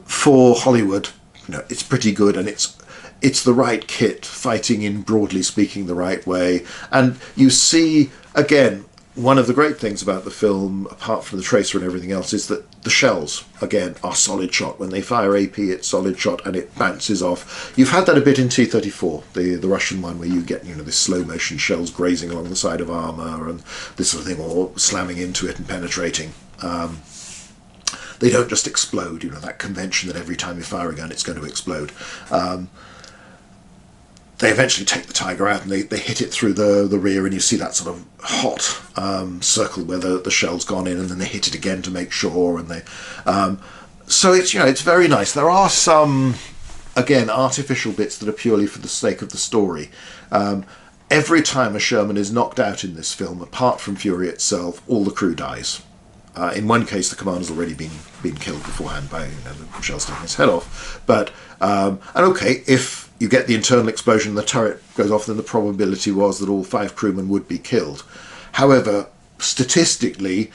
for Hollywood, it's pretty good, and it's the right kit, fighting in, broadly speaking, the right way. And you see, again, one of the great things about the film, apart from the tracer and everything else, is that the shells, again, are solid shot. When they fire AP, it's solid shot and it bounces off. You've had that a bit in T-34, the Russian one, where you get, this slow-motion shells grazing along the side of armour and this sort of thing, or slamming into it and penetrating. They don't just explode, that convention that every time you fire a gun, it's going to explode. They eventually take the Tiger out and they hit it through the rear, and you see that sort of hot circle where the shell's gone in, and then they hit it again to make sure. And so it's very nice. There are some, again, artificial bits that are purely for the sake of the story. Every time a Sherman is knocked out in this film, apart from Fury itself, all the crew dies. In one case, the commander's already been killed beforehand by the shells taking his head off. But and okay, if you get the internal explosion and the turret goes off, then the probability was that all 5 crewmen would be killed. However, statistically,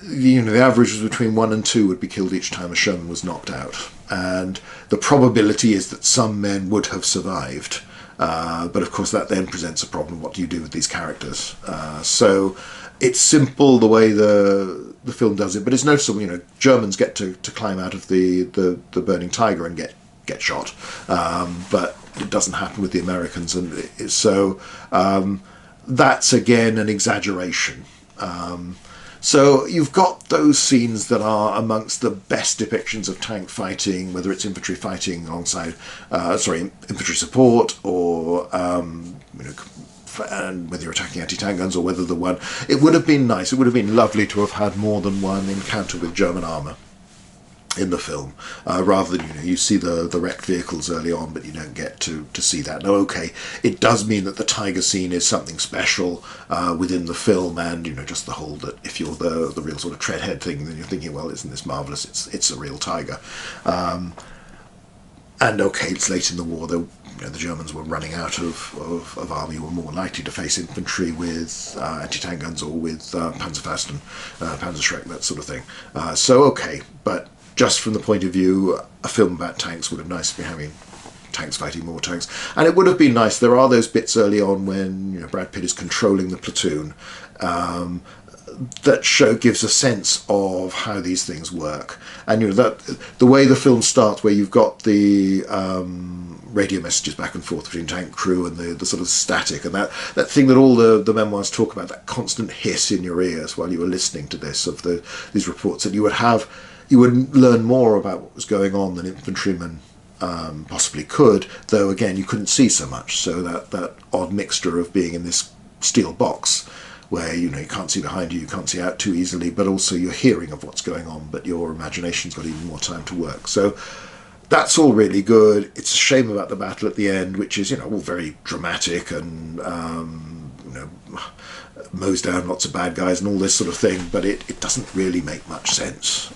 the average was between 1 and 2 would be killed each time a Sherman was knocked out, and the probability is that some men would have survived. But of course, that then presents a problem. What do you do with these characters? So it's simple the way the film does it, but it's noticeable. Germans get to climb out of the burning Tiger and get shot, but it doesn't happen with the Americans, and so that's again an exaggeration. So you've got those scenes that are amongst the best depictions of tank fighting, whether it's infantry fighting alongside, infantry support, or and whether you're attacking anti-tank guns, or whether it would have been nice, it would have been lovely to have had more than one encounter with German armour in the film, rather than, you see the wrecked vehicles early on, but you don't get to see that. Now, okay, it does mean that the Tiger scene is something special within the film, and just the whole, that if you're the real sort of treadhead thing, then you're thinking, well, isn't this marvellous? It's a real Tiger. And okay, it's late in the war, though. The Germans were running out of army, were more likely to face infantry with anti-tank guns or with Panzerfaust and Panzerschreck, that sort of thing. So okay, but just from the point of view, a film about tanks would have nice to be having tanks fighting more tanks. And it would have been nice, there are those bits early on when Brad Pitt is controlling the platoon, that gives a sense of how these things work. And that the way the film starts, where you've got the radio messages back and forth between tank crew and the sort of static, and that thing that all the memoirs talk about, that constant hiss in your ears while you were listening to this, of these reports, that you would learn more about what was going on than infantrymen possibly could, though again you couldn't see so much. So that odd mixture of being in this steel box where you can't see behind you can't see out too easily, but also you're hearing of what's going on, but your imagination's got even more time to work. So that's all really good. It's a shame about the battle at the end, which is all very dramatic and mows down lots of bad guys and all this sort of thing, but it doesn't really make much sense,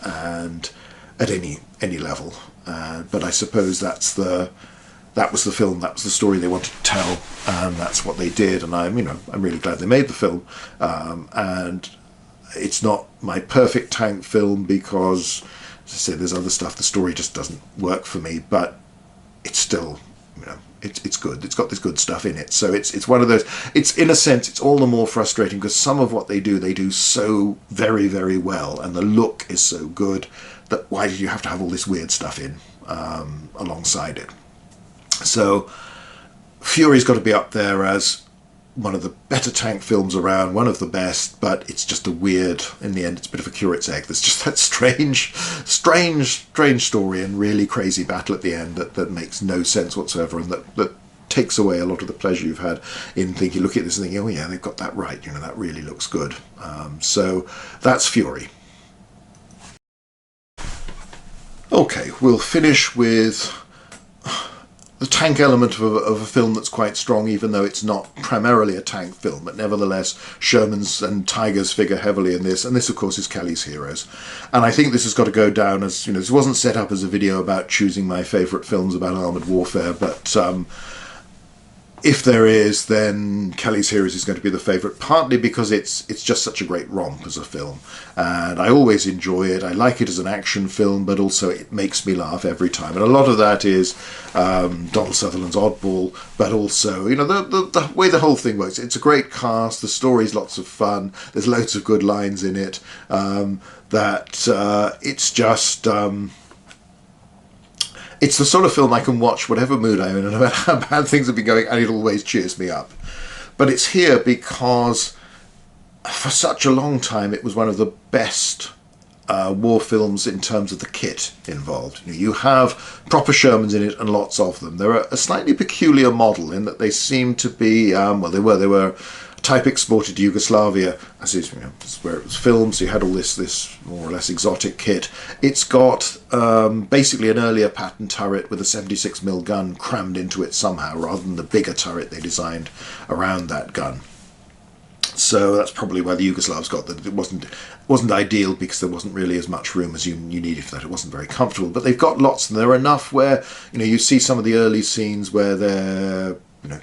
and at any level. But I suppose that was the film, that was the story they wanted to tell, and that's what they did. And I'm really glad they made the film. And it's not my perfect tank film because, as I say, there's other stuff. The story just doesn't work for me, but it's still, it's good. It's got this good stuff in it. So it's one of those. It's, in a sense, it's all the more frustrating because some of what they do so very, very well, and the look is so good that why did you have to have all this weird stuff in alongside it? So Fury's got to be up there as one of the better tank films around, one of the best, but it's just a weird, in the end, it's a bit of a curate's egg. There's just that strange story and really crazy battle at the end that makes no sense whatsoever, and that takes away a lot of the pleasure you've had in thinking, look at this and thinking, oh yeah, they've got that right, that really looks good. So that's Fury. Okay, we'll finish with the tank element of a film that's quite strong, even though it's not primarily a tank film, but nevertheless Shermans and Tigers figure heavily in this, and this of course is Kelly's Heroes. And I think this has got to go down as, this wasn't set up as a video about choosing my favourite films about armoured warfare, but if there is, then Kelly's Heroes is going to be the favourite, partly because it's just such a great romp as a film, and I always enjoy it. I like it as an action film, but also it makes me laugh every time, and a lot of that is Donald Sutherland's Oddball, but also the way the whole thing works. It's a great cast, the story's lots of fun, there's loads of good lines in it, it's just it's the sort of film I can watch whatever mood I'm in, and no matter how bad things have been going, and it always cheers me up. But it's here because for such a long time it was one of the best war films in terms of the kit involved. You have proper Shermans in it, and lots of them. They're a slightly peculiar model in that they seem to be, they were type exported to Yugoslavia, as is, where it was filmed, so you had all this more or less exotic kit. It's got basically an earlier pattern turret with a 76mm gun crammed into it somehow, rather than the bigger turret they designed around that gun. So that's probably why the Yugoslavs got that. It wasn't ideal because there wasn't really as much room as you needed for that. It wasn't very comfortable. But they've got lots, and there are enough where, you know, you see some of the early scenes where they're, you know,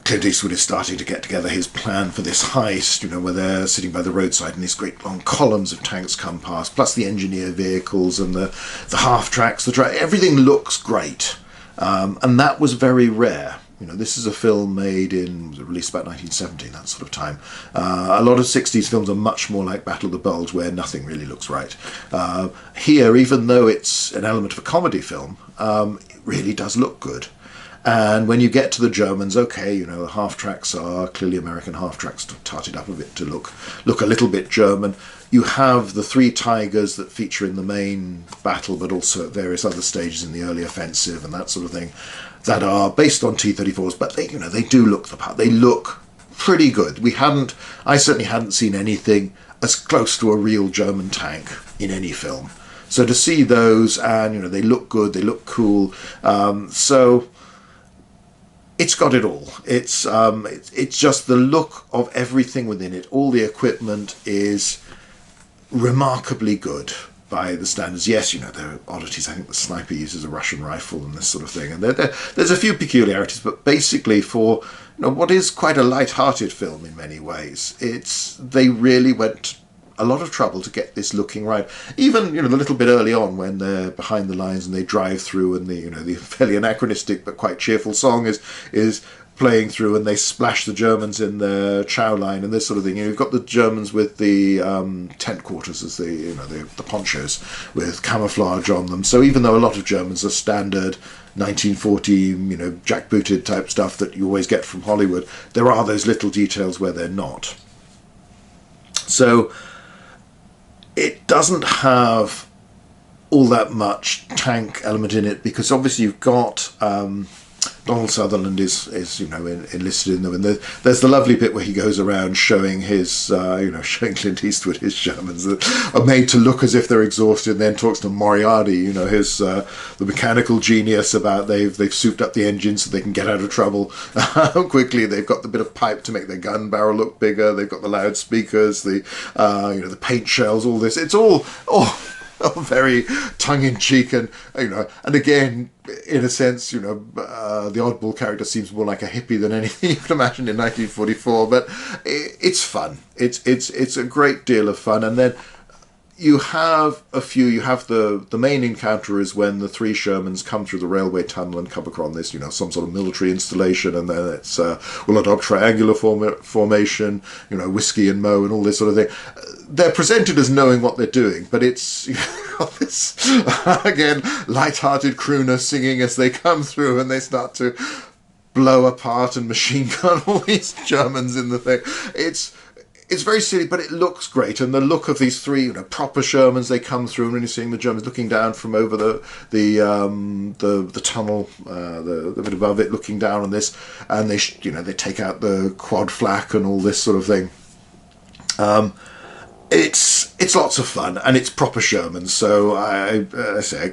Clint Eastwood is starting to get together his plan for this heist, you know, where they're sitting by the roadside and these great long columns of tanks come past, plus the engineer vehicles and the half-tracks, everything looks great. And that was very rare. You know, this is a film made in, released about 1970, that sort of time. A lot of 60s films are much more like Battle of the Bulge, where nothing really looks right. Here, even though it's an element of a comedy film, it really does look good. And when you get to the Germans, okay, you know, the half-tracks are clearly American half-tracks, tarted up a bit to look a little bit German. You have the three Tigers that feature in the main battle, but also at various other stages in the early offensive and that sort of thing, that are based on T-34s, but they, you know, they do look the part. They look pretty good. I certainly hadn't seen anything as close to a real German tank in any film. So to see those, and, you know, they look good, they look cool. So it's got it all. It's just the look of everything within it. All the equipment is remarkably good by the standards. Yes, you know, there are oddities. I think the sniper uses a Russian rifle and this sort of thing. And there's a few peculiarities, but basically for, you know, what is quite a light-hearted film in many ways, they really went a lot of trouble to get this looking right. Even, you know, the little bit early on when they're behind the lines and they drive through, and the fairly anachronistic but quite cheerful song is playing through, and they splash the Germans in the chow line and this sort of thing. You know, you've got the Germans with the tent quarters, as the ponchos with camouflage on them. So even though a lot of Germans are standard 1940, you know, jackbooted type stuff that you always get from Hollywood, there are those little details where they're not. So it doesn't have all that much tank element in it, because obviously you've got Donald Sutherland is you know, enlisted in them, and there's the lovely bit where he goes around showing his showing Clint Eastwood his Germans that are made to look as if they're exhausted, and then talks to Moriarty, you know, his the mechanical genius, about they've souped up the engine so they can get out of trouble quickly. They've got the bit of pipe to make their gun barrel look bigger. They've got the loudspeakers, the the paint shells, all this. It's all very tongue-in-cheek, and, you know, and again, in a sense, you know, the oddball character seems more like a hippie than anything you can imagine in 1944. But it's fun. It's a great deal of fun. And then you have the main encounter is when the three Shermans come through the railway tunnel and come across this, you know, some sort of military installation, and then it's we'll adopt triangular formation, you know, whiskey and Mo and all this sort of thing. They're presented as knowing what they're doing, but it's, you know, this again light-hearted crooner singing as they come through, and they start to blow apart and machine gun all these Germans in the thing. It's very silly, but it looks great, and the look of these three, you know, proper Shermans, they come through, and when you're seeing the Germans looking down from over the tunnel, the bit above it, looking down on this, and they take out the quad flak and all this sort of thing. It's lots of fun, and it's proper Sherman. So I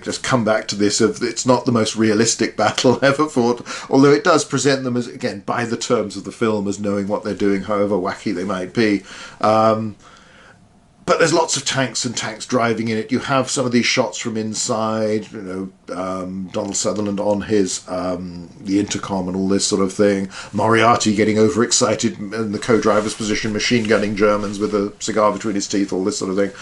just come back to this of, it's not the most realistic battle ever fought, although it does present them as, again, by the terms of the film, as knowing what they're doing, however wacky they might be. But there's lots of tanks and tanks driving in it. You have some of these shots from inside, you know, Donald Sutherland on his the intercom and all this sort of thing. Moriarty getting overexcited in the co-driver's position, machine gunning Germans with a cigar between his teeth, all this sort of thing.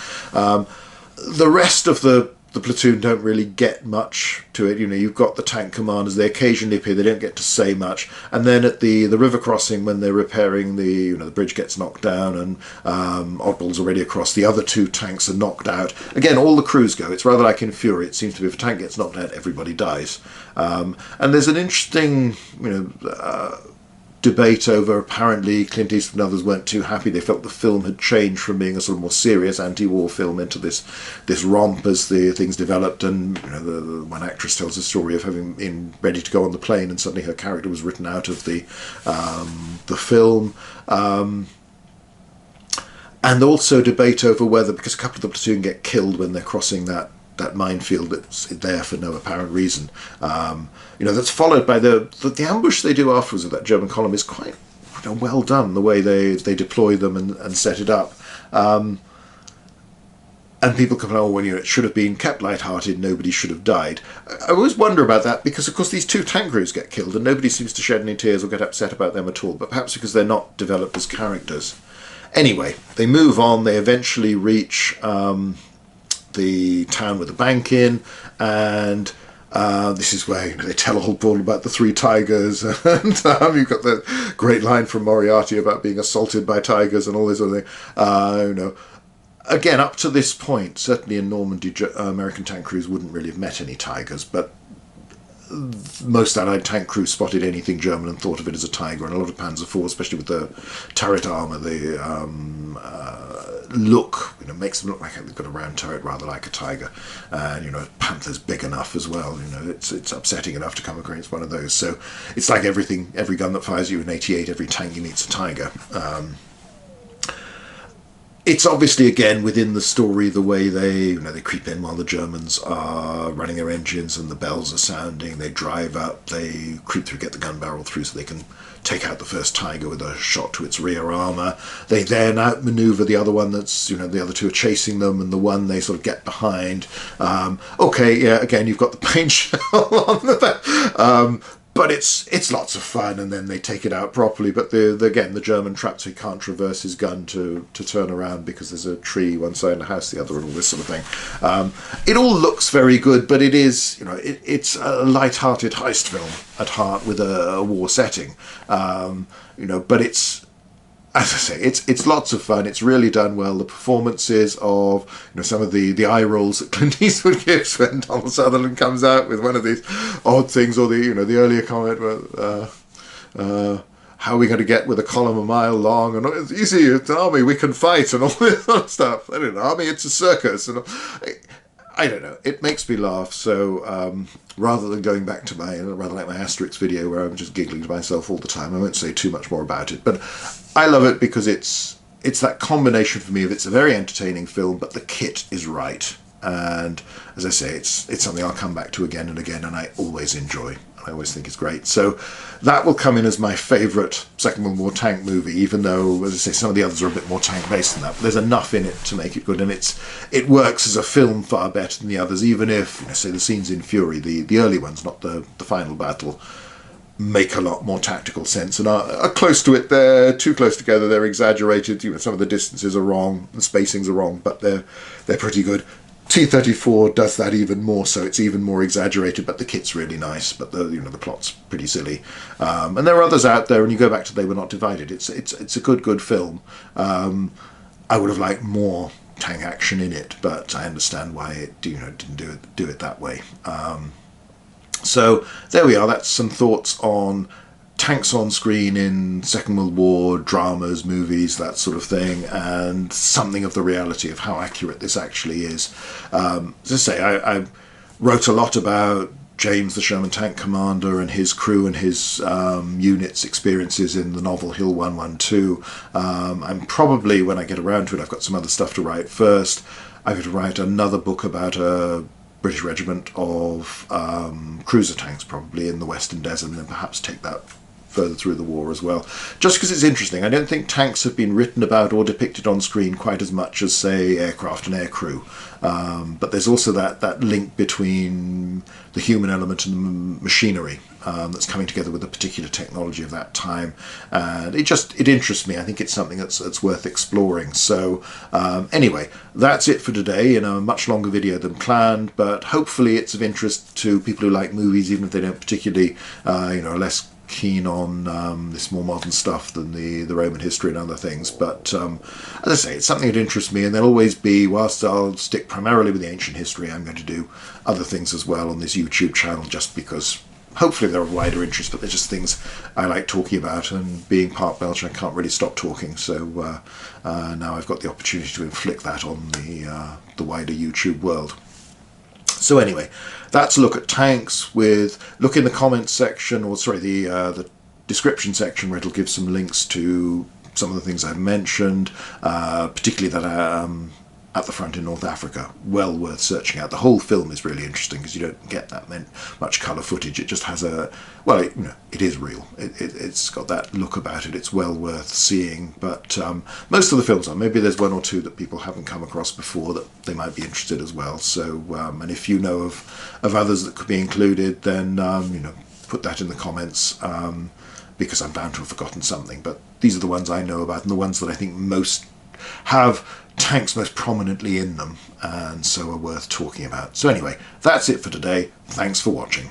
The rest of the platoon don't really get much to it. You know, you've got the tank commanders, they occasionally appear, they don't get to say much. And then at the river crossing, when they're repairing the bridge gets knocked down, and Oddball's already across, the other two tanks are knocked out. Again, all the crews go. It's rather like in Fury. It seems to be if a tank gets knocked out, everybody dies. And there's an interesting, debate over, apparently Clint Eastwood and others weren't too happy. They felt the film had changed from being a sort of more serious anti-war film into this romp as the things developed. And, you know, the one actress tells a story of having been ready to go on the plane, and suddenly her character was written out of the film. And also debate over whether, because a couple of the platoon get killed when they're crossing that minefield that's there for no apparent reason. That's followed by the ambush they do afterwards of that German column is quite well done the way they deploy them and set it up. And people complain, oh, well, it should have been kept light-hearted, nobody should have died. I always wonder about that, because, of course, these 2 tank crews get killed, and nobody seems to shed any tears or get upset about them at all, but perhaps because they're not developed as characters. Anyway, they move on, they eventually reach the town with the bank in, and this is where they tell a whole ball about the 3 tigers, and you've got the great line from Moriarty about being assaulted by tigers and all this other thing. Again, up to this point, certainly in Normandy, American tank crews wouldn't really have met any tigers, but most Allied tank crews spotted anything German and thought of it as a tiger, and a lot of Panzer IV, especially with the turret armour, the look, makes them look like they've got a round turret rather like a tiger, and Panther's big enough as well. It's upsetting enough to come against one of those. So it's like every gun that fires you in 88, every tank you meet's a tiger. It's obviously, again, within the story, the way they creep in while the Germans are running their engines and the bells are sounding. They drive up, they creep through, get the gun barrel through so they can take out the first tiger with a shot to its rear armour. They then outmaneuver the other one that's, the other 2 are chasing them, and the one they sort of get behind. Again, you've got the paint shell on the back. But it's lots of fun, and then they take it out properly. But the German trapped, so he can't traverse his gun to turn around because there's a tree one side and a house the other, and all this sort of thing. It all looks very good, but it is, it's a light-hearted heist film at heart with a war setting. But it's, as I say, it's lots of fun. It's really done well. The performances of some of the eye rolls that Clint Eastwood gives when Donald Sutherland comes out with one of these odd things, or the earlier comment about how are we going to get with a column a mile long, and it's easy, it's an army, we can fight, and all this sort of stuff. I don't know, army, it's a circus, and I don't know, it makes me laugh. So rather than going back to rather like my Asterix video where I'm just giggling to myself all the time, I won't say too much more about it, but I love it because it's that combination for me of, it's a very entertaining film, but the kit is right. And as I say, it's something I'll come back to again and again, and I always enjoy. I always think it's great. So that will come in as my favourite Second World War tank movie, even though, as I say, some of the others are a bit more tank-based than that. But there's enough in it to make it good, and it works as a film far better than the others, even if, say, the scenes in Fury, the early ones, not the final battle, make a lot more tactical sense and are close to it. They're too close together, they're exaggerated, some of the distances are wrong, the spacings are wrong, but they're pretty good. T-34 does that even more, so it's even more exaggerated, but the kit's really nice, but the plot's pretty silly. And there are others out there, and you go back to They Were Not Divided, it's a good film. I would have liked more tank action in it, but I understand why it didn't do it that way. So there we are. That's some thoughts on tanks on screen in Second World War dramas, movies, that sort of thing, and something of the reality of how accurate this actually is. As I say, I wrote a lot about James, the Sherman tank commander, and his crew and his unit's experiences in the novel Hill 112. I'm probably, when I get around to it, I've got some other stuff to write first. I'm going to write another book about a British regiment of cruiser tanks, probably in the Western Desert, and then perhaps take that further through the war as well, just because it's interesting. I don't think tanks have been written about or depicted on screen quite as much as, say, aircraft and aircrew, but there's also that link between the human element and the machinery that's coming together with a particular technology of that time, and it interests me. I think it's something that's worth exploring. So anyway, that's it for today in a much longer video than planned, but hopefully it's of interest to people who like movies, even if they don't particularly are less keen on this more modern stuff than the Roman history and other things. But as I say, it's something that interests me, and there'll always be, whilst I'll stick primarily with the ancient history, I'm going to do other things as well on this YouTube channel, just because hopefully they're of wider interest, but they're just things I like talking about, and being part Belgian I can't really stop talking, so now I've got the opportunity to inflict that on the wider YouTube world. So anyway, that's a look at tanks. Look in the comments section, or sorry, the description section, where it'll give some links to some of the things I've mentioned, particularly that at the front in North Africa. Well worth searching out. The whole film is really interesting because you don't get that much colour footage. It just has a, well, it is real. It's got that look about it. It's well worth seeing. But most of the films are. Maybe there's one or two that people haven't come across before that they might be interested as well. So, and if you know of others that could be included, then put that in the comments. Because I'm bound to have forgotten something. But these are the ones I know about and the ones that I think most have tanks most prominently in them, and so are worth talking about. So anyway, that's it for today. Thanks for watching.